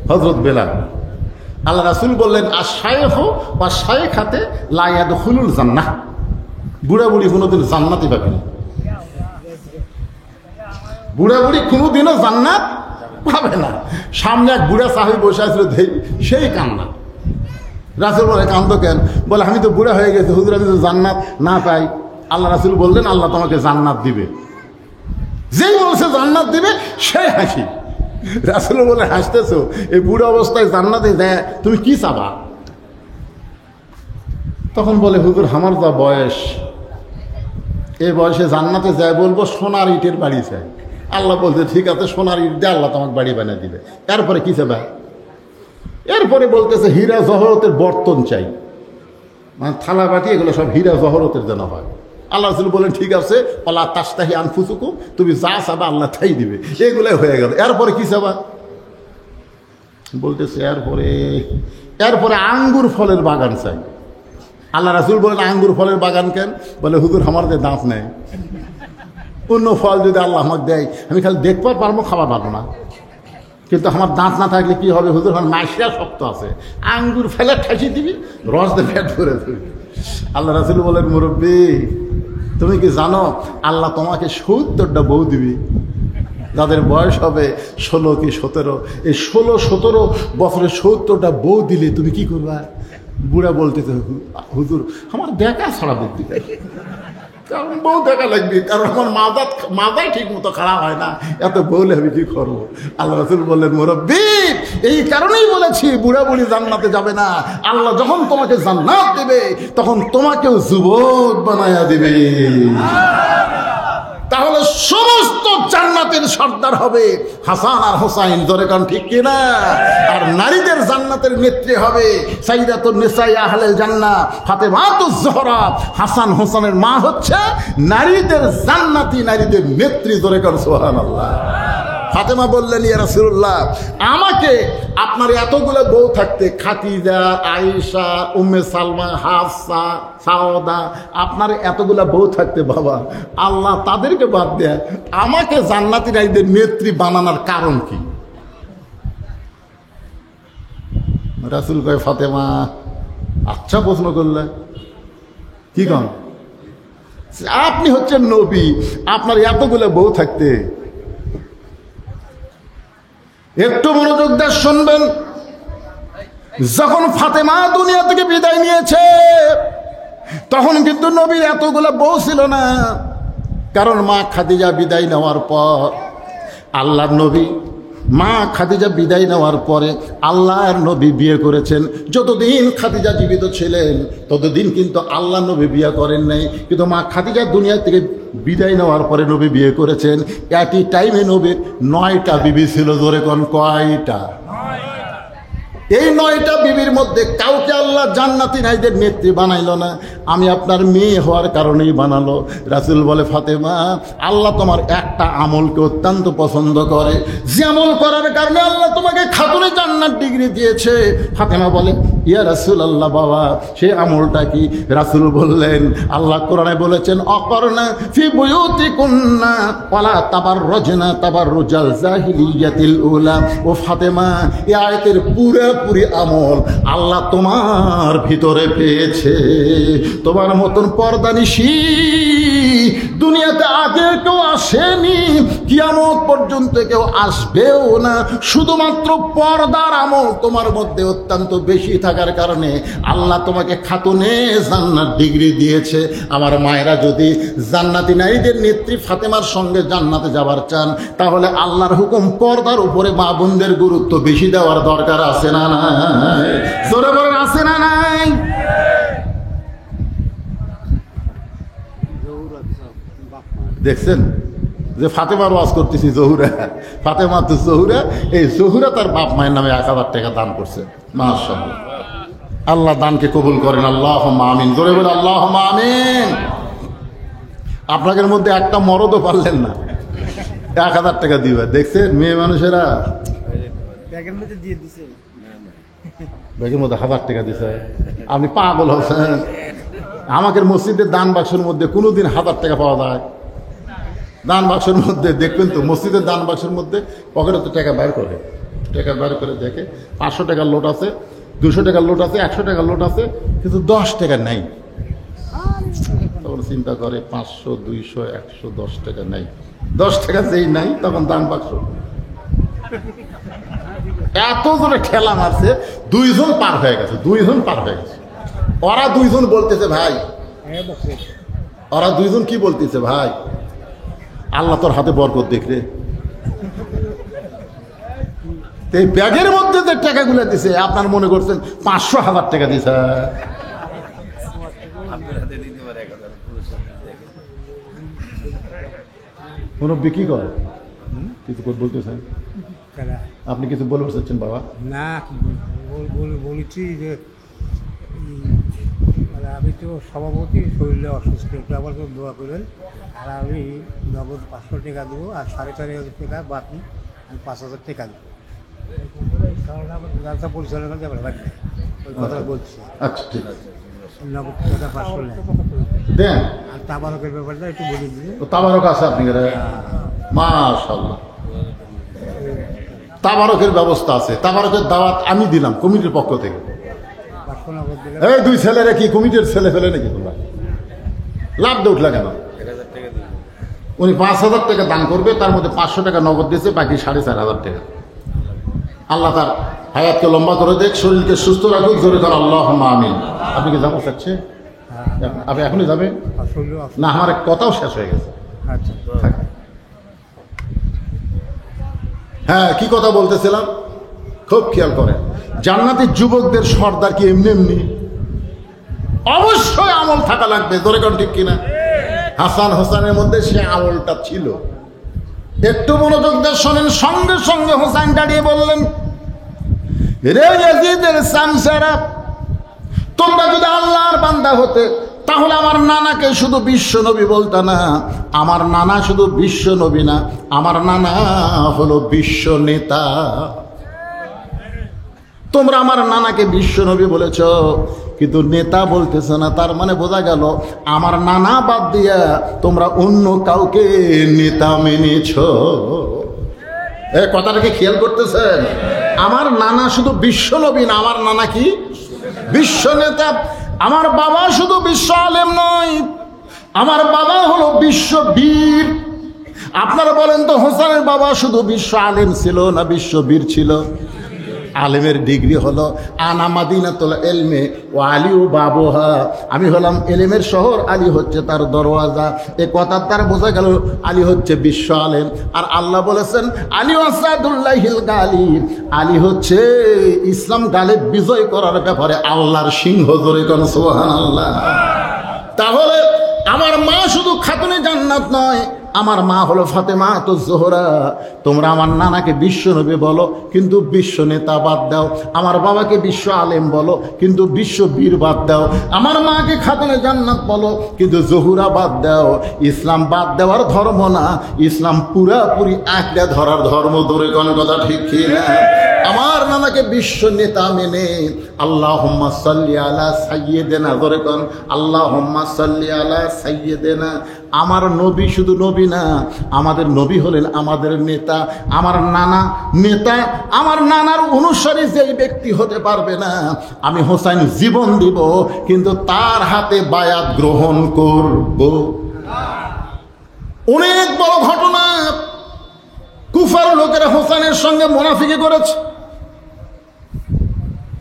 হযরত বেলাল। আল্লাহ রাসূল বললেন, আশ-শাইখু ওয়া শাইখাতে লা ইয়াদখুলুল জান্নাহ। বুড়া বুড়ি কোনোদিন জান্নাতই পাবে না। বুড়া বুড়ি কোনোদিনও জান্নাত পাবে না। সামনে এক বুড়া সাহাবী বসে আছিল, সেই কান্না। রাসূল বলে, কান্দো কেন? বলে, আমি তো বুড়া হয়ে গেছি হুজুর, আমি তো জান্নাত না পাই। আল্লাহ রাসূল বললেন, আল্লাহ তোমাকে জান্নাত দিবে। যেই বলছে জান্নাত দিবে, সেই হাসি। রাসূল বলে, হাসতেছো? এই বুড়া অবস্থায় জান্নাতে দেয়, তুমি কি চাবা? তখন বলে, হুজুর আমার যা বয়স, এই বয়সে জান্নাতে যায় বলবো সোনার ইটের বাড়ি চাই। আল্লাহ বলছে, ঠিক আছে, সোনার ইট দিয়ে আল্লাহ তোমাকে বাড়ি বানিয়ে দিবে। এরপরে কি চাবা? এরপরে বলতেছে হীরা জহরতের বর্তন চাই, মানে থালা বাটি, এগুলো সব হীরা জহরতের যেন হয়। আল্লাহ রাসূল বলেন, ঠিক আছে, ওয়ালা তাস্তাহি আনফুসুকুম, তুমি যা চাবা আল্লাহ তাই দিবে। এগুলাই হয়ে গেল। এরপরে কি চাবা? বলতেছে এরপরে আঙ্গুর ফলের বাগান চাই। আল্লাহ রাসূল বলেন, আঙ্গুর ফলের বাগান কেন? বলে, হুজুর আমার যে দাঁত নেই। অন্য ফল যদি আল্লাহ আমাকে দেয়, আমি খালি দেখবার পারবো, খাবার পারবো না। কিন্তু আমার দাঁত না থাকলে কি হবে হুজুর? আমার মাইশা শক্ত আছে, আঙ্গুর ফেলে ঠাসি দিবি, রস দিয়ে পেট ভরে দিবি। আল্লাহ রাসূল বলেন, মুরব্বী তুমি কি জানো আল্লাহ তোমাকে 70টা বউ দিবি, যাদের বয়স হবে 16 কি 17। এই 16-17 বছরে 70টা বউ দিলে তুমি কি করবা? বুড়া বলতেছে, হুজুর আমার দেখা ছাড়া বুদ্ধি নেই, কারণ বউ দেখা লাগবে, কারণ আমার মাজাই ঠিক মতো খারাপ হয় না, এত বউলে আমি কি করবো? আল্লাহ রাসূল বললেন, মুরব্বী এই কারণেই বলেছি বুড়া বুড়ি জান্নাতে যাবে না। আল্লাহ যখন তোমাকে জান্নাত দেবে তখন তোমাকেও যুবক বানায়া দিবে। তাহলে সমস্ত জান্নাতের সর্দার হবে হাসান আর হোসাইন, জোরে কান ঠিক কিনা? আর নারীদের জান্নাতের নেত্রী হবে সাইয়্যিদাতুন নিসাই আহলেল জান্নাহ ফাতেমাতুজ জোহরা। হাসান হোসেনের মা হচ্ছে নারীদের জান্নাতি, নারীদের নেত্রী, জোরে কান সুবহানাল্লাহ। ফাতেমা বললেন, ইয়া রাসূলুল্লাহ আমাকে আপনার এতগুলো বউ থাকতে, খাদিজা, আয়েশা, উম্মে সালমা, হাফসা, সাওদা, আপনার এতগুলা বউ থাকতে বাবা আল্লাহ তাদেরকে বাদ দেয় আমাকে জান্নাতি নারীদের নেত্রী বানানোর কারণ কি? রাসূল কয়, ফাতেমা আচ্ছা প্রশ্ন করলে, কি কন? আপনি হচ্ছেন নবী, আপনার এতগুলো বউ থাকতে, একটু মনোযোগ দিয়ে শুনবেন। যখন ফাতেমা দুনিয়া থেকে বিদায় নিয়েছে তখন কিন্তু নবীর এতগুলো বউ ছিল না, কারণ মা খাদিজা বিদায় নেওয়ার পর আল্লাহর নবী, মা খাদিজা বিদায় নেওয়ার পরে আল্লাহর নবী বিয়ে করেছেন। যতদিন খাদিজা জীবিত ছিলেন ততদিন কিন্তু আল্লাহ নবী বিয়ে করেন নাই, কিন্তু মা খাদিজা দুনিয়া থেকে বিদায় নেওয়ার পরে নবী বিয়ে করেছেন। একই টাইমে নবীর 9টা বিবি ছিল, জোরে কোন কয়টা? এই 9টা বিবির মধ্যে কাউকে আল্লাহ জান্নাতি নারীদের নেত্রী বানাইল না, আমি আপনার মেয়ে হওয়ার কারণেই বানালো। রাসূল বলে, ফাতেমা আল্লাহ তোমার একটা আমলকে অত্যন্ত পছন্দ করে, যে আমল করার কারণে আল্লাহ তোমাকে খাতুনে জান্নাত ডিগ্রি দিয়েছে। ফাতেমা বলে, ইয়া রাসূলুল্লাহ বাবা সেই আমলটা কি? রাসূল বললেন, আল্লাহ কোরআনে বলেছেন, অকরনা ফি বুয়ুতিকুন্না ওয়ালা তাবাররুজনা তাবাররুজাল জাহিলিয়াতিল উলা। ও ফাতেমা এই আয়াতের পুরোপুরি আমল আল্লাহ তোমার ভিতরে পেয়েছে। তোমার মতন পর্দানিশী দুনিয়াতে আগে কেউ আসেনি, কিয়ামত পর্যন্ত কেউ আসবেও না। শুধুমাত্র পর্দার আমল তোমার মধ্যে অত্যন্ত বেশি থাকার কারণে আল্লাহ তোমাকে খাতুনে জান্নাত ডিগ্রি দিয়েছে। আমার মায়েরা যদি জান্নাতি নারীদের নেত্রী ফাতেমার সঙ্গে জান্নাতে যাবার চান তাহলে আল্লাহর হুকুম পর্দার উপরে মা বোনদের গুরুত্ব বেশি দেওয়ার দরকার আছে না নাই? জোরে বলেন, আছে না নাই? দেখছেন যে ফাতেমার ওয়াজ করতেছি, জহুরা, ফাতেমা তো জহুরা, এই জহুরা তার বাপ মায়ের নামে 1000 টাকা দান করছে। মাশাআল্লাহ, আল্লাহ দানকে কবুল করেন, আল্লাহুম্মা আমিন। জোরে বলে আল্লাহুম্মা আমিন। আপনাদের মধ্যে একটা মরদও পারলেন না 1000 টাকা দিবে। দেখছেন মেয়ে মানুষেরা ব্যাগের মধ্যে দিয়ে দিছে, ব্যাগের মধ্যে 1000 টাকা দিছে। আপনি পাগল হচ্ছেন? আমাদের মসজিদের দান বাক্সের মধ্যে কোনোদিন 1000 টাকা পাওয়া যায়? দান বাক্সের মধ্যে দেখবেন তো, মসজিদের দান বাক্সের মধ্যে পকেটে তো টাকা বাইর করে, টাকা বাইর করে দেখে 500 টাকার লোট আছে, 200 টাকার লোট আছে, 100 টাকার লোট আছে, কিন্তু 10 টাকা নাই। তখন চিন্তা করে 500, 200, 100, 10 টাকা নাই। 10 টাকা যেই নাই তখন দান বাক্স এত জোরে ঠেলা মারছে, 2 জন পার হয়ে গেছে, 2 জন পার হয়ে গেছে। ওরা 2 জন বলতেছে, ভাই, ওরা 2 জন কি বলতেছে, ভাই আল্লাহ তোর হাতে বরকত দেখরে। এই ব্যাগের মধ্যে যে টাকাগুলো দিছে আপনার মনে করছেন 500,000 টাকা দিছে। কোনো বিক্রি করে কিছু বলতেছেন? আপনি কিছু বলে বসেছেন বাবা? না, বলেছি যে আমি তো সভাপতি, শরীরে অসুস্থ, একটু আবার দোয়া করেন। আর আমি নগদ 500 টাকা দেবো, আর 4,500 টাকা বাকি আমি 5,000 টাকা দেবো। ব্যবসা পরিচালনা যাবে, ওই কথা বলছি। আচ্ছা ঠিক আছে, নগদ টাকা 500 নেয়। দেন। আর তাবারকের ব্যাপারটা একটু বলে দিলে। তো তাবারক আছে আপনি মাশাআল্লাহ, তাবারকের ব্যবস্থা আছে। তাবারকের দাওয়াত আমি দিলাম কমিটির পক্ষ থেকে। 500 নগদ দিলে এই দুই ছেলেরা কি কমিটির ছেলে ফেলে নাকি তোমরা? লাভ দিয়ে উঠলা কেন? উনি 5,000 টাকা দান করবে, তার মধ্যে 500 টাকা নগদ দিয়েছে, বাকি 4,500 টাকা। আল্লাহ তার হায়াতকে লম্বা করে দেখ, শরীরকে সুস্থ রাখুক, জোরে কর আল্লাহুম্মা আমিন। আপনি কি যাবো চাচ্ছে? আপনি এখনই যাবেন না? আমার এক কথাও শেষ হয়ে গেছে। আচ্ছা থাক। হ্যাঁ, কি কথা বলতেছিলাম, খুব খেয়াল করেন। জান্নাতের যুবকদের সর্দার কি এমনি এমনি? অবশ্যই আমল থাকা লাগবে, জোরে কর ঠিক কিনা? হাসান হোসেনের মধ্যে সে আমলটা ছিল। একটু মনোযোগ দিয়ে শোনেন। সঙ্গে সঙ্গে হোসেন দাঁড়িয়ে বললেন, রে ইয়াজিদের সামসারা, তোমরা যদি আল্লাহর বান্দা হতে তাহলে আমার নানাকে শুধু বিশ্ব নবী বলতা না। আমার নানা শুধু বিশ্ব নবী না, আমার নানা হলো বিশ্ব নেতা। তোমরা আমার নানাকে বিশ্ব নবী বলেছ, কিন্তু নেতা বলতেছ না। তার মানে বোঝা গেল আমার নানা বাদ দিয়া তোমরা অন্য কাউকে নেতা মেনেছ। এই কথাটাকে খেয়াল করতেছেন? আমার নানা শুধু বিশ্ব নবী না, আমার নানা কি বিশ্ব নেতা। আমার বাবা শুধু বিশ্ব আলেম নয়, আমার বাবা হলো বিশ্ব বীর। আপনারা বলেন তো, হোসেনের বাবা শুধু বিশ্ব আলেম ছিল না বিশ্ব বীর ছিল? আলেমের ডিগ্রি হলো আনা মাদিনাতুল ইলমে ওয়া আলী বাবুহা, আমি হলাম এলেমের শহর, আলী হচ্ছে তার দরওয়াজা। এ কথার দ্বারা বোঝা গেল আলী হচ্ছে বিশ্ব আলেম। আর আল্লাহ বলেছেন আলী আসাদুল্লাহিল গালিব, আলী হচ্ছে ইসলাম গালিব বিজয় করার ব্যাপারে আল্লাহর সিংহ। জোরে কোন সুবহানাল্লাহ। তাহলে আমার মা শুধু খাতুনে জান্নাত নয়, আমার মা হলো ফাতেমা তো জোহরা। তোমরা আমার নানাকে বিশ্ব নবী বলো, কিন্তু বিশ্ব নেতা বাদ দাও। আমার বাবাকে বিশ্ব আলেম বলো, কিন্তু বিশ্ব বীর বাদ দাও। আমার মাকে খাতুনে জান্নাত বলো, কিন্তু জহুরা বাদ দাও। ইসলাম বাদ দেওয়ার ধর্ম না, ইসলাম পুরাপুরি আঁকড়ে ধরার ধর্ম। দূরে কোন কথা ঠিক কি না? আমার নানাকে বিশ্ব নেতা মেনে আল্লাহুম্মা সাল্লি আলা সাইয়্যিদিনা, ধরে কোন আল্লাহুম্মা সাল্লি আলা সাইয়্যিদিনা। আমার নবী শুধু নবী না, আমাদের নবী হলেন আমাদের নেতা। আমার নানা নেতা, আমার নানার অনুসারী যেই ব্যক্তি হতে পারবে না, আমি হোসেন জীবন দিব, কিন্তু তার হাতে বায়াত গ্রহণ করব। অনেক বড় ঘটনা। কুফার লোকেরা হোসেনের সঙ্গে মুনাফিকি করেছে।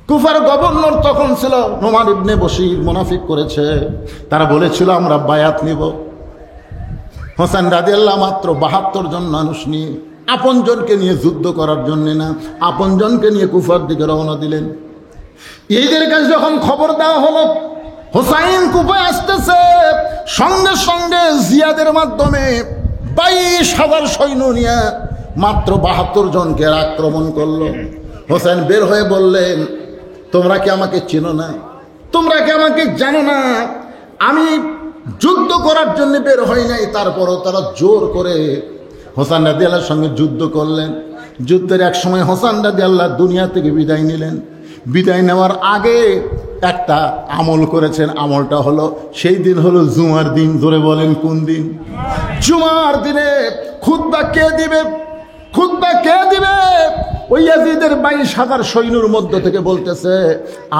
কুফার গভর্নর তখন ছিল নোমান ইবনে বশির, মুনাফিক করেছে। তারা বলেছিল আমরা বায়াত নিব। হোসেন রাদিয়াল্লাহু মাত্র 72 জন মানুষ নিয়ে, আপনজনকে নিয়ে যুদ্ধ করার জন্য না, আপনজনকে নিয়ে কুফার দিকে রওনা দিলেন। এইদের কাছে যখন খবর দেওয়া হলো হোসাইন কুফায় আসতেছে, সঙ্গে সঙ্গে জিয়াদের মাধ্যমে 22,000 সৈন্য নিয়ে মাত্র 72 জনকে আক্রমণ করলো। হোসেন বের হয়ে বললেন, তোমরা কি আমাকে চেনো না? তোমরা কি আমাকে জানো না? আমি যুদ্ধ করার জন্য বের হয় নাই। তারপরও তারা জোর করে হোসেন রাদিয়াল্লাহর সঙ্গে যুদ্ধ করলেন। যুদ্ধের এক সময় হোসেন রাদিয়াল্লাহ দুনিয়া থেকে বিদায় নিলেন। বিদায় নেওয়ার আগে একটা আমল করেছেন। আমলটা হলো, সেই দিন হলো জুমার দিন। ধরে বলেন কোন দিন? জুমার দিনে খুতবা কে দিবে? খুতবা কে দিবে? ওই ইয়াজিদের 22,000 সৈন্যর মধ্য থেকে বলতেছে,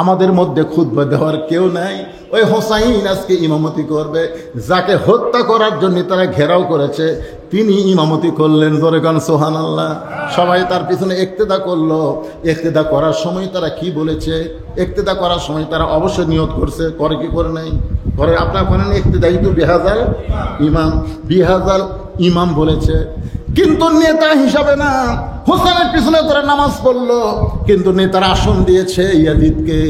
আমাদের মধ্যে খুতবা দেওয়ার কেউ নাই, ওই হোসাইন আজকে ইমামতি করবে। যাকে হত্যা করার জন্য তারা ঘেরাও করেছে, তিনি ইমামতি করলেন। ধরে গান সুবহানাল্লাহ। সবাই তার পিছনে ইক্তেদা করলো। ইক্তেদা করার সময় তারা কি বলেছে? ইক্তেদা করার সময় তারা অবশ্যই নিয়ত করছে, করে কি করে নাই? করে আপনার করেন ইক্তেদাই তো বিহাজাল ইমাম, বিহাজাল ইমাম বলেছে, কিন্তু নেতা হিসাবে না। হোসেনের পিছনে তারা নামাজ পড়লো, কিন্তু নেতার আসন দিয়েছে ইয়াজিদকে।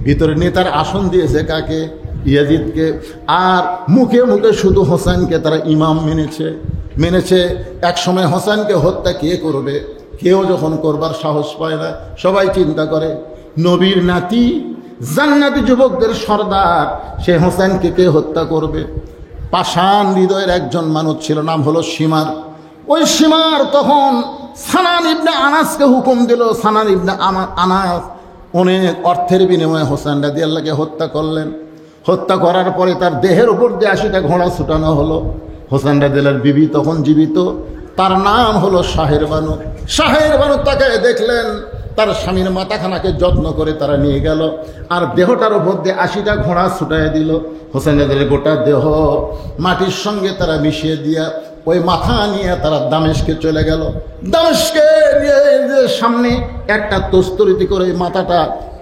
ভিতরে নেতার আসন দিয়েছে কাকে? ইয়াজিদকে। আর মুখে মুখে শুধু হোসেনকে তারা ইমাম মেনেছে। এক সময় হোসেনকে হত্যা কে করবে? কেউ যখন করবার সাহস পায় না, সবাই চিন্তা করে নবীর নাতি, জান্নাতি যুবকদের সর্দার, সে হোসেনকে কে হত্যা করবে? পাষাণ হৃদয়ের একজন মানুষ ছিল, নাম হলো সীমার। ওই সীমার তখন সানান ইবনে আনাসকে হুকুম দিল। সানান ইবনে আনাস অনেক অর্থের বিনিময়ে হোসেন রাদিয়াল্লাহকে হত্যা করলেন। হত্যা করার পরে তার দেহের উপর দিয়ে 80টা ঘোড়া ছুটানো হলো। হোসেন রাদিয়াল্লাহু বিবি তখন জীবিত, তার নাম হলো শাহের বানু। শাহের বানু তাকে দেখলেন, তার স্বামীর মাথাখানাকে যত্ন করে তারা নিয়ে গেল, আর দেহটার উপর দিয়ে 80টা ঘোড়া ছুটাই দিল। হোসেন রাদিয়াল্লাহু গোটা দেহ মাটির সঙ্গে তারা মিশিয়ে দিয়া ওই মাথা নিয়ে তারা দামেস্কে চলে গেল। দামেস্কে সামনে একটা তস্তরিতে করে মাথাটা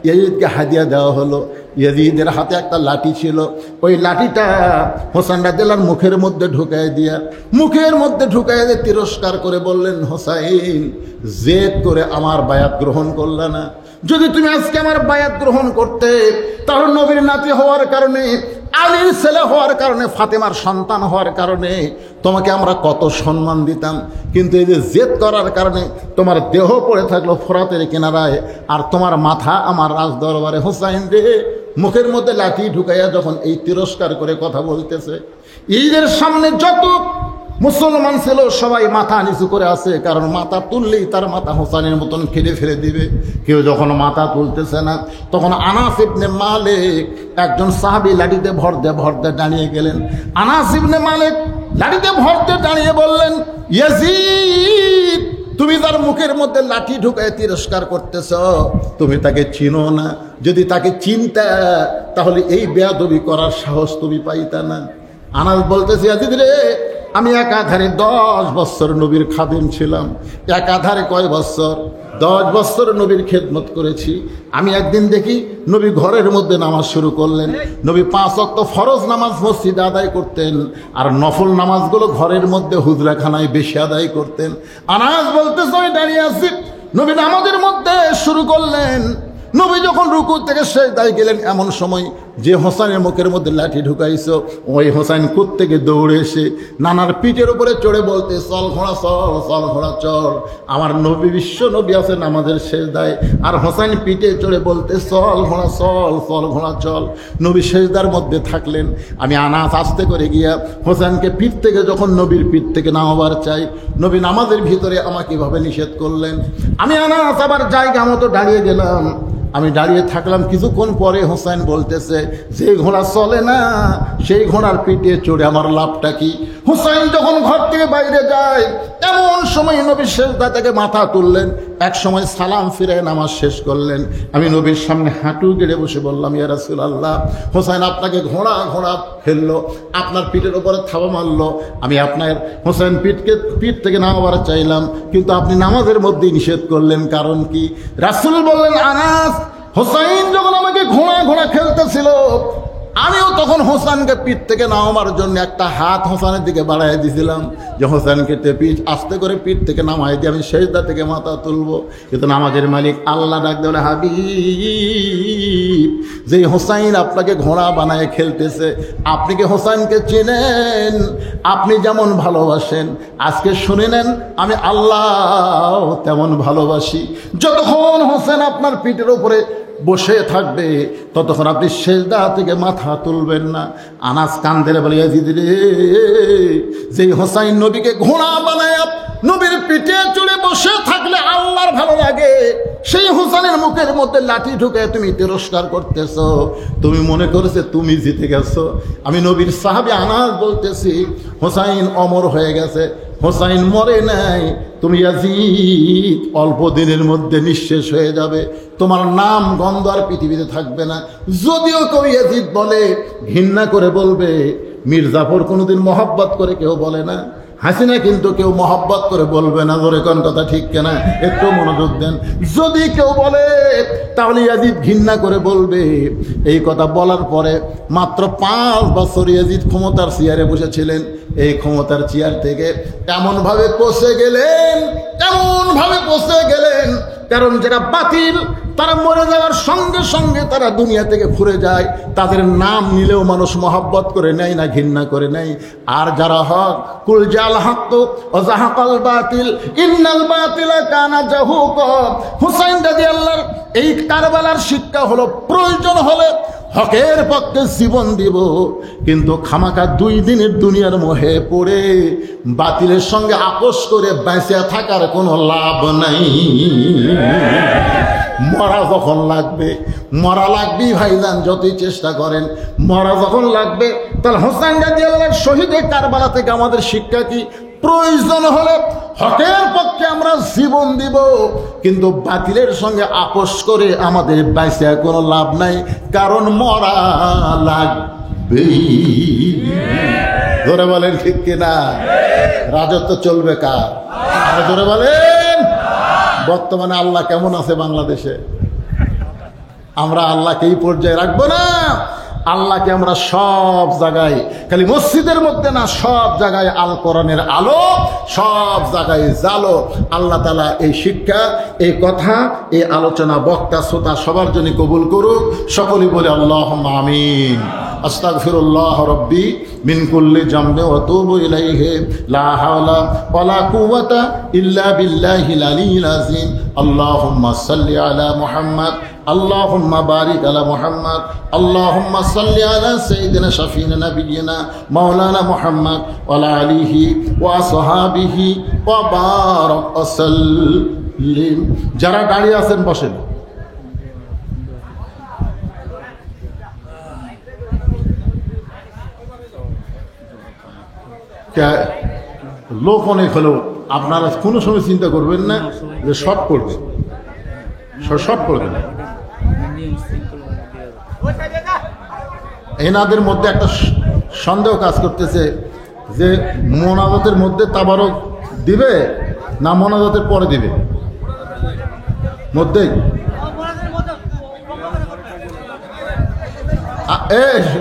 ইয়াজিদকে হাদিয়া দেওয়া হলো। ইয়াজিদের হাতে একটা লাঠি ছিল, ওই লাঠিটা হোসেন রাদিয়াল্লাহু মুখের মধ্যে ঢুকায় দিয়ে তিরস্কার করে বললেন, হোসাইন, জেদ করে আমার বায়াত গ্রহণ করলে না। যদি তুমি আজকে আমার বায়াত গ্রহণ করতে, তাহলে নবীর নাতি হওয়ার কারণে, আলীর ছেলে হওয়ার কারণে, ফাতেমার সন্তান হওয়ার কারণে তোমাকে আমরা কত সম্মান দিতাম। কিন্তু এই যে জেদ করার কারণে তোমার দেহ পড়ে থাকলো ফোরাতের কিনারায়, আর তোমার মাথা আমার রাজ দরবারে। হোসাইন রে, মুখের মধ্যে লাঠি ঢুকাইয়া যখন এই তিরস্কার করে কথা বলতেছে, ঈদের সামনে যত মুসলমান ছিল সবাই মাথা নিচু করে আছে, কারণ মাথা তুললেই তার মাথা হোসাইনের মতন খেলে ফেলে দিবে। কেউ যখন মাথা তুলতেছে না, তখন আনাস ইবনে মালিক, একজন সাহাবী, লাঠিতে ভরতে দাঁড়িয়ে গেলেন। আনাস ইবনে মালিক লাঠিতে ভরতে দাঁড়িয়ে বললেন, ইয়াজিদ, তুমি তার মুখের মধ্যে লাঠি ঢুকায় তিরস্কার করতেছ, তুমি তাকে চিনো না। যদি তাকে চিনতা, তাহলে এই বেয়াদবি করার সাহস তুমি পাইতা না। আনাস বলতেছে, ইয়াজিদ রে, আমি একাধারে 10 বছর নবীর খাদেম ছিলাম। একাধারে কয় বছর? 10 বছর নবীর খেদমত করেছি। আমি একদিন দেখি নবী ঘরের মধ্যে নামাজ শুরু করলেন। নবী 5 ওয়াক্ত ফরজ নামাজ মসজিদে আদায় করতেন, আর নফল নামাজগুলো ঘরের মধ্যে হুজরাখানায় বেশি আদায় করতেন। আনাস বলতেছে, আমি দাঁড়িয়ে আছি, নবী নামাজের মধ্যে শুরু করলেন। নবী যখন রুকু থেকে সিজদায় গেলেন, এমন সময় যে হোসেনের মুখের মধ্যে লাঠি ঢুকাইছো, ওই হোসেন কুত থেকে দৌড়ে এসে নানার পিঠের উপরে চড়ে বলতে, চল ঘোড়া চল, চল ঘোড়া চল। আমার নবী, বিশ্ব নবী আছে নামাজের সিজদায়, আর হোসেন পিঠে চড়ে বলতে, চল ঘোড়া চল, চল ঘোড়া চল। নবী সিজদার মধ্যে থাকলেন। আমি আনাস আস্তে করে গিয়া হোসেনকে পিঠ থেকে, যখন নবীর পিঠ থেকে নামাবার চাই, নবী নামাজের ভিতরে আমাকে এভাবে নিষেধ করলেন। আমি আনাস আবার জায়গা মতো দাঁড়িয়ে গেলাম। আমি দাঁড়িয়ে থাকলাম, কিছুক্ষণ পরে হোসেন বলতেছে, যে ঘোড়া চলে না, সেই ঘোড়ার পিঠে চড়ে আমার লাভটা কি? হোসেন যখন ঘর থেকে বাইরে যায়, এমন সময় নবীর সিজদা থেকে মাথা তুললেন। এক সময় সালাম ফিরে নামাজ শেষ করলেন। আমি নবীর সামনে হাঁটু গেড়ে বসে বললাম, ইয়া রাসূলুল্লাহ, হোসেন আপনাকে ঘোড়া ফেললো, আপনার পিঠের উপরে থাবা মারলো। আমি আপনার হোসেন পিঠ থেকে নামাবার চাইলাম, কিন্তু আপনি নামাজের মধ্যেই নিষেধ করলেন, কারণ কি? রাসূল বললেন, আনাস, হোসেন যখন আমাকে ঘোড়া খেলতেছিল, আমিও তখন হোসেনকে পিঠ থেকে নামাবার জন্য একটা হাত হোসেনের দিকে বাড়াই দিয়েছিলাম, যে হোসেনকে আস্তে করে পিঠ থেকে নামাই দিয়ে আমি সিজদা থেকে মাথা তুলবো। কিন্তু নামাজের মালিক আল্লাহ ডাক দেওয়া, হাবিব, যে হোসেন আপনাকে ঘোড়া বানায় খেলতেছে, আপনি কি হোসেনকে চেনেন? আপনি যেমন ভালোবাসেন, আজকে শুনে নেন, আমি আল্লাহ তেমন ভালোবাসি। যতক্ষণ হোসেন আপনার পিঠের উপরে বসে থাকবে, ততক্ষণ আপনি সিজদা থেকে মাথা তুলবেন না। আনাস কান্দের বলে, ইয়াজিদ রে, যে হোসাইন নবীকে ঘোড়া বানায় নবীর পিঠে চড়ে বসে থাকলে আল্লাহর ভালো লাগে, সেই হোসেনের মুখের মধ্যে লাঠি ঢুকে তুমি তিরস্কার করতেছ। তুমি মনে করেছে তুমি জিতে গেছো। আমি নবীর সাহাবী আনাস বলতেছি, হোসাইন অমর হয়ে গেছে, হোসাইন মরে নাই। তুমি ইয়াজিদ অল্প দিনের মধ্যে নিঃশেষ হয়ে যাবে, তোমার নাম গন্ধ আর পৃথিবীতে থাকবে না। যদিও কেউ ইয়াজিদ বলে, ঘৃণা করে বলবে। মীর জাফর কোনোদিন মহব্বত করে কেউ বলে না, হাসিনা কিন্তু কেউ মহব্বত করে বলবে না। ধরে কোন কথা ঠিক কেনা? একটু মনোযোগ দেন। যদি কেউ বলে, তাহলে ইয়াজিদ ঘৃণা করে বলবে। এই কথা বলার পরে মাত্র 5 বছর ইয়াজিদ ক্ষমতার চেয়ারে বসেছিলেন। এই ক্ষমতার চেয়ার থেকে এমনভাবে পচে গেলেন, কারণ যারা বাতিল, তারা মরে যাওয়ার সঙ্গে সঙ্গে তারা দুনিয়া থেকে ঘুরে যায়। তাদের নাম নিলেও মানুষ মহব্বত করে নেয় না, ঘৃণা করে নেয়। আর যারা হক, কুল জাল হক ওয়া যাহাকাল বাতিল ইন্নাল বাতিলা কানা যাহুকা। হুসাইন রাদিয়াল্লাহু এই কারবালার শিক্ষা হলো, প্রয়োজন হলে হকের পক্ষে জীবন দিব, কিন্তু খামাকা 2 দিনের দুনিয়ার মোহে পড়ে বাতিলের সঙ্গে আপোষ করে বেঁচে থাকার কোনো লাভ নাই। মরা যখন লাগবে, মরা লাগবেই ভাইজান, যতই চেষ্টা করেন মরা যখন লাগবে। তাহলে হোসেন রাদিয়াল্লাহু শহীদে কারবালা থেকে আমাদের শিক্ষা কি? প্রয়োজন হলে হকের পক্ষে আমরা জীবন দিব, কিন্তু বাতিলের সঙ্গে আপোষ করে আমাদের বেঁচে কোনো লাভ নাই, কারণ মরা লাগবেই। ধরে বলেন ঠিক কিনা? রাজত্ব চলবে কার? ধরে বলেন। বর্তমানে আল্লাহ কেমন আছে বাংলাদেশে? আমরা আল্লাহকে এই পর্যায়ে রাখবো না। আল্লাহকে আমরা সব জায়গায়, খালি মসজিদের মধ্যে না, সব জায়গায় আল কোরআনের আলো, সব জায়গায় জালো। আল্লাহ তাআলা এই শিক্ষা, এই কথা, এই আলোচনা বক্তা শ্রোতা সবার জন্য কবুল করুক। সকলেই বলে আল্লাহুম্মা আমিন। আস্তাগফিরুল্লাহ রাব্বি মিন কুল্লি জামবি ওয়া তুবু ইলাইহি লা হাওলা ওয়ালা কুওয়াতা ইল্লা বিল্লাহিল আলিয়্যিল আযীম। আল্লাহুম্মা সাল্লি আলা মুহাম্মাদ, আল্লাহুম্মা বারিক আলা মুহাম্মাদ, আল্লাহুম্মা সাল্লি আলা সাইয়্যিদিনা শাফিনা নাবিয়িনা মাওলানা মুহাম্মাদ ওয়া আলা আলিহি ওয়া আসহাবিহি ওয়া বারাক ওয়া সাল্লিম। যারা দাঁড়িয়ে আছেন বসেন। লোক অনেক হলেও আপনারা কোনো সময় চিন্তা করবেন না যে শর্ট পড়বে, শর্ট পড়বে না। এনাদের মধ্যে একটা সন্দেহ কাজ করতেছে যে মোনাজাতের মধ্যে তাবারক দিবে না মোনাজাতের পরে দিবে? মধ্যেই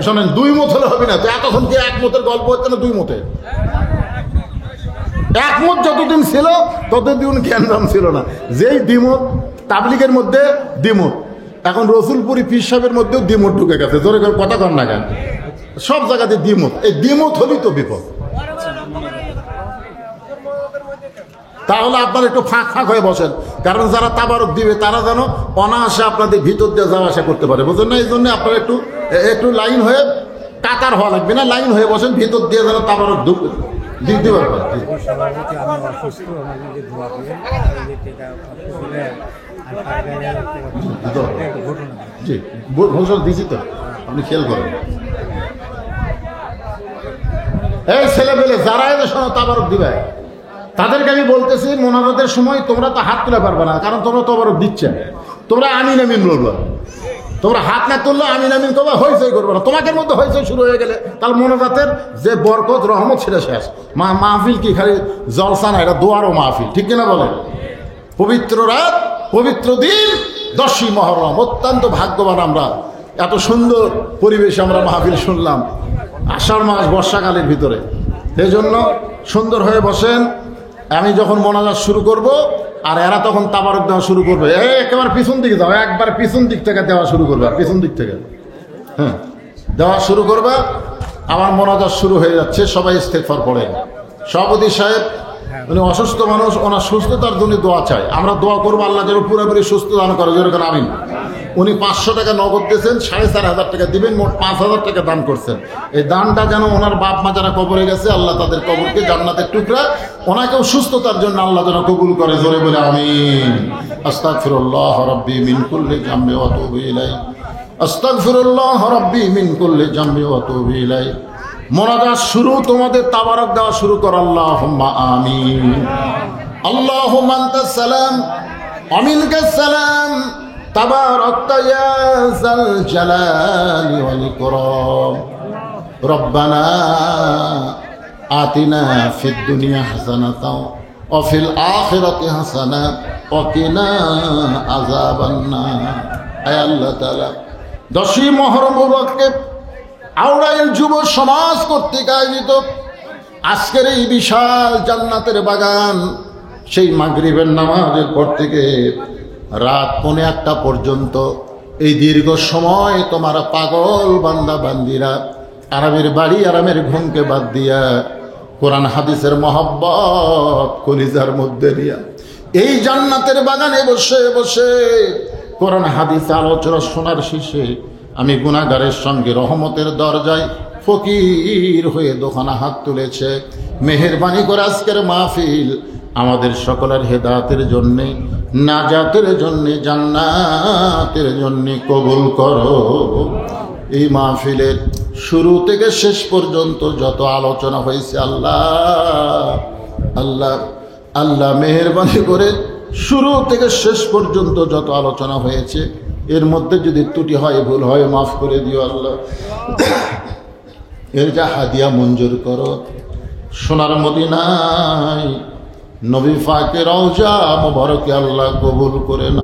শোনেন, 2 মত হলে হবে না তো। এতক্ষণ কি 1 মতের গল্প হচ্ছে না? 2 মতে একমত যতদিন ছিল ততদিন জ্ঞানদাম ছিল না। যেই দ্বিমত তাবলিগের মধ্যে দ্বিমত, এখন রসুলপুরি পীর সাহেবের মধ্যেও দ্বিমত ঢুকে গেছে। জোরে কথা কর না কেন? সব জায়গাতে দ্বিমত। এই দ্বিমত হলেই তো বিপদ। তাহলে আপনারা একটু ফাঁক ফাঁক হয়ে বসেন, কারণ যারা তাবারক দিবে তারা যেন অনায়াসে আপনাদের ভিতর দিয়ে যাওয়া আসা করতে পারে, বুঝলেন না? এই জন্য আপনারা একটু লাইন হয়ে, কাতার হওয়া লাগবে না, লাইন হয়ে বসেন, ভিতর দিয়ে যেন তাবারক দিতে পারবেন। সভাপতি, আমি অসুস্থ, আমাকে দোয়া করেন। জি, ঘোষণা দিয়েছি তো, আপনি খেয়াল করেন। এই ছেলেপেলে যারা এদের সময় তাবারক দিবে তাদেরকে আমি বলতেছি, মোনাজাতের সময় তোমরা তো হাত তুলে পারবে না, কারণ তোমরা তাবারক দিচ্ছে। তোমরা আমিন আমিন বলবা, তোমরা হাত না তুললে আমিন আমিন করবা, হইচই করবে না। তোমাদের মধ্যে হইচই শুরু হয়ে গেলে তাহলে মোনাজাতের যে বরকত রহমত সেটা শেষ। মাহফিল কি খালি জলসা না, এটা দোয়ারও মাহফিল, ঠিক কিনা বলেন? পবিত্র রাত, পবিত্র দিন, 10ই মহরম, অত্যন্ত ভাগ্যবান আমরা। এত সুন্দর পরিবেশে আমরা মাহফিল শুনলাম আষাঢ় মাস বর্ষাকালের ভিতরে। সেই জন্য সুন্দর হয়ে বসেন। আমি যখন মোনাজাত শুরু করব আর এরা তখন তাবারক দেওয়া শুরু করবে, একেবারে পিছন দিকে যাও, একবার পিছন দিক থেকে দেওয়া শুরু করবে, পিছন দিক থেকে হ্যাঁ দেওয়া শুরু করবে। আমার মোনাজাত শুরু হয়ে যাচ্ছে, সবাই ইস্তেগফার পড়ে। সভাপতি সাহেব উনি অসুস্থ মানুষ, ওনার সুস্থতার জন্য দোয়া চাই। আমরা দোয়া করবো আল্লাহ যেন পুরোপুরি সুস্থ দান করে, যেরকম আমিন। উনি 500 টাকা নগদ দিয়েছেন, 4,500 টাকা দিবেন, মোট 5,000 টাকা দান করছেন। এই দানটা যেন ওনার বাপ মা যারা কবরে গেছে আল্লাহ তাদের কবরকে জান্নাতের টুকরা, ওনাকেও সুস্থতার জন্য আল্লাহ যেন কবুল করে, জোরে বলে আমিন। আস্তাগফিরুল্লাহ রাব্বি মিন কুল্লি জামবি ওয়া আতুবু ইলাইহি, আস্তাগফিরুল্লাহ রাব্বি মিন কুল্লি জামবি ওয়া আতুবু ইলাইহি। মোনাজাত শুরু, তোমাদের তাবারক দেওয়া শুরু কর। আল্লাহুম্মা আমিন। আল্লাহুম্মা আনতাস সালাম ওয়া মিনকাস সালাম, তাবারাকতা ইয়া যাল জালালি ওয়াল ইকরাম। রব্বানা আতিনা ফিদ দুনিয়া হাসানাতাও ওয়া ফিল আখিরাতি হাসানাতাও ওয়া কিনা আযাবান নার। আয় আল্লাহ তাআলা, 10ই মুহররম মুবারককে আউড়াইল যুব সমাজ কর্তৃক আয়োজিত আজকের এই বিশাল জান্নাতের বাগান, সেই মাগরিবের নামাজের পর থেকে রাত 1:15 পর্যন্ত এই দীর্ঘ সময় তোমার পাগল বান্দা বান্দিরা আরামের বাড়ি, আরামের ঘুমকে বাদ দিয়া কোরআন হাদিসের মহব্বত কলিজার মধ্যে দিয়া এই জান্নাতের বাগানে বসে বসে কোরআন হাদিস আলোচনা শোনার শেষে আমি গুনাহগারের সঙ্গে রহমতের দরজায় ফকির হয়ে দোকানা হাত তুলেছে। মেহেরবানি করে আজকের মাহফিল আমাদের সকলের হেদায়েতের জন্যে, নাজাতের জন্যে, জান্নাতের জন্যে কবুল করো। এই মাহফিলের শুরু থেকে শেষ পর্যন্ত যত আলোচনা হয়েছে আল্লাহ আল্লাহ আল্লাহ মেহেরবানি করে শুরু থেকে শেষ পর্যন্ত যত আলোচনা হয়েছে এর মধ্যে যদি ত্রুটি হয়, ভুল হয়, মাফ করে দিও আল্লাহ। এর যা হাদিয়া মঞ্জুর করো। সোনার মদিনায় নবী পাকের রওজা মুবারকে আল্লাহ কবুল করে না।